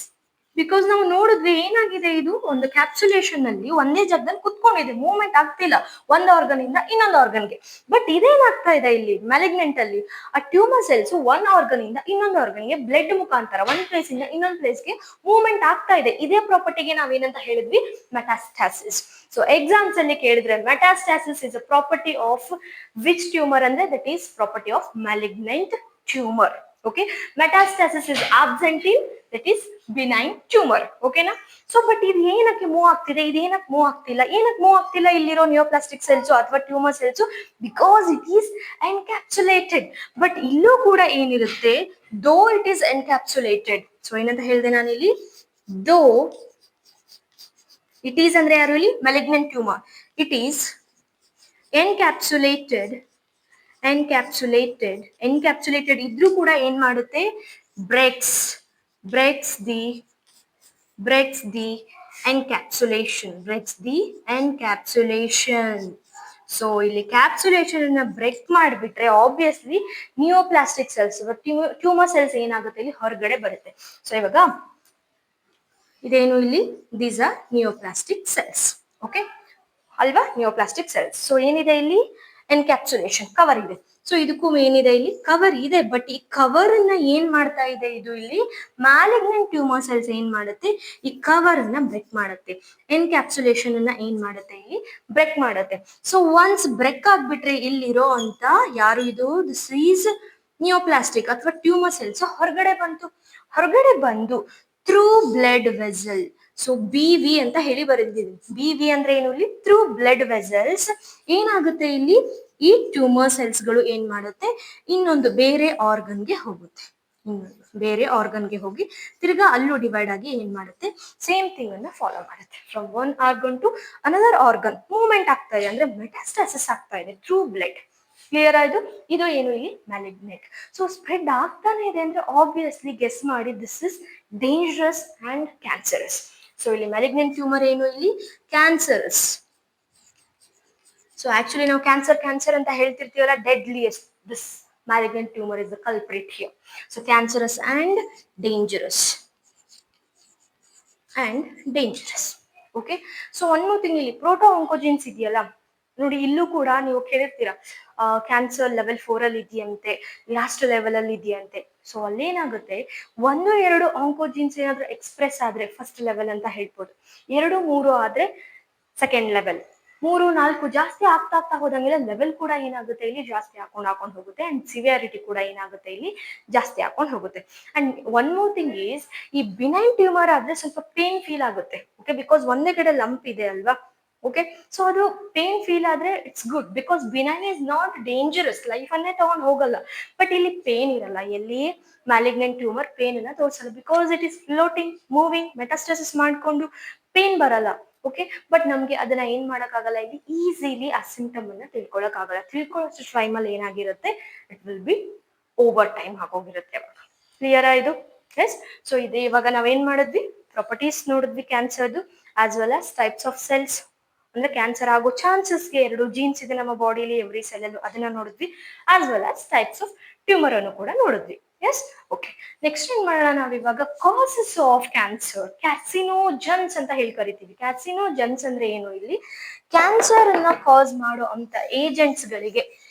Because ನಾವು ನೋಡಿದ್ವಿ ಏನಾಗಿದೆ, ಇದು ಒಂದು ಕ್ಯಾಪ್ಸುಲೇಷನ್ ಅಲ್ಲಿ ಒಂದೇ ಜಾಗದಲ್ಲಿ ಕುತ್ಕೊಂಡಿದೆ, ಮೂವ್ಮೆಂಟ್ ಆಗ್ತಿಲ್ಲ ಒಂದು ಆರ್ಗನ್ ಇಂದ ಇನ್ನೊಂದು ಆರ್ಗನ್ಗೆ. ಬಟ್ ಇದೇನಾಗ್ತಾ ಇದೆ ಇಲ್ಲಿ ಮ್ಯಾಲಿಗ್ನೆಂಟ್ ಅಲ್ಲಿ, ಆ ಟ್ಯೂಮರ್ ಸೆಲ್ಸ್ ಒನ್ ಆರ್ಗನ್ ಇಂದ ಇನ್ನೊಂದು ಆರ್ಗನ್ಗೆ ಬ್ಲಡ್ ಮುಖಾಂತರ ಒಂದ್ ಪ್ಲೇಸ್ ಇಂದ ಇನ್ನೊಂದು ಪ್ಲೇಸ್ಗೆ ಮೂವ್ಮೆಂಟ್ ಆಗ್ತಾ ಇದೆ. ಇದೇ ಪ್ರಾಪರ್ಟಿಗೆ ನಾವೇನಂತ ಹೇಳಿದ್ವಿ? ಮೆಟಾಸ್ಟಾಸಿಸ್. ಸೊ ಎಕ್ಸಾಮ್ಸ್ ಅಲ್ಲಿ ಕೇಳಿದ್ರೆ metastasis is a property of which tumour ಅಂದ್ರೆ that is property of malignant tumour. Okay, metastasis is absent in that is benign tumor. Okay na? So but ಇದು ಏನಕ್ಕೆ ಮೂವ್ ಆಗ್ತಿದೆ, ಇದು ಏನಕ್ಕೆ ಮೂವ್ ಆಗ್ತಿಲ್ಲ? ಏನಕ್ಕೆ ಮೂವ್ ಆಗ್ತಿಲ್ಲ ಇಲ್ಲಿರೋ ನಿಯೋಪ್ಲಾಸ್ಟಿಕ್ ಸೆಲ್ಸ್ ಅಥವಾ tumour cells? Because it is encapsulated. But ಇಲ್ಲೂ ಕೂಡ ಏನಿರುತ್ತೆ, though it is encapsulated. So ಏನಂತ ಹೇಳಿದೆ ನಾನು ಇಲ್ಲಿ, ದೋ ಇಟ್ ಈಸ್ ಅಂದ್ರೆ ಯಾರು ಇಲ್ಲಿ? Malignant tumour. It is encapsulated ಇದ್ರೂ ಕೂಡ ಏನ್ ಮಾಡುತ್ತೆ? Breaks the encapsulation. ಸೊ ಇಲ್ಲಿ ಕ್ಯಾಪ್ಸುಲೇಷನ್ ಅನ್ನ ಬ್ರೇಕ್ ಮಾಡಿಬಿಟ್ರೆ obviously neoplastic cells, tumour cells ಏನಾಗುತ್ತೆ ಇಲ್ಲಿ ಹೊರಗಡೆ ಬರುತ್ತೆ. ಸೊ ಇವಾಗ ಇದೇನು ಇಲ್ಲಿ, these are neoplastic cells. Okay ಅಲ್ವಾ? Neoplastic cells. ಸೊ ಏನಿದೆ ಇಲ್ಲಿ? ಎನ್ಕ್ಯಾಪ್ಸುಲೇಷನ್, ಕವರ್ ಇದೆ. ಸೊ ಇದಕ್ಕೂ ಏನಿದೆ ಇಲ್ಲಿ? ಕವರ್ ಇದೆ. ಬಟ್ ಈ ಕವರ್ ಅನ್ನ ಏನ್ ಮಾಡ್ತಾ ಇದೆ ಇದು ಇಲ್ಲಿ? ಮ್ಯಾಲಿಗ್ನೆಂಟ್ ಟ್ಯೂಮರ್ ಸೆಲ್ಸ್ ಏನ್ ಮಾಡುತ್ತೆ? ಈ ಕವರ್ ಅನ್ನ ಬ್ರೇಕ್ ಮಾಡುತ್ತೆ, ಎನ್ಕ್ಯಾಪ್ಸುಲೇಷನ್ ಅನ್ನ ಏನ್ ಮಾಡುತ್ತೆ ಇಲ್ಲಿ? ಬ್ರೇಕ್ ಮಾಡುತ್ತೆ. ಸೊ ಒನ್ಸ್ ಬ್ರೇಕ್ ಆಗ್ಬಿಟ್ರೆ ಇಲ್ಲಿರೋ ಅಂತ ಯಾರು ಇದು? ದಿಸ್ ಈಸ್ ನಿಯೋಪ್ಲಾಸ್ಟಿಕ್ ಅಥವಾ ಟ್ಯೂಮರ್ ಸೆಲ್ಸ್ ಹೊರಗಡೆ ಬಂದು through blood vessel. So B V ಅಂತ ಹೇಳಿ ಬರೆದಿದ್ದೀನಿ. ಬಿ ವಿ ಅಂದ್ರೆ ಏನು ಇಲ್ಲಿ? ಥ್ರೂ ಬ್ಲಡ್ ವೆಸಲ್ಸ್ ಏನಾಗುತ್ತೆ ಇಲ್ಲಿ? ಈ ಟ್ಯೂಮರ್ ಸೆಲ್ಸ್ ಗಳು ಏನ್ ಮಾಡುತ್ತೆ? ಇನ್ನೊಂದು ಬೇರೆ ಆರ್ಗನ್ಗೆ ಹೋಗುತ್ತೆ, ಹೋಗಿ ತಿರ್ಗಾ ಅಲ್ಲೂ ಡಿವೈಡ್ ಆಗಿ ಏನ್ ಮಾಡುತ್ತೆ? ಸೇಮ್ ಥಿಂಗ್ ಅನ್ನ ಫಾಲೋ ಮಾಡುತ್ತೆ. From one organ to another organ movement ಆಗ್ತಾ ಇದೆ, ಅಂದ್ರೆ ಮೆಟಾಸ್ಟಾಸಿಸ್ ಆಗ್ತಾ ಇದೆ ಥ್ರೂ ಬ್ಲಡ್. ಕ್ಲಿಯರ್ ಆಯ್ತು? ಇದು ಏನು ಇಲ್ಲಿ? ಮ್ಯಾಲಿಗ್ನೆಂಟ್. ಸೊ ಸ್ಪ್ರೆಡ್ ಆಗ್ತಾನೆ ಇದೆ ಅಂದ್ರೆ ಆಬ್ವಿಯಸ್ಲಿ ಗೆಸ್ ಮಾಡಿ, this is dangerous and cancerous. So ಇಲ್ಲಿ ಮ್ಯಾಲಿಗ್ನೆಂಟ್ ಟ್ಯೂಮರ್ ಏನು ಇಲ್ಲಿ? ಕ್ಯಾನ್ಸರಸ್. ಸೊ ಆಕ್ಚುಲಿ ನಾವು ಕ್ಯಾನ್ಸರ್ ಅಂತ ಹೇಳ್ತಿರ್ತೀವಲ್ಲ, deadliest, this malignant tumor is the culprit here. So cancerous and dangerous. Okay, so one more thing, ಇಲ್ಲಿ proto ಆಂಕೋಜಿನ್ಸ್ ಇದೆಯಲ್ಲ ನೋಡಿ, ಇಲ್ಲೂ ಕೂಡ ನೀವು ಕೇಳಿರ್ತೀರಾ ಕ್ಯಾನ್ಸರ್ ಲೆವೆಲ್ 4 ಅಲ್ಲಿ ಇದೆಯಂತೆ, ಲಾಸ್ಟ್ ಲೆವೆಲ್ ಅಲ್ಲಿ ಇದೆಯಂತೆ. ಸೊ ಅಲ್ಲೇನಾಗುತ್ತೆ, 1-2 ಆಂಕೋಜಿನ್ಸ್ ಏನಾದ್ರು ಎಕ್ಸ್ಪ್ರೆಸ್ ಆದ್ರೆ ಫಸ್ಟ್ ಲೆವೆಲ್ ಅಂತ ಹೇಳ್ಬೋದು, 2-3 ಆದ್ರೆ ಸೆಕೆಂಡ್ ಲೆವೆಲ್, 3-4 ಜಾಸ್ತಿ ಆಗ್ತಾ ಹೋದಂಗೆಲ್ಲ ಲೆವೆಲ್ ಕೂಡ ಏನಾಗುತ್ತೆ ಇಲ್ಲಿ ಜಾಸ್ತಿ ಹಾಕೊಂಡು ಹೋಗುತ್ತೆ. ಅಂಡ್ ಸಿವಿಯಾರಿಟಿ ಕೂಡ ಏನಾಗುತ್ತೆ ಇಲ್ಲಿ ಜಾಸ್ತಿ ಹಾಕೊಂಡು ಹೋಗುತ್ತೆ. And one more thing is, ಈ ಬಿನೈನ್ ಟ್ಯೂಮರ್ ಆದ್ರೆ ಸ್ವಲ್ಪ ಪೇನ್ ಫೀಲ್ ಆಗುತ್ತೆ. ಓಕೆ, ಬಿಕಾಸ್ ಒಂದೇ ಕಡೆ ಲಂಪ್ ಇದೆ ಅಲ್ವಾ. ಓಕೆ, ಸೊ ಅದು ಪೇನ್ ಫೀಲ್ ಆದ್ರೆ it's good, because benign is not dangerous, life ಅನ್ನೇ ತಗೊಂಡ್ ಹೋಗಲ್ಲ. ಬಟ್ ಇಲ್ಲಿ ಪೇನ್ ಇರಲ್ಲ, ಎಲ್ಲಿ ಮ್ಯಾಲಿಗ್ನೆಂಟ್ ಟ್ಯೂಮರ್ ಪೇನ್ ಅನ್ನ ತೋರಿಸಲ್ಲ, because it is floating, moving, metastasis ಮಾಡ್ಕೊಂಡು ಪೇನ್ ಬರಲ್ಲ. ಓಕೆ, ಬಟ್ ನಮ್ಗೆ ಅದನ್ನ ಏನ್ ಮಾಡಕ್ಕಾಗಲ್ಲ, ಇಲ್ಲಿ ಈಸಿಲಿ ಆ ಸಿಂಪ್ಟಮ್ ಅನ್ನ ತಿಳ್ಕೊಳಕ್ ಆಗಲ್ಲ. ತಿಳ್ಕೊಳ್ಳೋಷ್ಟು ಟೈಮ್ ಅಲ್ಲಿ ಏನಾಗಿರುತ್ತೆ, it will be over time ಆಗೋಗಿರುತ್ತೆ ಅವಾಗ. ಕ್ಲಿಯರ್ ಆಯ್ತು? ಎಸ್. ಸೊ ಇದೆ, ಇವಾಗ ನಾವೇನ್ ಮಾಡಿದ್ವಿ, ಪ್ರಾಪರ್ಟೀಸ್ ನೋಡಿದ್ವಿ ಕ್ಯಾನ್ಸರ್ದು, as well as types of cells, ಅಂದ್ರೆ ಕ್ಯಾನ್ಸರ್ ಆಗೋ ಚಾನ್ಸಸ್ಗೆ 2 ಜೀನ್ಸ್ ಇದೆ ನಮ್ಮ ಬಾಡಿಲಿ, ಎವ್ರಿ ಸೆಲ್ ಅಲ್ಲೂ, ಅದನ್ನ ನೋಡಿದ್ವಿ. As well as types of tumour ಅನ್ನು ಕೂಡ ನೋಡಿದ್ವಿ. ಎಸ್. ಓಕೆ, ನೆಕ್ಸ್ಟ್ ಏನ್ ಮಾಡೋಣ ನಾವಿವಾಗ, ಕಾಸಸ್ ಆಫ್ ಕ್ಯಾನ್ಸರ್, ಕ್ಯಾರ್ಸಿನೋಜನ್ಸ್ ಅಂತ ಹೇಳಿ ಕರಿತೀವಿ. ಕ್ಯಾರ್ಸಿನೋಜನ್ಸ್ ಅಂದ್ರೆ ಏನು, ಇಲ್ಲಿ ಕ್ಯಾನ್ಸರ್ ಅನ್ನ ಕಾಸ್ ಮಾಡೋ ಅಂತ ಏಜೆಂಟ್ಸ್ ಗಳಿಗೆ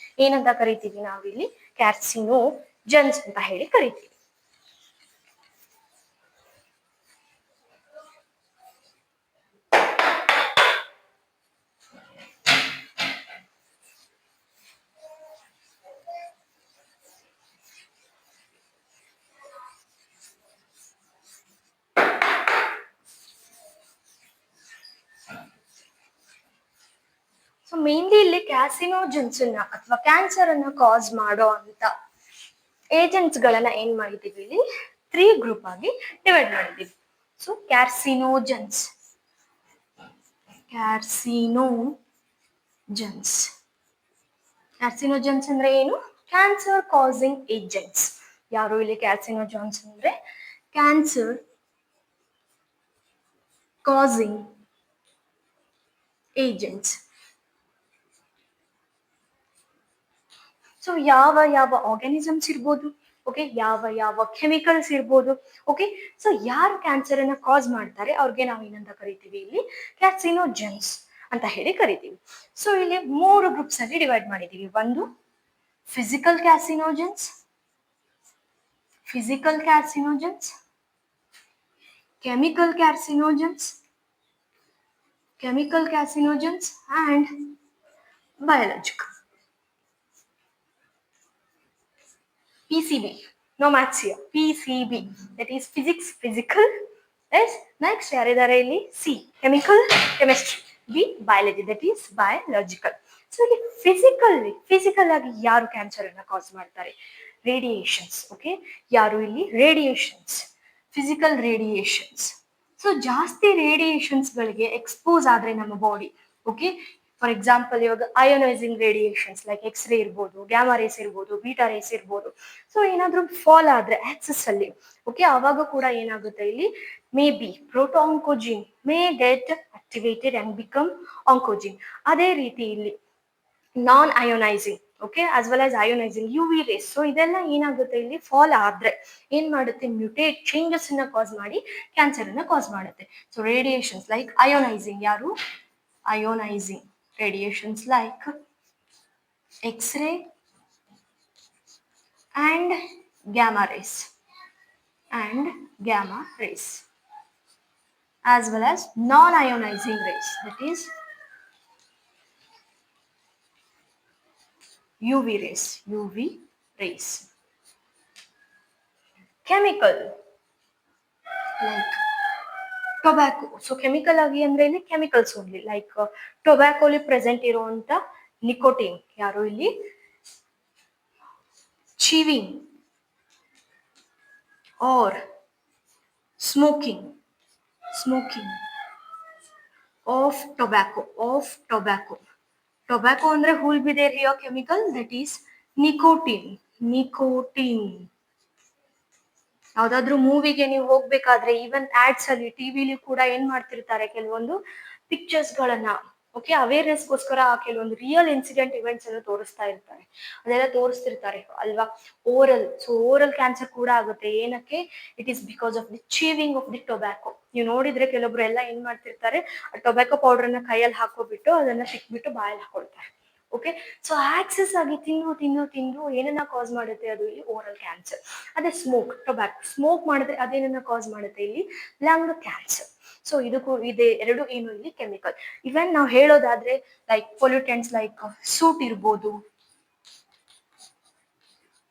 ಏನಂತ ಕರಿತೀವಿ ನಾವಿಲ್ಲಿ, ಕ್ಯಾರ್ಸಿನೋಜನ್ಸ್ ಅಂತ ಹೇಳಿ ಕರಿತೀವಿ. ಮೇನ್ಲಿ ಇಲ್ಲಿ ಕ್ಯಾಸಿನೋಜನ್ಸ್ ಅಥವಾ ಕ್ಯಾನ್ಸರ್ ಅನ್ನ ಕಾಸ್ ಮಾಡೋ ಅಂತ ಏಜೆಂಟ್ಸ್ ಗಳನ್ನ ಏನ್ ಮಾಡಿದೀವಿ ಇಲ್ಲಿ 3 ಗ್ರೂಪ್ ಆಗಿ ಡಿವೈಡ್ ಮಾಡಿದೀವಿ. ಸೊ ಕ್ಯಾರ್ಸಿನೋಜನ್ಸ್ ಕ್ಯಾರ್ಸಿನೋಜನ್ಸ್ ಅಂದ್ರೆ ಏನು? Cancer causing agents. ಯಾರು ಇಲ್ಲಿ ಕ್ಯಾರ್ಸಿನೋಜನ್ಸ್ ಅಂದ್ರೆ ಕ್ಯಾನ್ಸರ್ ಕಾಸಿಂಗ್ ಏಜೆಂಟ್ಸ್. ಸೊ ಯಾವ ಯಾವ ಆರ್ಗಾನಿಸಮ್ಸ್ ಇರ್ಬೋದು, ಓಕೆ, ಯಾವ ಯಾವ ಕೆಮಿಕಲ್ಸ್ ಇರ್ಬೋದು, ಓಕೆ. ಸೊ ಯಾರು ಕ್ಯಾನ್ಸರ್ ಅನ್ನ ಕಾಸ್ ಮಾಡ್ತಾರೆ ಅವ್ರಿಗೆ ನಾವು ಏನಂತ ಕರಿತೀವಿ ಇಲ್ಲಿ? ಕ್ಯಾರ್ಸಿನೋಜನ್ಸ್ ಅಂತ ಹೇಳಿ ಕರಿತೀವಿ. ಸೊ ಇಲ್ಲಿ 3 ಗ್ರೂಪ್ಸ್ ಅಲ್ಲಿ ಡಿವೈಡ್ ಮಾಡಿದೀವಿ. ಒಂದು physical ಕ್ಯಾರ್ಸಿನೋಜನ್ಸ್, chemical carcinogens and biological. PCB, no maths here. PCB, that is physical. Yes, next ಯಾರಿದ್ದಾರೆ ಇಲ್ಲಿ? C, chemistry. B, biology, that is biological. So ಇಲ್ಲಿ ಫಿಸಿಕಲ್ ಆಗಿ ಯಾರು ಕ್ಯಾನ್ಸರ್ ಅನ್ನ ಕಾಸ್ ಮಾಡ್ತಾರೆ? ರೇಡಿಯೇಷನ್ಸ್. ಓಕೆ, ಯಾರು ಇಲ್ಲಿ? Radiations, physical radiations. ಸೊ ಜಾಸ್ತಿ ರೇಡಿಯೇಷನ್ಸ್ ಗಳಿಗೆ ಎಕ್ಸ್ಪೋಸ್ ಆದ್ರೆ ನಮ್ಮ ಬಾಡಿ, ಓಕೆ, ಫಾರ್ ಎಕ್ಸಾಂಪಲ್ ಇವಾಗ ಅಯೋನೈಸಿಂಗ್ ರೇಡಿಯೇಷನ್ಸ್ ಲೈಕ್ ಎಕ್ಸ್ರೇ ಇರ್ಬೋದು, ಗ್ಯಾಮಾ ರೇಸ್ ಇರ್ಬೋದು, ಬೀಟಾ ರೇಸ್ ಇರ್ಬೋದು. ಸೊ ಏನಾದ್ರೂ ಫಾಲ್ ಆದ್ರೆ ಆಕ್ಸಿಸ್ ಅಲ್ಲಿ, ಓಕೆ, ಅವಾಗ ಕೂಡ ಏನಾಗುತ್ತೆ ಇಲ್ಲಿ? May be proto oncogene may get activated and become oncogene. ಅದೇ ರೀತಿ ಇಲ್ಲಿ non ionising, okay, as well as ionising UV rays. So ಇದೆಲ್ಲ ಏನಾಗುತ್ತೆ ಇಲ್ಲಿ? ಫಾಲ್ ಆದ್ರೆ ಏನ್ ಮಾಡುತ್ತೆ? ಮ್ಯೂಟೇಟ್ ಚೇಂಜಸ್ ಅನ್ನ ಕಾಸ್ ಮಾಡಿ ಕ್ಯಾನ್ಸರ್ ಅನ್ನ ಕಾಸ್ ಮಾಡುತ್ತೆ. ಸೊ ರೇಡಿಯೇಷನ್ಸ್ ಲೈಕ್ ಅಯೋನೈಸಿಂಗ್, ಯಾರು? ಅಯೋನೈಸಿಂಗ್ radiations like X-ray and gamma rays as well as non-ionizing rays, that is UV rays. Chemical like tobacco. So chemical ಆಗಿ ಅಂದ್ರೆ ಇಲ್ಲಿ ಕೆಮಿಕಲ್ಸ್ ಓನ್ಲಿ ಲೈಕ್ ಟೊಬ್ಯಾಕೋಲಿ ಪ್ರೆಸೆಂಟ್ ಇರುವಂತ ನಿಕೋಟಿನ್, ಯಾರು ಇಲ್ಲಿ? Chewing or smoking of tobacco. Tobacco ಅಂದ್ರೆ whole ಬಿದೇರಿಯೋ chemical, that is nicotine. ಯಾವ್ದಾದ್ರು ಮೂವಿಗೆ ನೀವು ಹೋಗ್ಬೇಕಾದ್ರೆ ಈವನ್ ಆಡ್ಸ್ ಅಲ್ಲಿ ಟಿವಿಲಿ ಕೂಡ ಏನ್ ಮಾಡ್ತಿರ್ತಾರೆ? ಕೆಲವೊಂದು ಪಿಕ್ಚರ್ಸ್ ಗಳನ್ನ, ಓಕೆ, ಅವೇರ್ನೆಸ್ಗೋಸ್ಕರ ಕೆಲವೊಂದು ರಿಯಲ್ ಇನ್ಸಿಡೆಂಟ್ ಇವೆಂಟ್ಸ್ ಅನ್ನು ಅದೆಲ್ಲ ತೋರಿಸ್ತಿರ್ತಾರೆ ಅಲ್ವಾ? ಓರಲ್ ಕ್ಯಾನ್ಸರ್ ಕೂಡ ಆಗುತ್ತೆ. ಏನಕ್ಕೆ? It is because of the chewing of the tobacco. ನೀವು ನೋಡಿದ್ರೆ ಕೆಲವೊಬ್ರು ಎಲ್ಲ ಏನ್ ಮಾಡ್ತಿರ್ತಾರೆ? ಟೊಬ್ಯಾಕೊ ಪೌಡರ್ ಅನ್ನ ಕೈಯಲ್ಲಿ ಹಾಕೋಬಿಟ್ಟು ಅದನ್ನ ಸಿಕ್ಬಿಟ್ಟು ಬಾಯಲ್ಲಿ ಹಾಕೊಳ್ತಾರೆ. ಓಕೆ, ಸೊ ಆಕ್ಸೆಸ್ ಆಗಿ ತಿಂದು ಏನನ್ನ ಕಾಸ್ ಮಾಡುತ್ತೆ? ಅದು ಇಲ್ಲಿ ಓರಲ್ ಕ್ಯಾನ್ಸರ್. ಅದೇ ಟೊಬ್ಯಾಕೊ ಸ್ಮೋಕ್ ಮಾಡಿದ್ರೆ ಅದೇನನ್ನ ಕಾಸ್ ಮಾಡುತ್ತೆ? ಇಲ್ಲಿ ಲಂಗ್ ಕ್ಯಾನ್ಸರ್. ಸೊ ಇದೆ ಎರಡು ಏನು ಇಲ್ಲಿ ಕೆಮಿಕಲ್. ಇವನ್ ನಾವು ಹೇಳೋದಾದ್ರೆ ಲೈಕ್ ಪೊಲ್ಯೂಟೆಂಟ್ಸ್ ಲೈಕ್ ಸೂಟ್ ಇರ್ಬೋದು,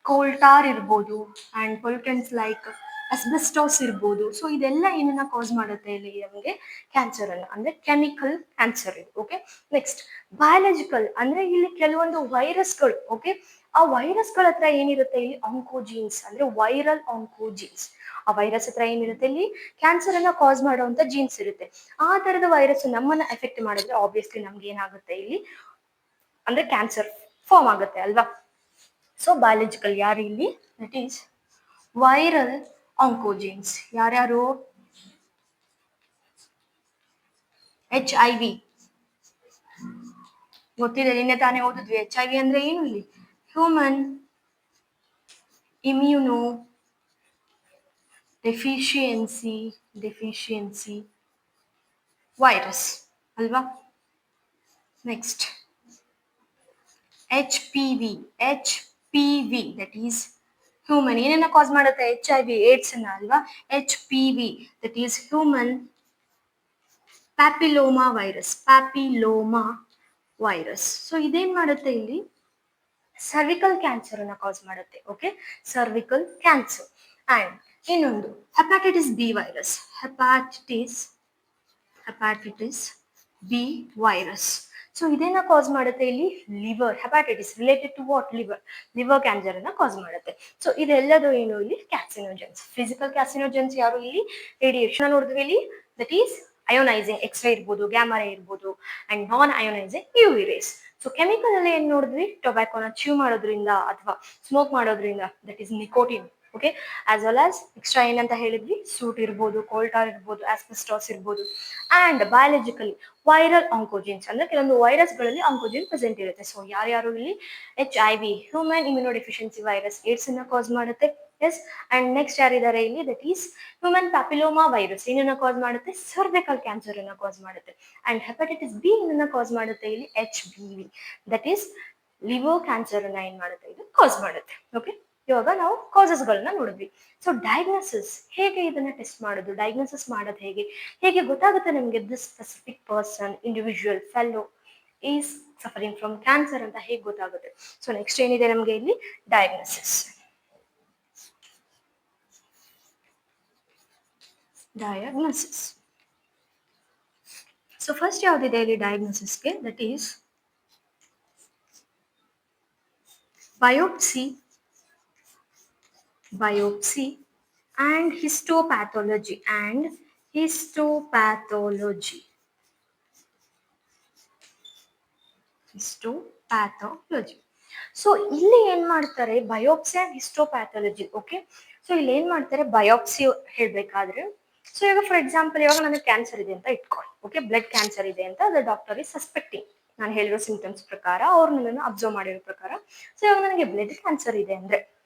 ಕೋಲ್ ಟಾರ್ ಇರ್ಬೋದು, ಅಂಡ್ ಪೊಲ್ಯೂಟೆಂಟ್ಸ್ ಲೈಕ್ ಅಸ್ಬೆಸ್ಟಾಸ್ ಇರ್ಬೋದು. ಸೊ ಇದೆಲ್ಲ ಏನನ್ನ ಕಾಸ್ ಮಾಡುತ್ತೆ ಇಲ್ಲಿ ನಮಗೆ? ಕ್ಯಾನ್ಸರ್ ಅನ್ನ, ಅಂದ್ರೆ ಕೆಮಿಕಲ್ ಕ್ಯಾನ್ಸರ್ ಇದು. ಓಕೆ, ನೆಕ್ಸ್ಟ್ ಬಯಾಲಜಿಕಲ್ ಅಂದ್ರೆ ಇಲ್ಲಿ ಕೆಲವೊಂದು ವೈರಸ್ಗಳು, ಓಕೆ, ಆ ವೈರಸ್ಗಳ ಹತ್ರ ಏನಿರುತ್ತೆ ಇಲ್ಲಿ? ಆಂಕೋಜೀನ್ಸ್, ಅಂದ್ರೆ ವೈರಲ್ ಆಂಕೋಜೀನ್ಸ್. ಆ ವೈರಸ್ ಹತ್ರ ಏನಿರುತ್ತೆ ಇಲ್ಲಿ? ಕ್ಯಾನ್ಸರ್ ಅನ್ನ ಕಾಸ್ ಮಾಡುವಂತ ಜೀನ್ಸ್ ಇರುತ್ತೆ. ಆ ತರದ ವೈರಸ್ ನಮ್ಮನ್ನ ಎಫೆಕ್ಟ್ ಮಾಡಿದ್ರೆ ಆಬ್ವಿಯಸ್ಲಿ ನಮ್ಗೆ ಏನಾಗುತ್ತೆ ಇಲ್ಲಿ? ಅಂದ್ರೆ ಕ್ಯಾನ್ಸರ್ ಫಾರ್ಮ್ ಆಗುತ್ತೆ ಅಲ್ವಾ? ಸೊ ಬಯಾಲಜಿಕಲ್ ಯಾರು ಇಲ್ಲಿ? That is viral oncogenes. ಯಾರ್ಯಾರು? HIV ಗೊತ್ತಿದೆ, ನಿನ್ನೆ ತಾನೇ ಓದಿದ್ವಿ. HIV ಅಂದ್ರೆ ಏನು ಇಲ್ಲಿ? ಹ್ಯೂಮನ್ ಇಮ್ಯೂನೋ ಡೆಫಿಷಿಯನ್ಸಿ ವೈರಸ್ ಅಲ್ವಾ? Next HPV, that is human. ಏನನ್ನ ಕಾಸ್ ಮಾಡುತ್ತೆ? HIV ಏಡ್ಸ್ ಅನ್ನ ಅಲ್ವಾ? HPV that is human papilloma virus. So ಇದೇನ್ ಮಾಡುತ್ತೆ ಇಲ್ಲಿ? ಸರ್ವಿಕಲ್ ಕ್ಯಾನ್ಸರ್ ಅನ್ನ ಕಾಸ್ ಮಾಡುತ್ತೆ. Okay, cervical cancer. ಅಂಡ್ ಇನ್ನೊಂದು ಹೆಪಾಟೈಟಿಸ್ B ವೈರಸ್. ಸೊ ಇದೇನ ಕಾಸ್ ಮಾಡುತ್ತೆ ಇಲ್ಲಿ liver hepatitis related to what liver cancer ಅನ್ನ ಕಾಸ್ ಮಾಡುತ್ತೆ. ಸೊ ಇದೆಲ್ಲದು ಏನು ಇಲ್ಲಿ ಕ್ಯಾಸಿನೋಜೆನ್ಸ್. ಫಿಸಿಕಲ್ ಕ್ಯಾಸಿನೋಜೆನ್ಸ್ ಯಾರು ಇಲ್ಲಿ ರೇಡಿಯೇಷನ್ ನೋಡಿದ್ವಿ ಇಲ್ಲಿ ದಟ್ ಈಸ್ ಅಯೋನೈಸಿಂಗ್ ಎಕ್ಸ್ರೇ ಇರ್ಬೋದು, ಗ್ಯಾಮಾ ರೇ ಇರ್ಬೋದು and non ionising UV rays. So chemical ಅಲ್ಲಿ ಏನ್ ನೋಡಿದ್ವಿ, ಟೊಬ್ಯಾಕೋನ ಚ್ಯೂ ಮಾಡೋದ್ರಿಂದ ಅಥವಾ ಸ್ಮೋಕ್ ಮಾಡೋದ್ರಿಂದ that is nicotine. Okay, as well as extra ಏನಂತ ಹೇಳಿದ್ವಿ, ಸೂಟ್ ಇರ್ಬೋದು, ಕೋಲ್ಟಾರ್ ಇರ್ಬೋದು, ಆಸ್ಬೆಸ್ಟಾಸ್ ಇರ್ಬೋದು ಅಂಡ್ ಬಯಾಲಜಿಕಲಿ ವೈರಲ್ ಆಂಕೋಜಿನ್ಸ್ ಅಂದ್ರೆ ಕೆಲವೊಂದು ವೈರಸ್ಗಳಲ್ಲಿ ಆಂಕೋಜಿನ್ ಪ್ರೆಸೆಂಟ್ ಇರುತ್ತೆ. ಸೊ ಯಾರ್ಯಾರು ಇಲ್ಲಿ HIV ಹ್ಯೂಮನ್ ಇಮ್ಯುನೋಡೆಫಿಷಿಯನ್ಸಿ ವೈರಸ್ ಏಡ್ಸ್ ಅನ್ನ ಕಾಸ್ ಮಾಡುತ್ತೆ. ಎಸ್, ಅಂಡ್ ನೆಕ್ಸ್ಟ್ ಯಾರಿದ್ದಾರೆ ಇಲ್ಲಿ that is human papilloma virus ಏನನ್ನ ಕಾಸ್ ಮಾಡುತ್ತೆ, ಸರ್ವಿಕಲ್ ಕ್ಯಾನ್ಸರ್ ಅನ್ನ ಕಾಸ್ ಮಾಡುತ್ತೆ. ಅಂಡ್ ಹೆಪಟೈಟಿಸ್ ಬಿ ಏನನ್ನ ಕಾಸ್ ಮಾಡುತ್ತೆ ಇಲ್ಲಿ HBV that is liver cancer ಅನ್ನ ಏನ್ ಮಾಡುತ್ತೆ, ಇದು ಕಾಸ್ ಮಾಡುತ್ತೆ. ಓಕೆ, ಇವಾಗ ನಾವು ಕಾಸಸ್ ಗಳನ್ನ ನೋಡಿದ್ವಿ. ಸೊ ಡಯಾಗ್ನೋಸಿಸ್ ಹೇಗೆ ಇದನ್ನ ಟೆಸ್ಟ್ ಮಾಡೋದು, ಡಯಾಗ್ನೋಸಿಸ್ ಮಾಡೋದು ಹೇಗೆ, ಹೇಗೆ ಗೊತ್ತಾಗುತ್ತೆ ನಮಗೆ this specific person individual fellow is suffering from cancer ಅಂತ ಹೇಗೆ ಗೊತ್ತಾಗುತ್ತೆ. ಸೊ ನೆಕ್ಸ್ಟ್ ಏನಿದೆ ನಮಗೆ ಇಲ್ಲಿ ಡಯಾಗ್ನೋಸಿಸ್. ಸೊ ಫಸ್ಟ್ ಯಾವ್ದಿದೆ ಇಲ್ಲಿ ಡಯಾಗ್ನೋಸಿಸ್ಗೆ, that is biopsy and histopathology so ಇಲ್ಲಿ ಏನ್ ಮಾಡ್ತಾರೆ, biopsy and histopathology. Okay, so ಇಲ್ಲಿ ಏನ್ ಮಾಡ್ತಾರೆ, ಬಯೋಪ್ಸಿ ಹೇಳ್ಬೇಕಾದ್ರೆ, ಸೊ ಇವಾಗ ಫಾರ್ ಎಕ್ಸಾಂಪಲ್ ಇವಾಗ ನನಗೆ ಕ್ಯಾನ್ಸರ್ ಇದೆ ಅಂತ ಇಟ್ಕೊಳ್ಳಿ. ಓಕೆ, ಬ್ಲಡ್ ಕ್ಯಾನ್ಸರ್ ಇದೆ ಅಂತ ದ ಡಾಕ್ಟರ್ ಇಸ್ ಸಸ್ಪೆಕ್ಟಿಂಗ್. ನಾನು ಹೇಳಿರೋ ಸಿಂಪ್ಟಮ್ಸ್ ಪ್ರಕಾರ, ಅವ್ರು ನನ್ನನ್ನು ಅಬ್ಸರ್ವ್ ಮಾಡಿರೋ ಪ್ರಕಾರ, ಸೊ ಇವಾಗ ನನಗೆ ಬ್ಲಡ್ ಕ್ಯಾನ್ಸರ್ ಇದೆ ಅಂದ್ರೆ,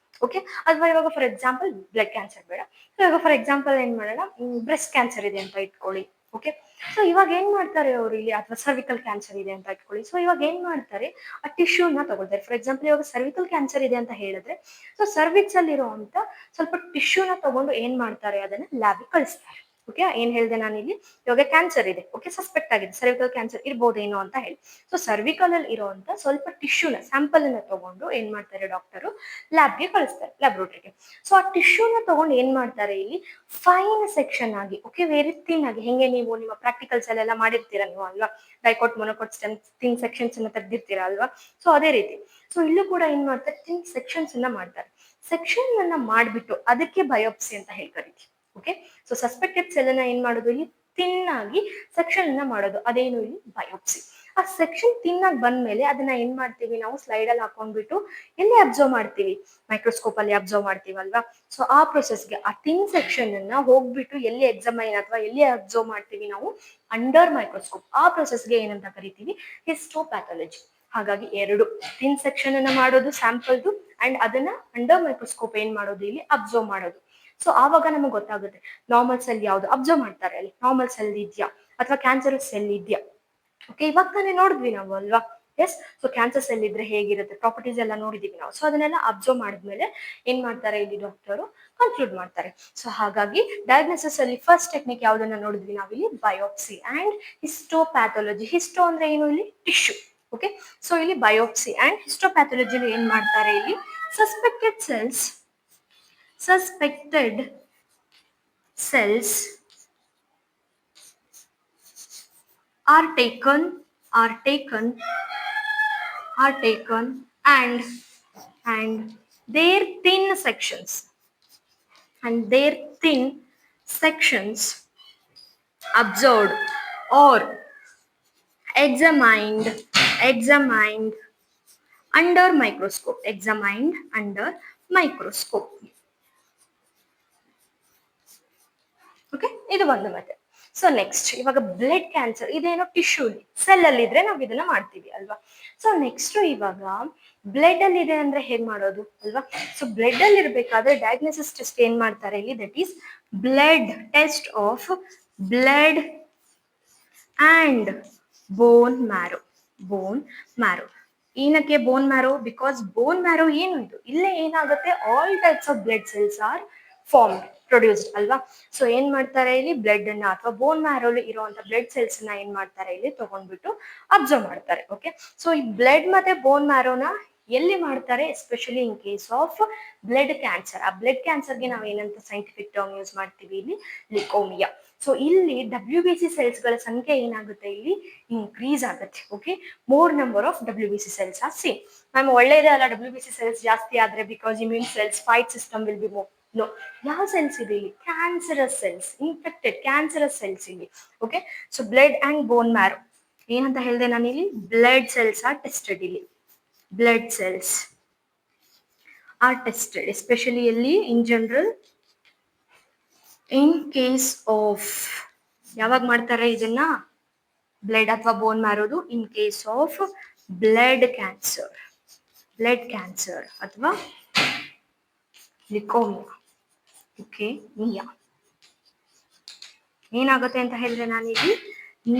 ಓಕೆ, ಅಥವಾ ಇವಾಗ ಫಾರ್ ಎಕ್ಸಾಂಪಲ್ ಬ್ಲಡ್ ಕ್ಯಾನ್ಸರ್ ಬೇಡ, ಸೊ ಇವಾಗ ಫಾರ್ ಎಕ್ಸಾಂಪಲ್ ಏನ್ ಮಾಡೋಣ, ಬ್ರೆಸ್ಟ್ ಕ್ಯಾನ್ಸರ್ ಇದೆ ಅಂತ ಇಟ್ಕೊಳ್ಳಿ. ಓಕೆ, ಸೊ ಇವಾಗ ಏನ್ ಮಾಡ್ತಾರೆ ಅವರು ಇಲ್ಲಿ, ಅಥವಾ ಸರ್ವಿಕಲ್ ಕ್ಯಾನ್ಸರ್ ಇದೆ ಅಂತ ಇಟ್ಕೊಳ್ಳಿ. ಸೊ ಇವಾಗ ಏನ್ ಮಾಡ್ತಾರೆ, ಆ ಟಿಶ್ಯೂನ ತಗೊಳ್ತಾರೆ. ಫಾರ್ ಎಕ್ಸಾಂಪಲ್ ಇವಾಗ ಸರ್ವಿಕಲ್ ಕ್ಯಾನ್ಸರ್ ಇದೆ ಅಂತ ಹೇಳಿದ್ರೆ, ಸೊ ಸರ್ವಿಕ್ಸ್ ಅಲ್ಲಿ ಇರುವಂತ ಸ್ವಲ್ಪ ಟಿಶ್ಯೂನ ತಗೊಂಡು ಏನ್ ಮಾಡ್ತಾರೆ, ಅದನ್ನ ಲ್ಯಾಬಿಗೆ ಕಳಿಸ್ತಾರೆ. ಓಕೆ, ಏನ್ ಹೇಳಿದೆ ನಾನು ಇಲ್ಲಿ, ಇವಾಗ ಕ್ಯಾನ್ಸರ್ ಇದೆ, ಓಕೆ, ಸಸ್ಪೆಕ್ಟ್ ಆಗಿದೆ, ಸರ್ವಿಕಲ್ ಕ್ಯಾನ್ಸರ್ ಇರ್ಬೋದೇನೋ ಅಂತ ಹೇಳಿ. ಸೊ ಸರ್ವಿಕಲ್ ಅಲ್ಲಿ ಇರುವಂತ ಸ್ವಲ್ಪ ಟಿಶ್ಯೂನ ಸ್ಯಾಂಪಲ್ ಅನ್ನ ತಗೊಂಡು ಏನ್ ಮಾಡ್ತಾರೆ, ಡಾಕ್ಟರು ಲ್ಯಾಬ್ಗೆ ಕಳಿಸ್ತಾರೆ, ಲ್ಯಾಬ್ರೋಟರಿಗೆ. ಸೊ ಆ ಟಿಶ್ಯೂನ ತಗೊಂಡು ಏನ್ ಮಾಡ್ತಾರೆ ಇಲ್ಲಿ ಫೈನ್ ಸೆಕ್ಷನ್ ಆಗಿ, ಓಕೆ, ವೆರಿ ಥಿನ್ ಆಗಿ, ಹೆಂಗೆ ನೀವು ನಿಮ್ಮ ಪ್ರಾಕ್ಟಿಕಲ್ಸ್ ಅಲ್ಲೆಲ್ಲ ಮಾಡಿರ್ತೀರಾ ನೀವು ಅಲ್ವಾ, ಡೈಕೋಟ್ ಮೊನೋಕೋಟ್ ಸ್ಟೆಮ್ ಥಿನ್ ಸೆಕ್ಷನ್ಸ್ ಅನ್ನ ತೆಗ್ದಿರ್ತೀರಾ ಅಲ್ವಾ. ಸೊ ಅದೇ ರೀತಿ ಸೊ ಇಲ್ಲೂ ಕೂಡ ಏನ್ ಮಾಡ್ತಾರೆ, ಥಿನ್ ಸೆಕ್ಷನ್ಸ್ ಅನ್ನ ಮಾಡ್ತಾರೆ. ಸೆಕ್ಷನ್ ಅನ್ನ ಮಾಡ್ಬಿಟ್ಟು ಅದಕ್ಕೆ ಬಯೋಪ್ಸಿ ಅಂತ ಹೇಳಿ ಕರಿತೀವಿ. ಓಕೆ, ಸೊ ಸಸ್ಪೆಕ್ಟೆಡ್ ಸೆಲ್ ಅನ್ನ ಏನ್ ಮಾಡೋದು ಇಲ್ಲಿ ಥಿನ್ ಆಗಿ ಸೆಕ್ಷನ್ ಅನ್ನ ಮಾಡೋದು, ಅದೇನು ಇಲ್ಲಿ ಬಯೋಪ್ಸಿ. ಆ ಸೆಕ್ಷನ್ ಥಿನ್ ಆಗಿ ಬಂದ್ಮೇಲೆ ಅದನ್ನ ಏನ್ ಮಾಡ್ತೀವಿ ನಾವು, ಸ್ಲೈಡ್ ಅಲ್ಲಿ ಹಾಕೊಂಡ್ಬಿಟ್ಟು ಎಲ್ಲಿ ಅಬ್ಸರ್ವ್ ಮಾಡ್ತೀವಿ, ಮೈಕ್ರೋಸ್ಕೋಪ್ ಅಲ್ಲಿ ಅಬ್ಸರ್ವ್ ಮಾಡ್ತೀವಿ ಅಲ್ವಾ. ಸೊ ಆ ಪ್ರೊಸೆಸ್ಗೆ ಆ ಥಿನ್ ಸೆಕ್ಷನ್ ಅನ್ನ ಹೋಗ್ಬಿಟ್ಟು ಎಲ್ಲಿ ಎಕ್ಸಾಮೈನ್ ಅಥವಾ ಎಲ್ಲಿ ಅಬ್ಸರ್ವ್ ಮಾಡ್ತೀವಿ ನಾವು, ಅಂಡರ್ ಮೈಕ್ರೋಸ್ಕೋಪ್. ಆ ಪ್ರೊಸೆಸ್ಗೆ ಏನಂತ ಕರಿತೀವಿ, ಹಿಸ್ಟೋಪ್ಯಾಥಾಲಜಿ. ಹಾಗಾಗಿ ಎರಡು, ಥಿನ್ ಸೆಕ್ಷನ್ ಅನ್ನ ಮಾಡೋದು ಸ್ಯಾಂಪಲ್ದು, ಅಂಡ್ ಅದನ್ನ ಅಂಡರ್ ಮೈಕ್ರೋಸ್ಕೋಪ್ ಏನ್ ಮಾಡೋದು ಇಲ್ಲಿ ಅಬ್ಸರ್ವ್ ಮಾಡೋದು. ಸೊ ಆವಾಗ ನಮಗೆ ಗೊತ್ತಾಗುತ್ತೆ ನಾರ್ಮಲ್ ಸೆಲ್ ಯಾವ್ದು ಅಬ್ಸರ್ವ್ ಮಾಡ್ತಾರೆ, ಅಲ್ಲಿ ನಾರ್ಮಲ್ ಸೆಲ್ ಇದೆಯಾ ಅಥವಾ ಕ್ಯಾನ್ಸರಸ್ ಸೆಲ್ ಇದೆಯಾ. ಓಕೆ, ಇವಾಗ ತಾನೇ ನೋಡಿದ್ವಿ ನಾವು ಅಲ್ವಾ. ಎಸ್, ಸೊ ಕ್ಯಾನ್ಸರ್ ಸೆಲ್ ಇದ್ರೆ ಹೇಗಿರುತ್ತೆ, ಪ್ರಾಪರ್ಟೀಸ್ ಎಲ್ಲ ನೋಡಿದೀವಿ ನಾವು. ಸೊ ಅದನ್ನೆಲ್ಲ ಅಬ್ಸರ್ವ್ ಮಾಡಿದ್ಮೇಲೆ ಏನ್ ಮಾಡ್ತಾರೆ ಇಲ್ಲಿ ಡಾಕ್ಟರು ಕನ್ಕ್ಲೂಡ್ ಮಾಡ್ತಾರೆ. ಸೊ ಹಾಗಾಗಿ ಡಯಾಗ್ನೋಸಿಸ್ ಅಲ್ಲಿ ಫಸ್ಟ್ ಟೆಕ್ನಿಕ್ ಯಾವ್ದನ್ನ ನೋಡಿದ್ವಿ ನಾವಿಲ್ಲಿ, ಬಯೋಪ್ಸಿ ಅಂಡ್ ಹಿಸ್ಟೋಪ್ಯಾಥಾಲಜಿ. ಹಿಸ್ಟೋ ಅಂದ್ರೆ ಏನು ಇಲ್ಲಿ ಟಿಶ್ಯೂ. ಓಕೆ, ಸೊ ಇಲ್ಲಿ ಬಯೋಪ್ಸಿ ಅಂಡ್ ಹಿಸ್ಟೋಪ್ಯಾಥಾಲಜಿ ಏನ್ ಮಾಡ್ತಾರೆ ಇಲ್ಲಿ, suspected cells are taken and their thin sections observed or examined under microscope. Okay, ಇದು ಒಂದು ಮತ್ತೆ. ಸೊ ನೆಕ್ಸ್ಟ್ ಇವಾಗ ಬ್ಲಡ್ ಕ್ಯಾನ್ಸರ್ ಇದೇನೋ ಟಿಶ್ಯೂ ಸೆಲ್ ಅಲ್ಲಿ ಇದ್ರೆ ನಾವು ಇದನ್ನ ಮಾಡ್ತೀವಿ ಅಲ್ವಾ. ಸೊ ನೆಕ್ಸ್ಟ್ ಇವಾಗ ಬ್ಲಡ್ ಅಲ್ಲಿ ಇದೆ ಅಂದ್ರೆ ಹೇಗ್ ಮಾಡೋದು ಅಲ್ವಾ. ಸೊ ಬ್ಲಡ್ ಅಲ್ಲಿ ಇರ್ಬೇಕಾದ್ರೆ ಡಯಾಗ್ನೋಸಿಸ್ ಟೆಸ್ಟ್ ಏನ್ ಮಾಡ್ತಾರೆ ಇಲ್ಲಿ, that is blood test of blood and bone marrow. ಏನಕ್ಕೆ bone marrow, because bone marrow ಏನು ಇದು, ಇಲ್ಲೇ ಏನಾಗುತ್ತೆ, all types of blood cells are formed produced ಅಲ್ವಾ. ಸೊ ಏನ್ ಮಾಡ್ತಾರೆ ಇಲ್ಲಿ, ಬ್ಲಡ್ ಅನ್ನ ಅಥವಾ ಬೋನ್ ಮ್ಯಾರೋಲಿ ಇರುವಂತ ಬ್ಲಡ್ ಸೆಲ್ಸ್ ನ ಏನ್ ಮಾಡ್ತಾರೆ ಇಲ್ಲಿ ತಗೊಂಡ್ಬಿಟ್ಟು ಅಬ್ಸರ್ವ್ ಮಾಡ್ತಾರೆ. ಓಕೆ, ಸೊ ಈ ಬ್ಲಡ್ ಮತ್ತೆ ಬೋನ್ ಮ್ಯಾರೋನ ಎಲ್ಲಿ ಮಾಡ್ತಾರೆ? Especially in case of blood cancer. ಆ ಬ್ಲಡ್ ಕ್ಯಾನ್ಸರ್ಗೆ ನಾವು ಏನಂತ ಸೈಂಟಿಫಿಕ್ ಟರ್ಮ್ ಯೂಸ್ ಮಾಡ್ತೀವಿ ಇಲ್ಲಿ? ಲಿಕೋಮಿಯಾ. ಸೊ ಇಲ್ಲಿ WBC ಸೆಲ್ಸ್ ಗಳ ಸಂಖ್ಯೆ ಏನಾಗುತ್ತೆ ಇಲ್ಲಿ? ಇನ್ಕ್ರೀಸ್ ಆಗುತ್ತೆ. Okay, more number of WBC cells are same. Ma'am ಒಳ್ಳೇದೇ ಅಲ್ಲ WBC ಸೆಲ್ಸ್ ಜಾಸ್ತಿ ಆದ್ರೆ, because immune cells fight system will be more. No, ಯಾವ ಸೆಲ್ಸ್ ಇದೆ ಇಲ್ಲಿ? Cancerous cells, infected cancerous cells ಇಲ್ಲಿ. Okay, so blood and bone marrow ಏನಂತ ಹೇಳಿದೆ ನಾನು ಇಲ್ಲಿ? ಬ್ಲಡ್ ಸೆಲ್ಸ್ ಆರ್ ಟೆಸ್ಟೆಡ್ ಇಲ್ಲಿ. Blood cells are tested especially ಎಲ್ಲಿ? In general, in case of, ಯಾವಾಗ ಮಾಡ್ತಾರೆ ಇದನ್ನ? ಬ್ಲಡ್ ಅಥವಾ ಬೋನ್ ಮ್ಯಾರೋದು in case of blood cancer, blood cancer ಅಥವಾ ಲಿಕೋಮಿಯಾ. ಓಕೆ, ನಿಯಾ ಏನಾಗುತ್ತೆ ಅಂತ ಹೇಳಿದ್ರೆ ನಾನಿಲ್ಲಿ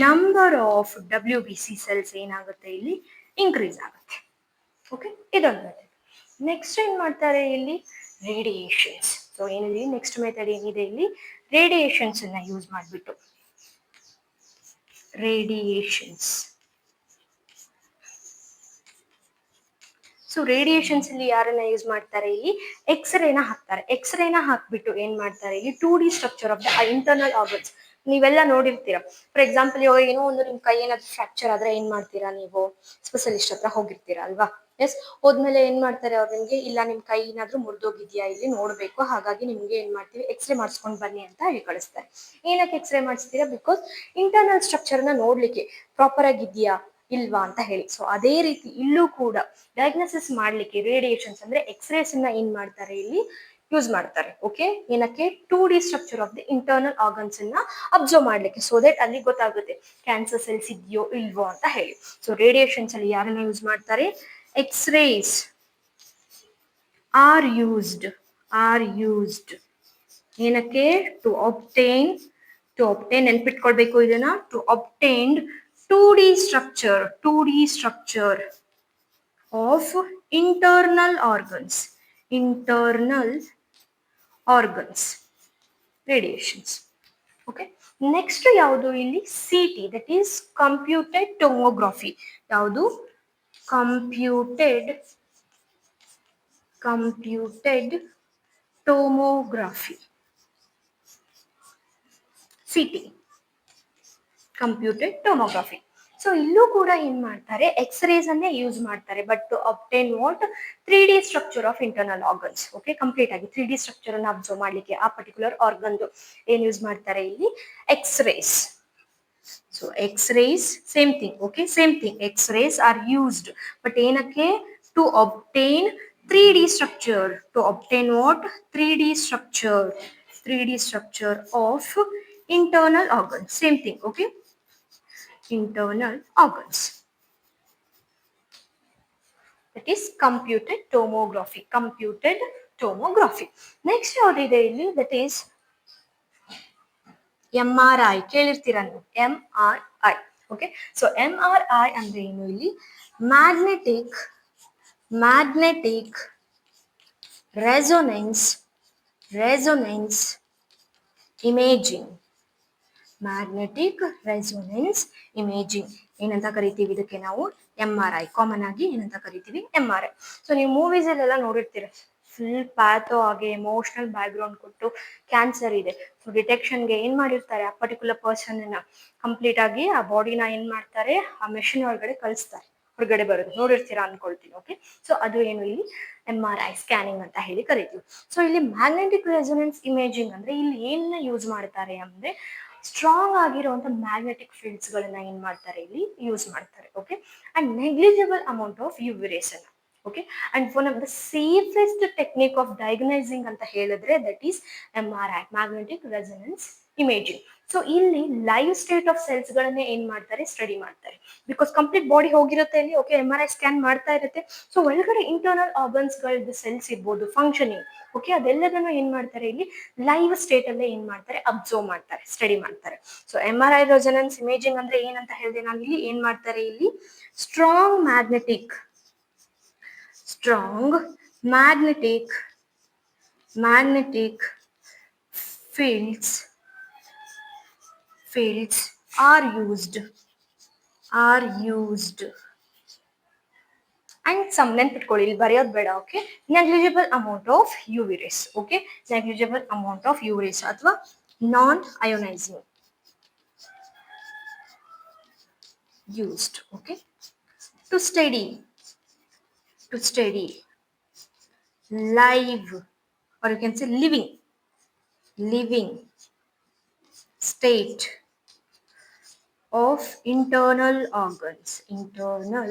ನಂಬರ್ ಆಫ್ WBC ಸೆಲ್ಸ್ ಏನಾಗುತ್ತೆ ಇಲ್ಲಿ? ಇನ್ಕ್ರೀಸ್ ಆಗುತ್ತೆ. ಓಕೆ, ಇದೊಂದು. ನೆಕ್ಸ್ಟ್ ಏನ್ ಮಾಡ್ತಾರೆ ಇಲ್ಲಿ? ರೇಡಿಯೇಷನ್ಸ್. ಸೊ ಏನಿದೆ ನೆಕ್ಸ್ಟ್ ಮೆಥಡ್ ಏನಿದೆ ಇಲ್ಲಿ? ರೇಡಿಯೇಷನ್ಸ್ ಅನ್ನ ಯೂಸ್ ಮಾಡಿಬಿಟ್ಟು, ರೇಡಿಯೇಷನ್ಸ್. ಸೊ ರೇಡಿಯೇಷನ್ಸ್ ಇಲ್ಲಿ ಯಾರನ್ನ ಯೂಸ್ ಮಾಡ್ತಾರೆ ಇಲ್ಲಿ? ಎಕ್ಸ್ರೇನ ಹಾಕ್ತಾರೆ. ಎಕ್ಸ್ರೇನ ಹಾಕ್ಬಿಟ್ಟು ಏನ್ ಮಾಡ್ತಾರೆ ಇಲ್ಲಿ? 2D structure of the internal organs ನೀವೆಲ್ಲ ನೋಡಿರ್ತೀರಾ. ಫಾರ್ ಎಕ್ಸಾಂಪಲ್, ಇವಾಗ ಏನೋ ಒಂದು ನಿಮ್ ಕೈ ಏನಾದ್ರು ಫ್ರಾಕ್ಚರ್ ಆದ್ರೆ ಏನ್ ಮಾಡ್ತೀರಾ ನೀವು? ಸ್ಪೆಷಲಿಸ್ಟ್ ಹತ್ರ ಹೋಗಿರ್ತೀರಾ ಅಲ್ವಾ? ಎಸ್, ಹೋದ್ಮೇಲೆ ಏನ್ ಮಾಡ್ತಾರೆ ಅವ್ರು ನಿಮ್ಗೆ? ಇಲ್ಲ ನಿಮ್ ಕೈ ಏನಾದ್ರು ಮುರಿದೋಗಿದ್ಯಾ ಇಲ್ಲಿ ನೋಡ್ಬೇಕು, ಹಾಗಾಗಿ ನಿಮ್ಗೆ ಏನ್ ಮಾಡ್ತೀವಿ? ಎಕ್ಸ್ರೇ ಮಾಡಿಸ್ಕೊಂಡ್ ಬನ್ನಿ ಅಂತ ಹೇಳಿ ಕಳಿಸ್ತಾರೆ. ಏನಕ್ಕೆ ಎಕ್ಸ್ರೇ ಮಾಡಿಸ್ತೀರಾ? ಬಿಕಾಸ್ ಇಂಟರ್ನಲ್ ಸ್ಟ್ರಕ್ಚರ್ ನ ನೋಡ್ಲಿಕ್ಕೆ ಪ್ರಾಪರ್ ಆಗಿದ್ಯಾ ಇಲ್ವಾ ಅಂತ ಹೇಳಿ. ಸೊ ಅದೇ ರೀತಿ ಇಲ್ಲೂ ಕೂಡ ಡಯಾಗ್ನೋಸಿಸ್ ಮಾಡ್ಲಿಕ್ಕೆ ರೇಡಿಯೇಷನ್ಸ್ ಅಂದ್ರೆ ಎಕ್ಸ್ರೇಸ್ ನ ಏನ್ ಮಾಡ್ತಾರೆ ಇಲ್ಲಿ? ಯೂಸ್ ಮಾಡ್ತಾರೆ. ಓಕೆ, ಏನಕ್ಕೆ? 2D structure of the internal organs ಅನ್ನ ಅಬ್ಸರ್ವ್ ಮಾಡ್ಲಿಕ್ಕೆ, ಸೊ ದಟ್ ಅಲ್ಲಿ ಗೊತ್ತಾಗುತ್ತೆ ಕ್ಯಾನ್ಸರ್ ಸೆಲ್ಸ್ ಇದೆಯೋ ಇಲ್ವೋ ಅಂತ ಹೇಳಿ. ಸೊ ರೇಡಿಯೇಷನ್ಸ್ ಅಲ್ಲಿ ಯಾರನ್ನ ಯೂಸ್ ಮಾಡ್ತಾರೆ? ಎಕ್ಸ್ರೇಸ್ ಆರ್ ಯೂಸ್ಡ್ ಏನಕ್ಕೆ? ಟು obtain ನೆನ್ಪಿಟ್ಕೊಳ್ಬೇಕು ಇದನ್ನ, to obtain 2D structure of internal organs radiations. Okay, next ಯಾವುದು ಇಲ್ಲಿ? CT, that is computed tomography. ಯಾವುದು? Computed tomography, CT, computed tomography. So ಇಲ್ಲೂ ಕೂಡ ಏನ್ ಮಾಡ್ತಾರೆ? ಎಕ್ಸ್ರೇಸ್ ಅನ್ನೇ ಯೂಸ್ ಮಾಡ್ತಾರೆ, but to obtain what? 3D structure of internal organs. Okay, complete ಆಗಿ 3D ಸ್ಟ್ರಕ್ಚರ್ ಅನ್ನ ಅಬ್ಸರ್ವ್ ಮಾಡ್ಲಿಕ್ಕೆ ಆ ಪರ್ಟಿಕ್ಯುಲರ್ ಆರ್ಗನ್ ಏನ್ ಯೂಸ್ ಮಾಡ್ತಾರೆ ಇಲ್ಲಿ? X rays. So X rays same thing. Okay, same thing, X rays are used, but ಏನಕ್ಕೆ? To obtain 3D structure. To obtain what? 3D structure of internal organs. Same thing. Okay, internal organs. That is computed tomography. Next ಯಾವ್ದಿದೆ ಇಲ್ಲಿ? That is MRI. ಕೇಳಿರ್ತೀರಾ ನೀವು? MRI. Okay, so MRI ಅಂದ್ರೆ ಏನು ಇಲ್ಲಿ? magnetic resonance imaging. Magnetic resonance imaging ಏನಂತ ಕರಿತೀವಿ ಇದಕ್ಕೆ ನಾವು? MRI. Common ಆಗಿ ಏನಂತ ಕರಿತೀವಿ? MRI. ಸೊ ನೀವು ಮೂವೀಸ್ ಅಲ್ಲೆಲ್ಲ ನೋಡಿರ್ತೀರ, ಫುಲ್ ಪ್ಯಾಥೋ ಆಗಿ ಎಮೋಷನಲ್ ಬ್ಯಾಕ್ ಗ್ರೌಂಡ್ ಕೊಟ್ಟು ಕ್ಯಾನ್ಸರ್ ಇದೆ, ಸೊ ಡಿಟೆಕ್ಷನ್ಗೆ ಏನ್ ಮಾಡಿರ್ತಾರೆ? ಆ ಪರ್ಟಿಕ್ಯುಲರ್ ಪರ್ಸನ್ ಕಂಪ್ಲೀಟ್ ಆಗಿ ಆ ಬಾಡಿನ ಏನ್ ಮಾಡ್ತಾರೆ? ಆ ಮೆಷಿನ್ ಒಳಗಡೆ ಕಳಿಸ್ತಾರೆ, ಹೊರಗಡೆ ಬರೋದು ನೋಡಿರ್ತೀರಾ ಅನ್ಕೊಳ್ತೀನಿ. ಓಕೆ, ಸೊ ಅದು ಏನು ಇಲ್ಲಿ? MRI ಸ್ಕ್ಯಾನಿಂಗ್ ಅಂತ ಹೇಳಿ ಕರಿತೀವಿ. ಸೊ ಇಲ್ಲಿ ಮ್ಯಾಗ್ನೆಟಿಕ್ ರೆಸೊನೆನ್ಸ್ ಇಮೇಜಿಂಗ್ ಅಂದ್ರೆ ಇಲ್ಲಿ ಏನನ್ನ ಯೂಸ್ ಮಾಡ್ತಾರೆ ಅಂದ್ರೆ ಸ್ಟ್ರಾಂಗ್ ಆಗಿರುವಂತ ಮ್ಯಾಗ್ನೆಟಿಕ್ ಫೀಲ್ಡ್ಸ್ ಗಳನ್ನ ಏನ್ ಮಾಡ್ತಾರೆ ಇಲ್ಲಿ? ಯೂಸ್ ಮಾಡ್ತಾರೆ. Okay, and negligible amount of UV rays ಅನ್ನ. Okay, and one of the safest technique of diagnosing ಅಂತ ಹೇಳಿದ್ರೆ that is MRI, magnetic resonance imaging. So ಇಲ್ಲಿ ಲೈವ್ ಸ್ಟೇಟ್ ಆಫ್ ಸೆಲ್ಸ್ ಗಳನ್ನೇ ಏನ್ ಮಾಡ್ತಾರೆ? ಸ್ಟಡಿ ಮಾಡ್ತಾರೆ, ಬಿಕಾಸ್ ಕಂಪ್ಲೀಟ್ ಬಾಡಿ ಹೋಗಿರುತ್ತೆ ಇಲ್ಲಿ. ಓಕೆ, MRI ಸ್ಕ್ಯಾನ್ ಮಾಡ್ತಾ ಇರುತ್ತೆ. ಸೊ ಒಳಗಡೆ ಇಂಟರ್ನಲ್ ಆರ್ಗನ್ಸ್ ಗಳದ್ದು ಸೆಲ್ಸ್ ಇರ್ಬೋದು, ಫಂಕ್ಷನಿಂಗ್. ಓಕೆ, ಅದೆಲ್ಲದನ್ನು ಏನ್ ಮಾಡ್ತಾರೆ ಇಲ್ಲಿ? ಲೈವ್ ಸ್ಟೇಟ್ ಅಲ್ಲೇ ಏನ್ ಮಾಡ್ತಾರೆ? ಅಬ್ಸರ್ವ್ ಮಾಡ್ತಾರೆ, ಸ್ಟಡಿ ಮಾಡ್ತಾರೆ. ಸೊ MRI ರೆಸೊನೆನ್ಸ್ ಇಮೇಜಿಂಗ್ ಅಂದ್ರೆ ಏನಂತ ಹೇಳಿದೆ ನಾನು ಇಲ್ಲಿ? ಏನ್ ಮಾಡ್ತಾರೆ ಇಲ್ಲಿ? Strong magnetic fields are used and some ನೆನ್ಪಿಟ್ಕೊಳ್ಳಿ, ಇಲ್ಲಿ ಬರೆಯೋದು ಬೇಡ. Okay, negligible amount of UV rays. Okay, negligible amount of UV rays ಅಥವಾ non ionising used, okay, to study live, or you can say living state of internal organs.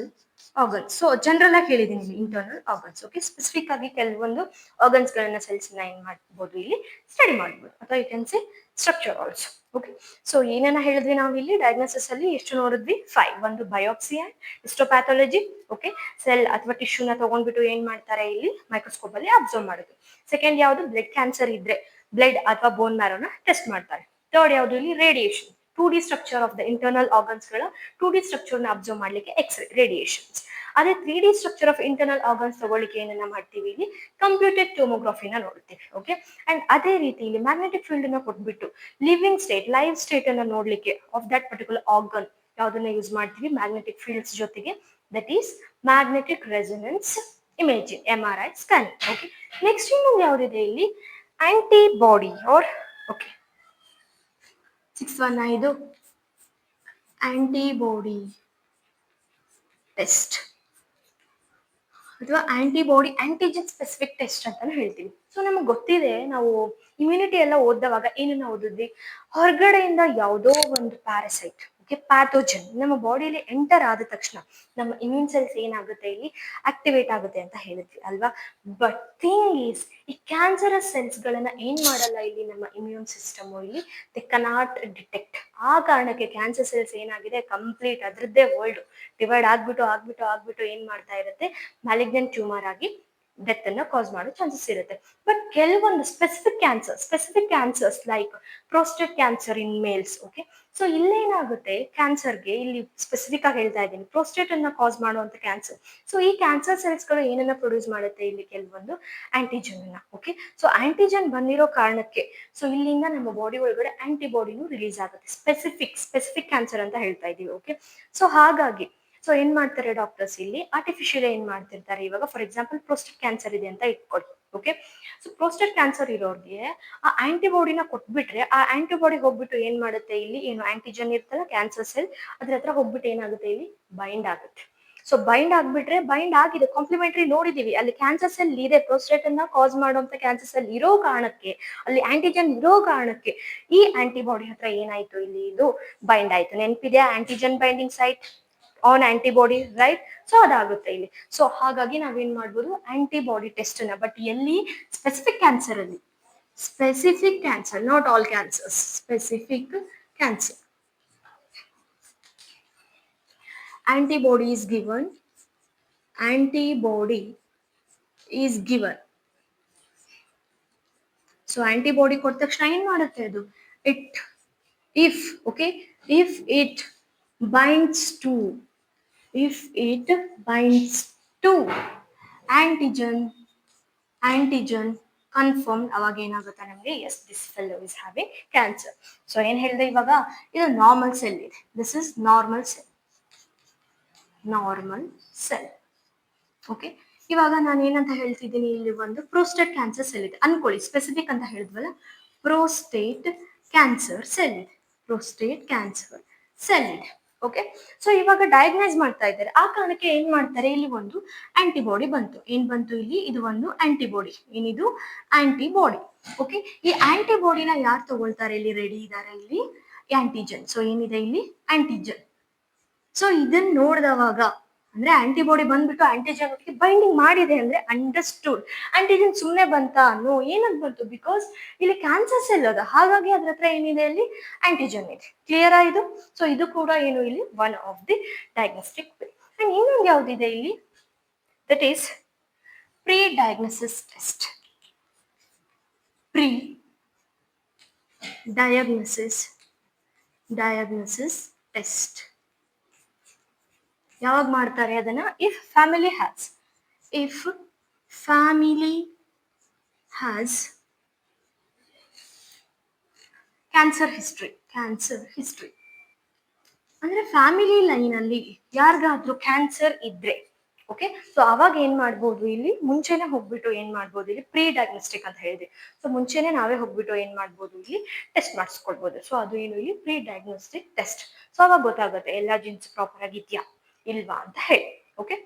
So general ಆಗಿ ಹೇಳಿದೀನಿ ಇಲ್ಲಿ internal organs. Okay, specific ಆಗಿ ಕೆಲವೊಂದು organs ಗಳನ್ನ cells ನ ಏನ್ ಮಾಡ್ಬೋದು ಇಲ್ಲಿ ಸ್ಟಡಿ ಮಾಡ್ಬೋದು, ಅಥವಾ you can say structure also. Okay, so ಏನೇನ ಹೇಳಿದ್ವಿ ನಾವು ಇಲ್ಲಿ ಡಯಾಗ್ನೋಸಿಸ್ ಅಲ್ಲಿ ಎಷ್ಟು ನೋಡಿದ್ವಿ? 5. ಒಂದು biopsy and histopathology. Okay, cell ಅಥವಾ ಟಿಶ್ಯೂನ ತಗೊಂಡ್ಬಿಟ್ಟು ಏನ್ ಮಾಡ್ತಾರೆ ಇಲ್ಲಿ ಮೈಕ್ರೋಸ್ಕೋಪ್ ಅಲ್ಲಿ ಅಬ್ಸರ್ವ್ ಮಾಡೋದು. ಸೆಕೆಂಡ್ ಯಾವುದು? ಬ್ಲಡ್ ಕ್ಯಾನ್ಸರ್ ಇದ್ರೆ ಬ್ಲಡ್ ಅಥವಾ ಬೋನ್ ಮ್ಯಾರೋನ ಟೆಸ್ಟ್ ಮಾಡ್ತಾರೆ. ಥರ್ಡ್ ಯಾವುದು? ಇಲ್ಲಿ radiation, 2D structure of the internal organs ಗಳ 2D ಸ್ಟ್ರಕ್ಚರ್ ನ ಅಬ್ಸರ್ವ್ ಮಾಡ್ಲಿಕ್ಕೆ ಎಕ್ಸ್ರೇ ರೇಡಿಯೇಷನ್ಸ್. ಅದೇ 3D structure of internal organs ತಗೊಳ್ಳಿಕ್ಕೆ ಏನನ್ನ ಮಾಡ್ತೀವಿ ಇಲ್ಲಿ? ಕಂಪ್ಯೂಟೆಡ್ ಟೋಮೋಗ್ರಫಿನ ನೋಡ್ತೀವಿ. ಓಕೆ, ಅಂಡ್ ಅದೇ ರೀತಿ ಇಲ್ಲಿ ಮ್ಯಾಗ್ನೆಟಿಕ್ ಫೀಲ್ಡ್ ನ ಕೊಟ್ಬಿಟ್ಟು ಲಿವಿಂಗ್ ಸ್ಟೇಟ್, ಲೈವ್ ಸ್ಟೇಟ್ ಅನ್ನ ನೋಡ್ಲಿಕ್ಕೆ ಆಫ್ ದಟ್ ಪರ್ಟಿಕ್ಯುಲರ್ ಆರ್ಗನ್ ಯಾವ್ದನ್ನ ಯೂಸ್ ಮಾಡ್ತೀವಿ? ಮ್ಯಾಗ್ನೆಟಿಕ್ ಫೀಲ್ಡ್ಸ್ ಜೊತೆಗೆ, that is magnetic resonance imaging, MRI scanning. Okay, next ಇನ್ನೊಂದು ಯಾವ್ದಿದೆ ಇಲ್ಲಿ? ಆಂಟಿಬಾಡಿ ಆರ್ ಓಕೆ 6 ಇದು ಆಂಟಿಬಾಡಿ ಟೆಸ್ಟ್ ಅಥವಾ ಆಂಟಿಬಾಡಿ ಆಂಟಿಜೆನ್ ಸ್ಪೆಸಿಫಿಕ್ ಟೆಸ್ಟ್ ಅಂತಾನು ಹೇಳ್ತೀವಿ. ಸೊ ನಮಗೆ ಗೊತ್ತಿದೆ, ನಾವು ಇಮ್ಯುನಿಟಿ ಎಲ್ಲ ಓದುವಾಗ ಏನನ್ನ ಓದಿದ್ವಿ? ಹೊರಗಡೆಯಿಂದ ಯಾವುದೋ ಒಂದು ಪ್ಯಾರಸೈಟ್, ಓಕೆ, ಪ್ಯಾಥೋಜನ್ ನಮ್ಮ ಬಾಡಿಯಲ್ಲಿ ಎಂಟರ್ ಆದ ತಕ್ಷಣ ನಮ್ಮ ಇಮ್ಯೂನ್ ಸೆಲ್ಸ್ ಏನಾಗುತ್ತೆ ಇಲ್ಲಿ? ಆಕ್ಟಿವೇಟ್ ಆಗುತ್ತೆ ಅಂತ ಹೇಳಿದ್ವಿ ಅಲ್ವಾ? ಬಟ್ ಥಿಂಗ್ ಈಸ್, ಈ ಕ್ಯಾನ್ಸರಸ್ ಸೆಲ್ಸ್ ಗಳನ್ನ ಏನ್ ಮಾಡಲ್ಲ ಇಲ್ಲಿ ನಮ್ಮ ಇಮ್ಯೂನ್ ಸಿಸ್ಟಮ್ ಇಲ್ಲಿ, ದೆ ಕನಾಟ್ ಡಿಟೆಕ್ಟ್. ಆ ಕಾರಣಕ್ಕೆ ಕ್ಯಾನ್ಸರ್ ಸೆಲ್ಸ್ ಏನಾಗಿದೆ, ಕಂಪ್ಲೀಟ್ ಅದ್ರದ್ದೇ ವರ್ಲ್ಡ್ ಡಿವೈಡ್ ಆಗ್ಬಿಟ್ಟು ಏನ್ ಮಾಡ್ತಾ ಇರುತ್ತೆ? ಮ್ಯಾಲಿಗ್ನೆಂಟ್ ಟ್ಯೂಮರ್ ಆಗಿ ಡೆತ್ ಅನ್ನ ಕಾಸ್ ಮಾಡೋ ಚಾನ್ಸಸ್ ಇರುತ್ತೆ. ಬಟ್ ಕೆಲವೊಂದು specific cancers like prostate cancer in males. Okay, so ಇಲ್ಲೇನಾಗುತ್ತೆ? ಕ್ಯಾನ್ಸರ್ಗೆ ಇಲ್ಲಿ ಸ್ಪೆಸಿಫಿಕ್ ಆಗಿ ಹೇಳ್ತಾ ಇದ್ದೀನಿ, ಪ್ರೋಸ್ಟೇಟ್ ಅನ್ನ ಕಾಸ್ ಮಾಡುವಂತ ಕ್ಯಾನ್ಸರ್. ಸೊ ಈ ಕ್ಯಾನ್ಸರ್ ಸೆಲ್ಸ್ ಗಳು ಏನನ್ನ ಪ್ರೊಡ್ಯೂಸ್ ಮಾಡುತ್ತೆ ಇಲ್ಲಿ? ಕೆಲವೊಂದು ಆಂಟಿಜನ್ ಅನ್ನ. ಓಕೆ, ಸೊ ಆಂಟಿಜನ್ ಬಂದಿರೋ ಕಾರಣಕ್ಕೆ ಸೊ ಇಲ್ಲಿಂದ ನಮ್ಮ ಬಾಡಿ ಒಳಗಡೆ ಆಂಟಿಬಾಡಿನೂ ರಿಲೀಸ್ ಆಗುತ್ತೆ. ಸ್ಪೆಸಿಫಿಕ್ ಕ್ಯಾನ್ಸರ್ ಅಂತ ಹೇಳ್ತಾ ಇದೀವಿ. ಓಕೆ, ಸೊ ಹಾಗಾಗಿ ಸೊ ಏನ್ ಮಾಡ್ತಾರೆ ಡಾಕ್ಟರ್ಸ್ ಇಲ್ಲಿ? ಆರ್ಟಿಫಿಷಿಯಲ್ ಏನ್ ಮಾಡ್ತಿರ್ತಾರೆ ಇವಾಗ? ಫಾರ್ ಎಕ್ಸಾಂಪಲ್ ಪ್ರೋಸ್ಟೇಟ್ ಕ್ಯಾನ್ಸರ್ ಇದೆ ಅಂತ ಇಟ್ಕೊಳ್ಳಿ. ಓಕೆ, ಸೊ ಪ್ರೋಸ್ಟೇಟ್ ಕ್ಯಾನ್ಸರ್ ಇರೋರಿಗೆ ಆ ಆಂಟಿಬಾಡಿನ ಕೊಟ್ಬಿಟ್ರೆ, ಆ ಆಂಟಿಬಾಡಿ ಹೋಗ್ಬಿಟ್ಟು ಏನ್ ಮಾಡುತ್ತೆ ಇಲ್ಲಿ? ಏನು ಆಂಟಿಜನ್ ಇರ್ತಲ್ಲ ಕ್ಯಾನ್ಸರ್ ಸೆಲ್, ಅದ್ರ ಹತ್ರ ಹೋಗ್ಬಿಟ್ಟು ಏನಾಗುತ್ತೆ ಇಲ್ಲಿ? ಬೈಂಡ್ ಆಗುತ್ತೆ. ಸೊ ಬೈಂಡ್ ಆಗ್ಬಿಟ್ರೆ, ಬೈಂಡ್ ಆಗಿದೆ, ಕಾಂಪ್ಲಿಮೆಂಟರಿ ನೋಡಿದೀವಿ, ಅಲ್ಲಿ ಕ್ಯಾನ್ಸರ್ ಸೆಲ್ ಇದೆ, ಪ್ರೋಸ್ಟೇಟ್ ಅನ್ನ ಕಾಸ್ ಮಾಡುವಂತ ಕ್ಯಾನ್ಸರ್ ಸೆಲ್ ಇರೋ ಕಾರಣಕ್ಕೆ, ಅಲ್ಲಿ ಆಂಟಿಜನ್ ಇರೋ ಕಾರಣಕ್ಕೆ ಈ ಆಂಟಿಬಾಡಿ ಹತ್ರ ಏನಾಯ್ತು ಇಲ್ಲಿ? ಇದು ಬೈಂಡ್ ಆಯ್ತು. ನೆನಪಿದೆ antigen binding site on antibody, right? So ಅದಾಗುತ್ತೆ ಇಲ್ಲಿ. ಸೊ ಹಾಗಾಗಿ ನಾವೇನ್ ಮಾಡ್ಬೋದು? ಆಂಟಿಬಾಡಿ ಟೆಸ್ಟ್ ನ, ಬಟ್ ಎಲ್ಲಿ? ಸ್ಪೆಸಿಫಿಕ್ ಕ್ಯಾನ್ಸರ್ ಅಲ್ಲಿ, specific cancer, not all cancers, specific cancer. Antibody is given. So antibody ಕೊಟ್ಟ ತಕ್ಷಣ ಏನ್ ಮಾಡುತ್ತೆ ಅದು? If it binds to antigen confirm, ಅವಾಗ ಏನಾಗುತ್ತೆ ನಮಗೆ? Yes, this fellow is having cancer. So ಏನ್ ಹೇಳಿದೆ ಇವಾಗ? ಇದು ನಾರ್ಮಲ್ ಸೆಲ್ ಇದೆ, this is normal cell. Okay, ಇವಾಗ ನಾನು ಏನಂತ ಹೇಳ್ತಿದ್ದೀನಿ? ಇಲ್ಲಿ ಒಂದು ಪ್ರೋಸ್ಟೇಟ್ ಕ್ಯಾನ್ಸರ್ ಸೆಲ್ ಇದೆ ಅನ್ಕೊಳ್ಳಿ, ಸ್ಪೆಸಿಫಿಕ್ ಅಂತ ಹೇಳಿದ್ವಲ್ಲ, ಪ್ರೋಸ್ಟೇಟ್ ಕ್ಯಾನ್ಸರ್ ಸೆಲ್ ಇದೆ. ಓಕೆ, ಸೊ ಇವಾಗ ಡಯಾಗ್ನೈಸ್ ಮಾಡ್ತಾ ಇದ್ದಾರೆ. ಆ ಕಾರಣಕ್ಕೆ ಏನ್ ಮಾಡ್ತಾರೆ? ಇಲ್ಲಿ ಒಂದು ಆಂಟಿಬಾಡಿ ಬಂತು. ಏನ್ ಬಂತು ಇಲ್ಲಿ? ಇದು ಒಂದು ಆಂಟಿಬಾಡಿ. ಏನಿದು? ಆಂಟಿಬಾಡಿ. ಓಕೆ, ಈ ಆಂಟಿಬಾಡಿನ ಯಾರು ತಗೊಳ್ತಾರೆ? ಇಲ್ಲಿ ರೆಡಿ ಇದ್ದಾರೆ ಇಲ್ಲಿ ಆಂಟಿಜನ್. ಸೊ ಏನಿದೆ ಇಲ್ಲಿ? ಆಂಟಿಜನ್. ಸೊ ಇದನ್ನ ನೋಡಿದವಾಗ ಅಂದ್ರೆ ಆಂಟಿಬಾಡಿ ಬಂದ್ಬಿಟ್ಟು ಆಂಟಿಜನ್ ಬೈಂಡಿಂಗ್ ಮಾಡಿದೆ ಅಂದ್ರೆ ಅಂಡರ್ಸ್ಟೂಡ್. ಆಂಟಿಜನ್ ಸುಮ್ಮನೆ ಬಂತಾ? ನೋ. ಏನಂತ ಬಂತು? ಬಿಕಾಸ್ ಇಲ್ಲಿ ಕ್ಯಾನ್ಸರ್ ಸೆಲ್ ಅದ, ಹಾಗಾಗಿ ಅದ್ರ ಹತ್ರ ಏನಿದೆ? ಇಲ್ಲಿ ಆಂಟಿಜನ್ ಇದೆ. ಕ್ಲಿಯರ್ ಆಯ್ತು? ಸೊ ಇದು ಕೂಡ ಏನು ಇಲ್ಲಿ? One of the diagnostic way. And ಇನ್ನೊಂದು ಯಾವ್ದಿದೆ ಇಲ್ಲಿ? That is pre diagnosis test. Diagnosis test ಯಾವಾಗ ಮಾಡ್ತಾರೆ ಅದನ್ನ? If family has cancer history ಅಂದ್ರೆ ಫ್ಯಾಮಿಲಿ ಲೈನ್ ಅಲ್ಲಿ ಯಾರಿಗಾದ್ರೂ ಕ್ಯಾನ್ಸರ್ ಇದ್ರೆ, ಓಕೆ. ಸೊ ಅವಾಗ ಏನ್ ಮಾಡ್ಬೋದು, ಇಲ್ಲಿ ಮುಂಚೆನೆ ಹೋಗ್ಬಿಟ್ಟು ಏನ್ ಮಾಡ್ಬೋದು, ಇಲ್ಲಿ ಪ್ರೀ ಡಯಾಗ್ನೋಸ್ಟಿಕ್ ಅಂತ ಹೇಳಿದ್ವಿ. ಸೊ ಮುಂಚೆನೆ ನಾವೇ ಹೋಗ್ಬಿಟ್ಟು ಏನ್ ಮಾಡ್ಬೋದು, ಇಲ್ಲಿ ಟೆಸ್ಟ್ ಮಾಡಿಸ್ಕೊಳ್ಬೋದು. ಸೊ ಅದು ಏನು, ಇಲ್ಲಿ ಪ್ರೀ ಡಯಾಗ್ನೋಸ್ಟಿಕ್ ಟೆಸ್ಟ್. ಸೊ ಅವಾಗ ಗೊತ್ತಾಗುತ್ತೆ ಎಲ್ಲ ಜೀನ್ಸ್ ಪ್ರಾಪರ್ ಆಗಿದ್ಯಾ ಇಲ್ವಾ ಅಂತ ಹೇಳಿ. ಓಕೆ.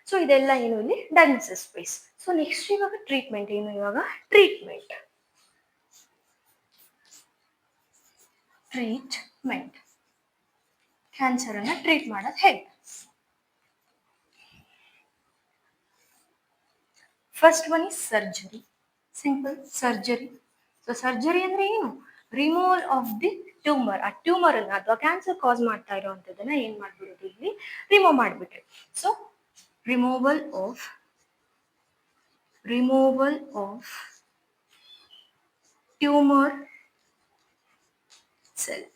ಸೊ ಇದೆಲ್ಲ ಏನು, ಇಲ್ಲಿ ಡಯಾಗ್ನೋಸಿಸ್ ಫೇಸ್. ಸೊ ನೆಕ್ಸ್ಟ್ ಇವಾಗ ಟ್ರೀಟ್ಮೆಂಟ್ ಏನು, ಇವಾಗ ಟ್ರೀಟ್ಮೆಂಟ್ ಕ್ಯಾನ್ಸರ್ ಅನ್ನ ಟ್ರೀಟ್ ಮಾಡೋದು ಹೇಗೆ? First one is surgery, simple surgery. So surgery ಅಂದ್ರೆ ಏನು, ರಿಮೂವಲ್ ಆಫ್ ದಿ ಟ್ಯೂಮರ್. ಆ ಟ್ಯೂಮರ್ ಅನ್ನ ಅಥವಾ ಕ್ಯಾನ್ಸರ್ ಕಾಸ್ ಮಾಡ್ತಾ ಇರುವಂತದನ್ನ ಏನ್ ಮಾಡ್ಬಿಡೋದು, ಇಲ್ಲಿ ರಿಮೂವ್ ಮಾಡ್ಬಿಟ್ರೆ. So removal of tumour cell.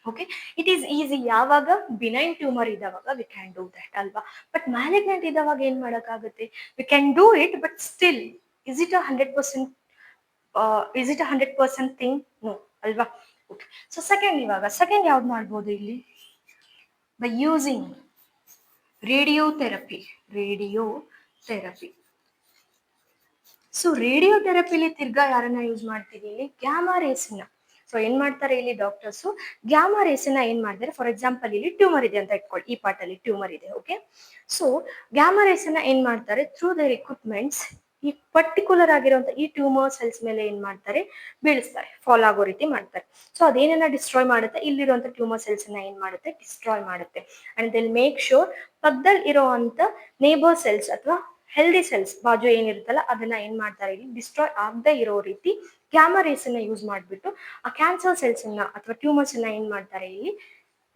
Okay. It is easy. ಯಾವಾಗ ಬಿನೈನ್ ಟ್ಯೂಮರ್ ಇದ್ದಾವಾಗ ವಿ ಕ್ಯಾನ್ ಡೂ ದಟ್ ಅಲ್ವಾ. ಬಟ್ ಮ್ಯಾಲಿಗ್ನೆಂಟ್ ಇದ್ದಾವಾಗ ಏನ್ ಮಾಡಕ್ಕಾಗುತ್ತೆ, we can do it, but still is it 100% thing? No ಅಲ್ವಾ. ಓಕೆ. ಸೊ ಸೆಕೆಂಡ್ ಯಾವ್ದು ಮಾಡ್ಬೋದು ಇಲ್ಲಿ, ಬೈ ಯೂಸಿಂಗ್ ರೇಡಿಯೋಥೆರಪಿ. ಸೊ ರೇಡಿಯೋಥೆರಪಿಲಿ ತಿರ್ಗಾ ಯಾರನ್ನ ಯೂಸ್ ಮಾಡ್ತೀವಿ, ಇಲ್ಲಿ ಗ್ಯಾಮಾ ರೇಸ್ನ. ಸೊ ಏನ್ ಮಾಡ್ತಾರೆ ಇಲ್ಲಿ ಡಾಕ್ಟರ್ಸ್, ಗ್ಯಾಮಾ ರೇಸ್ನ ಏನ್ ಮಾಡ್ತಾರೆ, ಫಾರ್ ಎಕ್ಸಾಂಪಲ್ ಇಲ್ಲಿ ಟ್ಯೂಮರ್ ಇದೆ ಅಂತ ಇಟ್ಕೊಳ್ಳಿ, ಈ ಪಾರ್ಟ್ ಅಲ್ಲಿ ಟ್ಯೂಮರ್ ಇದೆ. ಓಕೆ. ಸೊ ಗ್ಯಾಮಾ ರೇಸ್ನ ಏನ್ ಮಾಡ್ತಾರೆ, ಥ್ರೂ ದರ್ ಎಕ್ವಿಪ್ಮೆಂಟ್ಸ್ ಈ ಪರ್ಟಿಕ್ಯುಲರ್ ಆಗಿರುವಂತ ಈ ಟ್ಯೂಮರ್ ಸೆಲ್ಸ್ ಮೇಲೆ ಏನ್ ಮಾಡ್ತಾರೆ, ಬೀಳಿಸ್ತಾರೆ, ಫಾಲ್ ಆಗೋ ರೀತಿ ಮಾಡ್ತಾರೆ. ಸೊ ಅದೇನನ್ನ ಡಿಸ್ಟ್ರಾಯ್ ಮಾಡುತ್ತೆ, ಇಲ್ಲಿರುವಂತ ಟ್ಯೂಮರ್ ಸೆಲ್ಸ್ ನ ಏನ್ ಮಾಡುತ್ತೆ, ಡಿಸ್ಟ್ರಾಯ್ ಮಾಡುತ್ತೆ. ಅಂಡ್ ದೆಲ್ ಮೇಕ್ ಶೋರ್ ಪಕ್ಕದಲ್ಲಿ ಇರೋಂತ ನೇಬರ್ ಸೆಲ್ಸ್ ಅಥವಾ ಹೆಲ್ದಿ ಸೆಲ್ಸ್ ಬಾಜು ಏನಿರುತ್ತಲ್ಲ ಅದನ್ನ ಏನ್ ಮಾಡ್ತಾರೆ, ಇಲ್ಲಿ ಡಿಸ್ಟ್ರಾಯ್ ಆಗದೆ ಇರೋ ರೀತಿ ಗ್ಯಾಮಾ ರೇಸ್ ಅನ್ನ ಯೂಸ್ ಮಾಡ್ಬಿಟ್ಟು ಆ ಕ್ಯಾನ್ಸರ್ ಸೆಲ್ಸ್ ಅನ್ನ ಅಥವಾ ಟ್ಯೂಮರ್ಸ್ ಅನ್ನ ಏನ್ ಮಾಡ್ತಾರೆ, ಇಲ್ಲಿ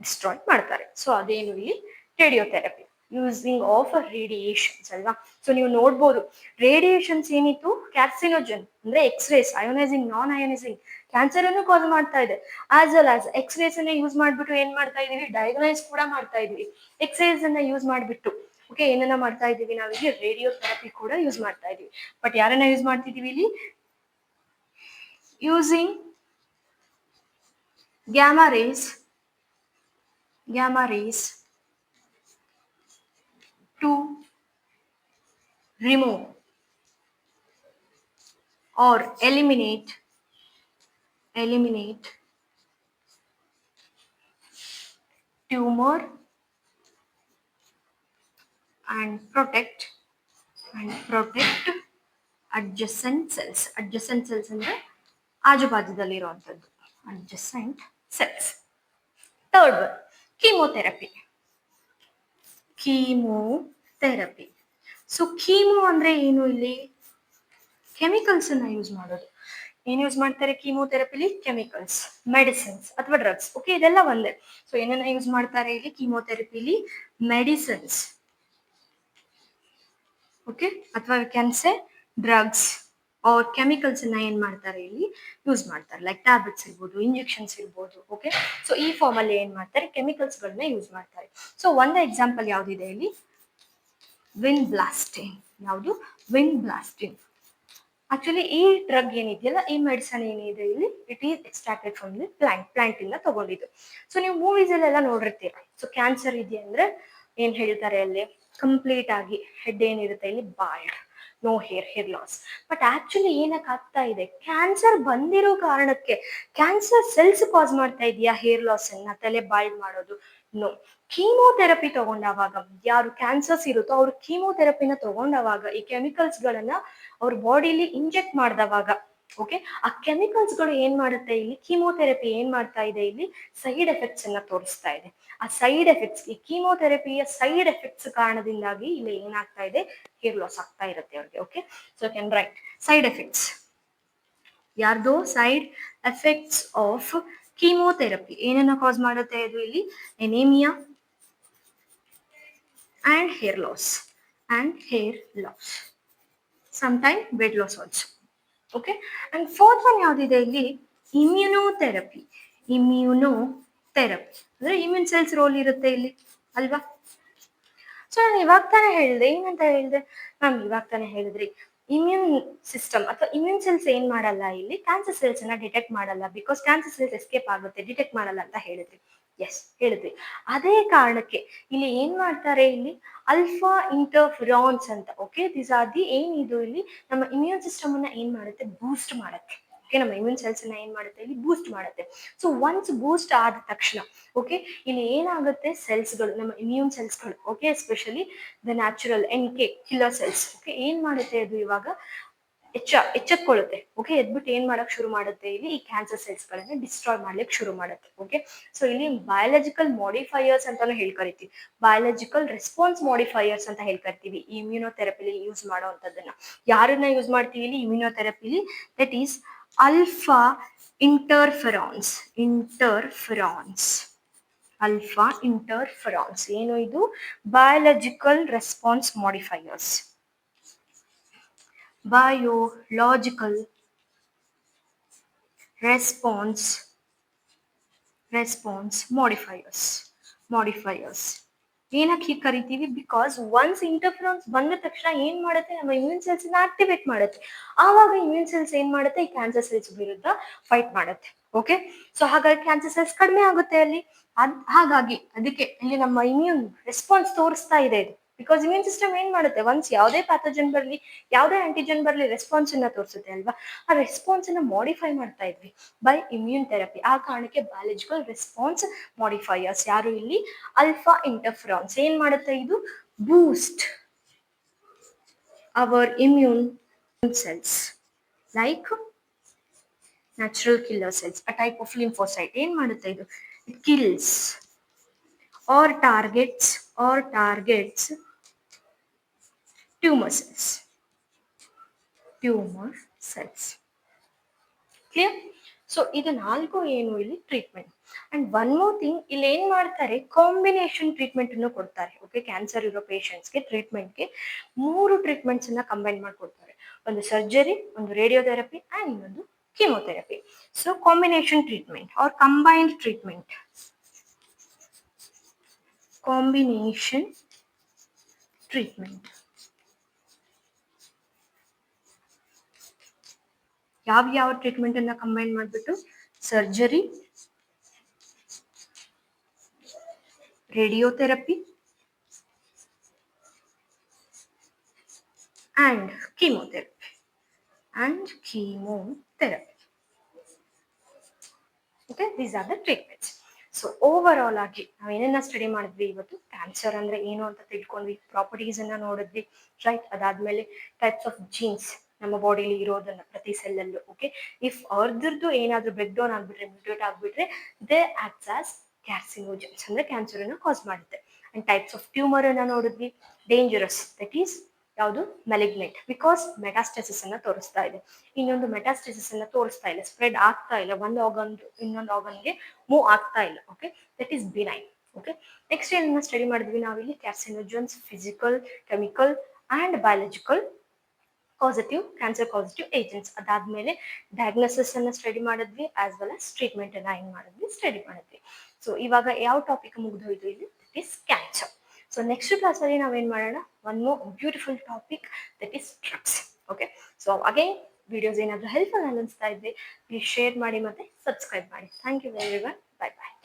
ಡಿಸ್ಟ್ರಾಯ್ ಮಾಡ್ತಾರೆ. ಸೊ ಅದೇನು, ಇಲ್ಲಿ ರೇಡಿಯೋಥೆರಪಿ ಯೂಸಿಂಗ್ ಆಫ್ ರೇಡಿಯೇಷನ್ಸ್ ಅಲ್ವಾ. ಸೊ ನೀವು ನೋಡ್ಬೋದು ರೇಡಿಯೇಷನ್ಸ್ ಏನಿತ್ತು, ಕ್ಯಾರ್ಸಿನೋಜನ್ ಅಂದ್ರೆ ಎಕ್ಸ್ರೇಸ್, ಅಯೋನೈಸಿಂಗ್, ನಾನ್ ಅಯೋನೈಸಿಂಗ್, ಕ್ಯಾನ್ಸರ್ ಅನ್ನು ಕಾಸ್ ಮಾಡ್ತಾ ಇದೆ. ಆಸ್ ವೆಲ್ ಆಸ್ ಎಕ್ಸ್ರೇಸ್ ಅನ್ನ ಯೂಸ್ ಮಾಡ್ಬಿಟ್ಟು ಏನ್ ಮಾಡ್ತಾ ಇದೀವಿ, ಡಯಾಗ್ನೈಸ್ ಕೂಡ ಮಾಡ್ತಾ ಇದೀವಿ. ಎಕ್ಸ್ರೇಸ್ ಅನ್ನ ಯೂಸ್ ಮಾಡ್ಬಿಟ್ಟು ಓಕೆ ಏನನ್ನ ಮಾಡ್ತಾ ಇದೀವಿ, ನಾವಿಲ್ಲಿ ರೇಡಿಯೋಥೆರಪಿ ಕೂಡ ಯೂಸ್ ಮಾಡ್ತಾ ಇದೀವಿ. ಬಟ್ ಯಾರನ್ನ ಯೂಸ್ ಮಾಡ್ತಿದೀವಿ ಇಲ್ಲಿ, using gamma rays to remove or eliminate tumor and protect adjacent cells ಅಂದ್ರೆ ಆಜುಬಾಜುದಲ್ಲಿ ಇರುವಂತದ್ದು adjacent cells. Third one chemotherapy. So chemo ಅಂದ್ರೆ ಏನು, ಇಲ್ಲಿ ಕೆಮಿಕಲ್ಸ್ ಅನ್ನ ಯೂಸ್ ಮಾಡೋದು. ಏನ್ ಯೂಸ್ ಮಾಡ್ತಾರೆ ಕೀಮೋಥೆರಪಿಲಿ, ಕೆಮಿಕಲ್ಸ್, ಮೆಡಿಸಿನ್ಸ್ ಅಥವಾ ಡ್ರಗ್ಸ್. ಓಕೆ ಇದೆಲ್ಲ ಒಂದೇ. ಸೊ ಏನನ್ನ ಯೂಸ್ ಮಾಡ್ತಾರೆ ಇಲ್ಲಿ ಕೀಮೋಥೆರಪಿಲಿ, ಮೆಡಿಸಿನ್ಸ್ ಓಕೆ ಅಥವಾ we can say drugs or chemicals ಅನ್ನ ಏನ್ ಮಾಡ್ತಾರೆ ಇಲ್ಲಿ ಯೂಸ್ ಮಾಡ್ತಾರೆ. ಲೈಕ್ ಟ್ಯಾಬ್ಲೆಟ್ಸ್ ಇರ್ಬೋದು, ಇಂಜೆಕ್ಷನ್ಸ್ ಇರ್ಬೋದು. ಓಕೆ. ಸೊ ಈ ಫಾರ್ಮ್ ಅಲ್ಲಿ ಏನ್ ಮಾಡ್ತಾರೆ, ಕೆಮಿಕಲ್ಸ್ ಗಳನ್ನ ಯೂಸ್ ಮಾಡ್ತಾರೆ. ಸೊ ಒಂದು ಎಕ್ಸಾಂಪಲ್ ಯಾವ್ದಿದೆ ಇಲ್ಲಿ, ವಿಂಡ್ ಬ್ಲಾಸ್ಟಿಂಗ್. ಯಾವುದು, ವಿಂಡ್ ಬ್ಲಾಸ್ಟಿಂಗ್. ಆಕ್ಚುಲಿ ಈ ಡ್ರಗ್ ಏನಿದೆಯಲ್ಲ, ಈ ಮೆಡಿಸನ್ ಏನಿದೆ ಇಲ್ಲಿ, it is extracted from the plant ಇಂದ ತಗೊಂಡಿದ್ದು. ಸೊ ನೀವು ಮೂವೀಸ್ ಅಲ್ಲೆಲ್ಲ ನೋಡಿರ್ತೀರ. ಸೊ ಕ್ಯಾನ್ಸರ್ ಇದೆ ಅಂದ್ರೆ ಏನ್ ಹೇಳ್ತಾರೆ ಅಲ್ಲಿ, ಕಂಪ್ಲೀಟ್ ಆಗಿ ಹೆಡ್ ಏನಿರುತ್ತೆ ಇಲ್ಲಿ bald, no hair loss. But actually ಏನಕ್ಕೆ ಆಗ್ತಾ ಇದೆ, ಕ್ಯಾನ್ಸರ್ ಬಂದಿರೋ ಕಾರಣಕ್ಕೆ ಕ್ಯಾನ್ಸರ್ ಸೆಲ್ಸ್ ಕಾಸ್ ಮಾಡ್ತಾ ಇದೆಯಾ ಹೇರ್ ಲಾಸ್ ಅನ್ನ, ತಲೆ ಬಾಲ್ಡ್ ಮಾಡೋದು? ನೋ. ಕೀಮೋಥೆರಪಿ ತಗೊಂಡಾಗ, ಯಾರು ಕ್ಯಾನ್ಸರ್ಸ್ ಇರುತ್ತೋ ಅವ್ರು ಕೀಮೋಥೆರಪಿನ ತಗೊಂಡಾಗ ಈ ಕೆಮಿಕಲ್ಸ್ ಗಳನ್ನ ಅವ್ರ ಬಾಡಿಲಿ ಇಂಜೆಕ್ಟ್ ಮಾಡಿದವಾಗ ಓಕೆ ಆ ಕೆಮಿಕಲ್ಸ್ ಗಳು ಏನ್ ಮಾಡುತ್ತೆ, ಇಲ್ಲಿ ಕೀಮೋಥೆರಪಿ ಏನ್ ಮಾಡ್ತಾ ಇದೆ, ಇಲ್ಲಿ ಸೈಡ್ ಎಫೆಕ್ಟ್ಸ್ ಅನ್ನ ತೋರಿಸ್ತಾ ಇದೆ. ಆ ಸೈಡ್ ಎಫೆಕ್ಟ್ಸ್, ಈ ಕೀಮೋಥೆರಪಿಯ ಸೈಡ್ ಎಫೆಕ್ಟ್ಸ್ ಕಾರಣದಿಂದಾಗಿ ಇಲ್ಲಿ ಏನಾಗ್ತಾ ಇದೆ, ಹೇರ್ ಲಾಸ್ ಆಗ್ತಾ ಇರುತ್ತೆ ಅವ್ರಿಗೆ. Okay. So can write side effects. ಯಾರ್ದು, ಸೈಡ್ ಎಫೆಕ್ಟ್ಸ್ ಆಫ್ ಕೀಮೋಥೆರಪಿ ಏನನ್ನ ಕಾಸ್ ಮಾಡುತ್ತೆ, ಅದು ಇಲ್ಲಿ ಎನೇಮಿಯಾ and hair loss sometime weight loss also. Okay. And fourth one ಯಾವ್ದಿದೆ ಇಲ್ಲಿ, ಇಮ್ಯುನೋಥೆರಪಿ ಅಂದ್ರೆ ಇಮ್ಯೂನ್ ಸೆಲ್ಸ್ ರೋಲ್ ಇರುತ್ತೆ ಇಲ್ಲಿ ಅಲ್ವಾ. ಸೊ ನಾನು ಇವಾಗ ತಾನೇ ಹೇಳಿದೆ, ಏನಂತ ಹೇಳಿದೆ ಮ್ಯಾಮ್, ಇವಾಗ ತಾನೇ ಹೇಳಿದ್ರಿ ಇಮ್ಯೂನ್ ಸಿಸ್ಟಮ್ ಅಥವಾ ಇಮ್ಯೂನ್ ಸೆಲ್ಸ್ ಏನ್ ಮಾಡಲ್ಲ, ಇಲ್ಲಿ ಕ್ಯಾನ್ಸರ್ ಸೆಲ್ಸ್ ಅನ್ನ ಡಿಟೆಕ್ಟ್ ಮಾಡಲ್ಲ. ಬಿಕಾಸ್ ಕ್ಯಾನ್ಸರ್ ಸೆಲ್ಸ್ ಎಸ್ಕೇಪ್ ಆಗುತ್ತೆ, ಡಿಟೆಕ್ಟ್ ಮಾಡಲ್ಲ ಅಂತ ಹೇಳಿದ್ರಿ. ಎಸ್ ಹೇಳಿದ್ವಿ. ಅದೇ ಕಾರಣಕ್ಕೆ ಇಲ್ಲಿ ಏನ್ ಮಾಡ್ತಾರೆ, ಇಲ್ಲಿ ಅಲ್ಫಾ ಇಂಟರ್ಫಿರಾನ್ಸ್ ಅಂತ. ಓಕೆ, ದಿಸ್ ಆರ್ ದಿ ಏನಿದು ಇಲ್ಲಿ ನಮ್ಮ ಇಮ್ಯೂನ್ ಸಿಸ್ಟಮ್ ಅನ್ನ ಏನ್ ಮಾಡುತ್ತೆ, ಬೂಸ್ಟ್ ಮಾಡುತ್ತೆ. ಓಕೆ, ನಮ್ಮ ಇಮ್ಯೂನ್ ಸೆಲ್ಸ್ ಅನ್ನ ಏನ್ ಮಾಡುತ್ತೆ, ಇಲ್ಲಿ ಬೂಸ್ಟ್ ಮಾಡುತ್ತೆ. ಸೊ ಒನ್ಸ್ ಬೂಸ್ಟ್ ಆದ ತಕ್ಷಣ ಓಕೆ, ಇಲ್ಲಿ ಏನಾಗುತ್ತೆ, ಸೆಲ್ಸ್ಗಳು, ನಮ್ಮ ಇಮ್ಯೂನ್ ಸೆಲ್ಸ್ಗಳು, okay, especially the natural NK killer cells, okay, ಏನ್ ಮಾಡುತ್ತೆ ಅದು ಇವಾಗ ಎಚ್ಚೆತ್ಕೊಳ್ಳುತ್ತೆ. ಓಕೆ, ಎದ್ಬಿಟ್ಟು ಏನ್ ಮಾಡಕ್ ಶುರು ಮಾಡುತ್ತೆ, ಇಲ್ಲಿ ಈ ಕ್ಯಾನ್ಸರ್ ಸೆಲ್ಸ್ ಗಳನ್ನ ಡಿಸ್ಟ್ರಾಯ್ ಮಾಡ್ಲಿಕ್ಕೆ ಶುರು ಮಾಡುತ್ತೆ. ಓಕೆ, ಸೊ ಇಲ್ಲಿ ಬಯಾಲಜಿಕಲ್ ಮಾಡಿಫೈಯರ್ಸ್ ಅಂತಾನು ಹೇಳ್ಕರಿತೀವಿ, ಬಯಾಲಜಿಕಲ್ ರೆಸ್ಪಾನ್ಸ್ ಮಾಡಿಫೈಯರ್ಸ್ ಅಂತ ಹೇಳ್ಕರಿತೀವಿ ಈ ಇಮ್ಯುನೋಥೆರಪಿಲಿ ಯೂಸ್ ಮಾಡೋವಂಥದ್ದನ್ನ. ಯಾರನ್ನ ಯೂಸ್ ಮಾಡ್ತೀವಿ ಇಲ್ಲಿ ಇಮ್ಯುನೋಥೆರಪಿಲಿ, ದಟ್ ಈಸ್ ಅಲ್ಫಾ ಇಂಟರ್ಫೆರಾನ್ಸ್. ಅಲ್ಫಾ ಇಂಟರ್ಫೆರಾನ್ಸ್ ಏನು ಇದು, biological response modifiers, biological response modifiers. ಏನಕ್ಕೆ ಹೀಗೆ ಕರಿತೀವಿ, ಬಿಕಾಸ್ ಒನ್ಸ್ ಇಂಟರ್ಫೆರೆನ್ಸ್ ಬಂದ ತಕ್ಷಣ ಏನ್ ಮಾಡುತ್ತೆ, ನಮ್ಮ ಇಮ್ಯೂನ್ ಸೆಲ್ಸ್ ಆಕ್ಟಿವೇಟ್ ಮಾಡುತ್ತೆ. ಆವಾಗ ಇಮ್ಯೂನ್ ಸೆಲ್ಸ್ ಏನ್ ಮಾಡುತ್ತೆ, ಈ ಕ್ಯಾನ್ಸರ್ ಸೆಲ್ಸ್ ವಿರುದ್ಧ ಫೈಟ್ ಮಾಡುತ್ತೆ. ಓಕೆ, ಸೊ ಹಾಗಾಗಿ ಕ್ಯಾನ್ಸರ್ ಸೆಲ್ಸ್ ಕಡಿಮೆ ಆಗುತ್ತೆ ಅಲ್ಲಿ. ಹಾಗಾಗಿ ಅದಕ್ಕೆ ಇಲ್ಲಿ ನಮ್ಮ ಇಮ್ಯೂನ್ ರೆಸ್ಪಾನ್ಸ್ ತೋರಿಸ್ತಾ ಇದೆ ಇದು. ಬಿಕಾಸ್ ಇಮ್ಯೂನ್ ಸಿಸ್ಟಮ್ ಏನ್ ಮಾಡುತ್ತೆ, ಒನ್ಸ್ ಯಾವುದೇ ಪ್ಯಾಥೋಜನ್ ಬರಲಿ, ಯಾವುದೇ ಆಂಟಿಜನ್ ಬರಲಿ, ರೆಸ್ಪಾನ್ಸ್ ಅನ್ನ ತೋರಿಸುತ್ತೆ ಅಲ್ವಾ. ಆ ರೆಸ್ಪಾನ್ಸ್ ಅನ್ನ ಮಾಡಿಫೈ ಮಾಡ್ತಾ ಇದ್ವಿ ಬೈ ಇಮ್ಯೂನ್ ಥೆರಪಿ. ಆ ಕಾರಣಕ್ಕೆ ಬಯಾಲಜಿಕಲ್ ರೆಸ್ಪಾನ್ಸ್ ಮಾಡಿಫೈಯರ್ಸ್ ಯಾರು ಇಲ್ಲಿ, ಅಲ್ಫಾ ಇಂಟರ್ಫೆರಾನ್ಸ್ ಏನ್ ಮಾಡುತ್ತೆ, ಇದು boost our immune cells like natural killer cells, a type of lymphocyte. ಏನ್ ಮಾಡುತ್ತೆ ಇದು, it kills or targets tumor cells. Clear? So ಇದು 4 ಏನು ಇಲ್ಲಿ treatment. And one more thing, ಇಲ್ಲಿ ಏನ್ ಮಾಡ್ತಾರೆ, ಕಾಂಬಿನೇಷನ್ ಟ್ರೀಟ್ಮೆಂಟ್ ಅನ್ನು ಕೊಡ್ತಾರೆ. ಓಕೆ, ಕ್ಯಾನ್ಸರ್ ಇರೋ ಪೇಷಂಟ್ಸ್ಗೆ ಟ್ರೀಟ್ಮೆಂಟ್ಗೆ 3 ಟ್ರೀಟ್ಮೆಂಟ್ಸ್ ಅನ್ನ ಕಂಬೈನ್ ಮಾಡ್ಕೊಡ್ತಾರೆ. ಒಂದು ಸರ್ಜರಿ, ಒಂದು ರೇಡಿಯೋಥೆರಪಿ ಅಂಡ್ ಇನ್ನೊಂದು chemotherapy. So combination treatment or combined treatment, combination treatment. ಯಾವ ಟ್ರೀಟ್ಮೆಂಟ್ ಅನ್ನ ಕಂಬೈನ್ ಮಾಡ್ಬಿಟ್ಟು, surgery, radiotherapy and chemotherapy. Okay, these are the treatments. So over all ಆಗಿ ನಾವೇನೇನ ಸ್ಟಡಿ ಮಾಡಿದ್ವಿ ಇವತ್ತು, ಕ್ಯಾನ್ಸರ್ ಅಂದ್ರೆ ಏನು ಅಂತ ತಿಳ್ಕೊಂಡ್ವಿ, ಪ್ರಾಪರ್ಟೀಸ್ ಅನ್ನ ನೋಡಿದ್ವಿ, ರೈಟ್. ಅದಾದ್ಮೇಲೆ ಟೈಪ್ಸ್ ಆಫ್ ಜೀನ್ಸ್ ನಮ್ಮ ಬಾಡಿಲಿ ಇರೋದನ್ನ ಪ್ರತಿ ಸೆಲ್ಲಲ್ಲೂ. ಓಕೆ, ಇಫ್ ಅವ್ರದ್ದು ಏನಾದ್ರೂ ಬ್ರೇಕ್ ಡೌನ್ ಆಗ್ಬಿಟ್ರೆ, ಮ್ಯೂಟೇಟ್ ಆಗ್ಬಿಟ್ರೆ, ದೇ ಆಕ್ಟ್ಸ್ ಆಸ್ ಕ್ಯಾರ್ಸಿನೋಜನ್ಸ್, ಅಂದ್ರೆ ಕ್ಯಾನ್ಸರ್ ಅನ್ನ ಕಾಸ್ ಮಾಡುತ್ತೆ. ಅಂಡ್ ಟೈಪ್ಸ್ ಆಫ್ ಟ್ಯೂಮರ್ ಅನ್ನ ನೋಡಿದ್ವಿ, ಡೇಂಜರಸ್, ದಟ್ ಈಸ್ ಯಾವುದು, ಮೆಲಿಗ್ನೆಂಟ್, ಬಿಕಾಸ್ ಮೆಟಾಸ್ಟಸಿಸ್ ಅನ್ನ ತೋರಿಸ್ತಾ ಇದೆ. ಇನ್ನೊಂದು ಮೆಟಾಸ್ಟಸಿಸ್ ಅನ್ನ ತೋರಿಸ್ತಾ ಇಲ್ಲ, ಸ್ಪ್ರೆಡ್ ಆಗ್ತಾ ಇಲ್ಲ, ಒಂದು ಆರ್ಗನ್ ಇನ್ನೊಂದು ಆರ್ಗನ್ಗೆ ಮೂವ್ ಆಗ್ತಾ ಇಲ್ಲ. Okay, that is benign. Okay, next ಏನನ್ನ ಸ್ಟಡಿ ಮಾಡಿದ್ವಿ ನಾವಿಲ್ಲಿ, carcinogens, physical, chemical and biological cancer causative agents. ಅದಾದ್ಮೇಲೆ ಡಯಾಗ್ನೋಸಿಸ್ ಅನ್ನ ಸ್ಟಡಿ ಮಾಡಿದ್ವಿ, ಆಸ್ ವೆಲ್ ಆಸ್ ಟ್ರೀಟ್ಮೆಂಟ್ ಅನ್ನ ಏನ್ ಮಾಡಿದ್ವಿ, ಸ್ಟಡಿ ಮಾಡಿದ್ವಿ. ಸೊ ಇವಾಗ ಯಾವ ಟಾಪಿಕ್ ಮುಗಿದೋಯ್ತು ಇಲ್ಲಿ, that is cancer. So next class ಅಲ್ಲಿ ನಾವೇನ್ ಮಾಡೋಣ, one more beautiful topic, that is drugs. Okay, so again videos ಏನಾದರೂ ಹೆಲ್ಪ್ಫುಲ್ ಅನಿಸ್ತಾ ಇದ್ರೆ ಪ್ಲೀಸ್ ಶೇರ್ ಮಾಡಿ ಮತ್ತೆ ಸಬ್ಸ್ಕ್ರೈಬ್ ಮಾಡಿ. Thank you everyone, bye bye.